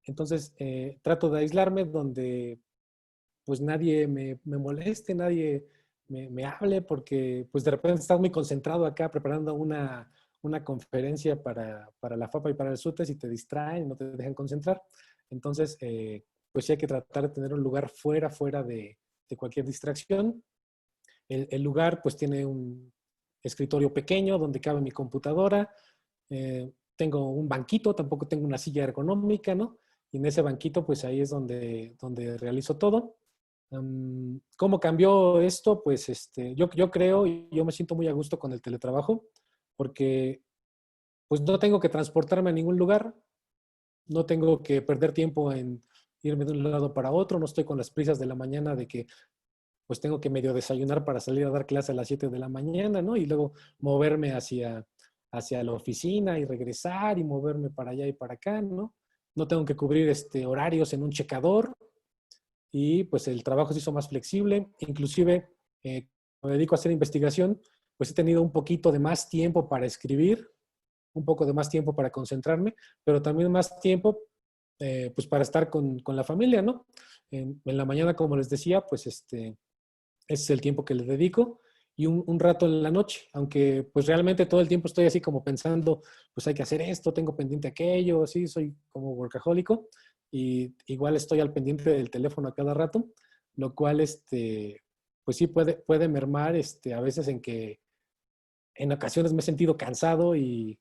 [SPEAKER 3] Entonces, trato de aislarme donde pues nadie me moleste, nadie me hable, porque pues de repente estás muy concentrado acá preparando una conferencia para la FAPA y para el SUTES y te distraen, no te dejan concentrar. Entonces, pues sí hay que tratar de tener un lugar fuera de cualquier distracción. El lugar pues tiene un escritorio pequeño donde cabe mi computadora. Tengo un banquito, tampoco tengo una silla ergonómica, ¿no? Y en ese banquito pues ahí es donde realizo todo. ¿Cómo cambió esto? Pues yo creo y yo me siento muy a gusto con el teletrabajo porque pues no tengo que transportarme a ningún lugar, no tengo que perder tiempo en irme de un lado para otro, no estoy con las prisas de la mañana de que pues tengo que medio desayunar para salir a dar clase a las 7 de la mañana, ¿no? Y luego moverme hacia la oficina y regresar y moverme para allá y para acá, ¿no? No tengo que cubrir horarios en un checador y pues el trabajo se hizo más flexible. Inclusive, me dedico a hacer investigación, pues he tenido un poquito de más tiempo para escribir, un poco de más tiempo para concentrarme, pero también más tiempo pues para estar con la familia, ¿no? En la mañana, como les decía, pues ese es el tiempo que le dedico y un rato en la noche, aunque pues realmente todo el tiempo estoy así como pensando, pues hay que hacer esto, tengo pendiente aquello, así soy como workahólico y igual estoy al pendiente del teléfono a cada rato, lo cual pues sí puede mermar a veces en que en ocasiones me he sentido cansado y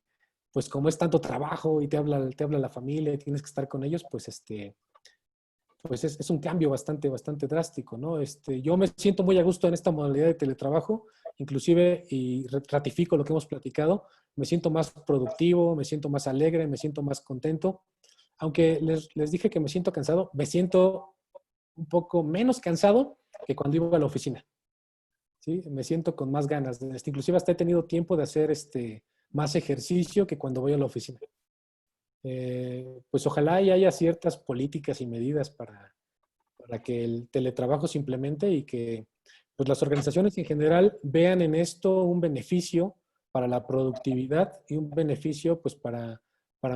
[SPEAKER 3] pues como es tanto trabajo y te habla la familia y tienes que estar con ellos, pues pues es un cambio bastante drástico, ¿no? Yo me siento muy a gusto en esta modalidad de teletrabajo, inclusive, y ratifico lo que hemos platicado, me siento más productivo, me siento más alegre, me siento más contento. Aunque les dije que me siento cansado, me siento un poco menos cansado que cuando iba a la oficina, ¿sí? Me siento con más ganas. Inclusive hasta he tenido tiempo de hacer más ejercicio que cuando voy a la oficina. Pues ojalá y haya ciertas políticas y medidas para que el teletrabajo se implemente y que pues, las organizaciones en general vean en esto un beneficio para la productividad y un beneficio pues, para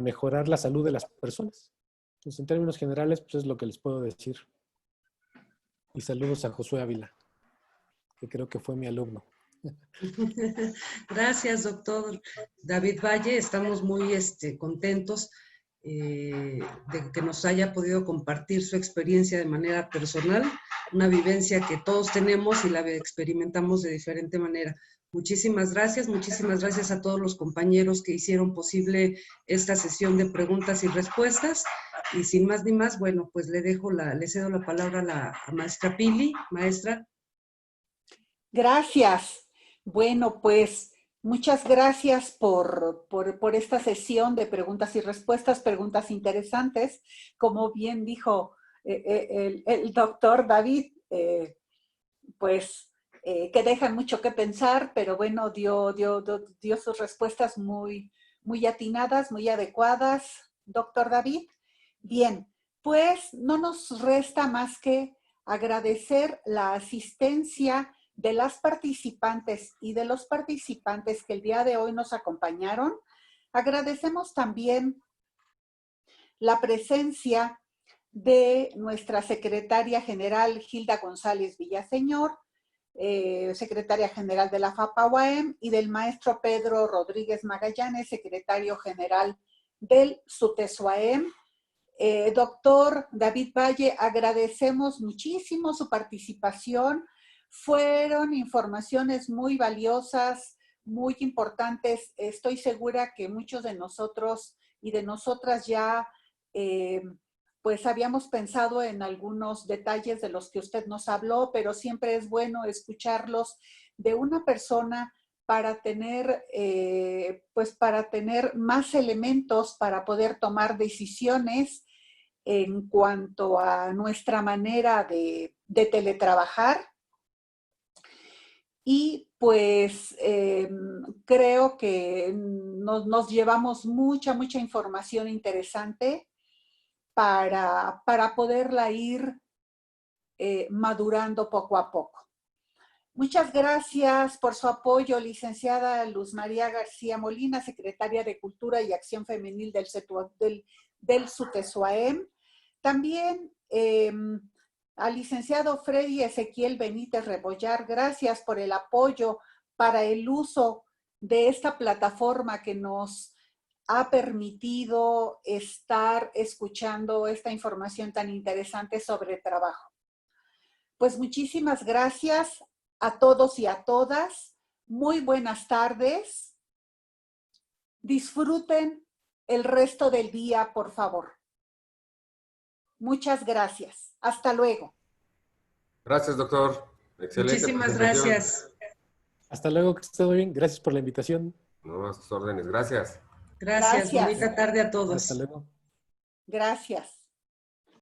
[SPEAKER 3] mejorar la salud de las personas. Entonces, en términos generales, pues es lo que les puedo decir. Y saludos a Josué Ávila, que creo que fue mi alumno.
[SPEAKER 4] Gracias, doctor David Valle. Estamos muy contentos de que nos haya podido compartir su experiencia de manera personal, una vivencia que todos tenemos y la experimentamos de diferente manera. Muchísimas gracias a todos los compañeros que hicieron posible esta sesión de preguntas y respuestas. Y sin más ni más, bueno, pues le cedo la palabra a la maestra Pili. Maestra.
[SPEAKER 1] Gracias. Bueno, pues muchas gracias por esta sesión de preguntas y respuestas, preguntas interesantes. Como bien dijo el doctor David, que dejan mucho que pensar, pero bueno, dio sus respuestas muy atinadas, muy adecuadas, doctor David. Bien, pues no nos resta más que agradecer la asistencia de las participantes y de los participantes que el día de hoy nos acompañaron. Agradecemos también la presencia de nuestra secretaria general Hilda González Villaseñor, secretaria general de la FAPA-UAM, y del maestro Pedro Rodríguez Magallanes, secretario general del SUTES-UAM. Doctor David Valle, agradecemos muchísimo su participación. Fueron informaciones muy valiosas, muy importantes. Estoy segura que muchos de nosotros y de nosotras ya pues habíamos pensado en algunos detalles de los que usted nos habló, pero siempre es bueno escucharlos de una persona para tener, pues para tener más elementos para poder tomar decisiones en cuanto a nuestra manera de teletrabajar. Y pues creo que nos llevamos mucha información interesante para poderla ir madurando poco a poco. Muchas gracias por su apoyo, licenciada Luz María García Molina, secretaria de Cultura y Acción Femenil del SUTESUAEM. También al licenciado Freddy Ezequiel Benítez Rebollar, gracias por el apoyo para el uso de esta plataforma que nos ha permitido estar escuchando esta información tan interesante sobre trabajo. Pues muchísimas gracias a todos y a todas. Muy buenas tardes. Disfruten el resto del día, por favor. Muchas gracias. Hasta luego.
[SPEAKER 2] Gracias, doctor. Excelente.
[SPEAKER 4] Muchísimas
[SPEAKER 2] presentación.
[SPEAKER 4] gracias.
[SPEAKER 3] Hasta luego, que esté muy bien. Gracias por la invitación.
[SPEAKER 2] No, a sus órdenes. Gracias.
[SPEAKER 4] Gracias.
[SPEAKER 1] Gracias.
[SPEAKER 4] Bonita tarde a todos.
[SPEAKER 3] Hasta luego.
[SPEAKER 1] Gracias.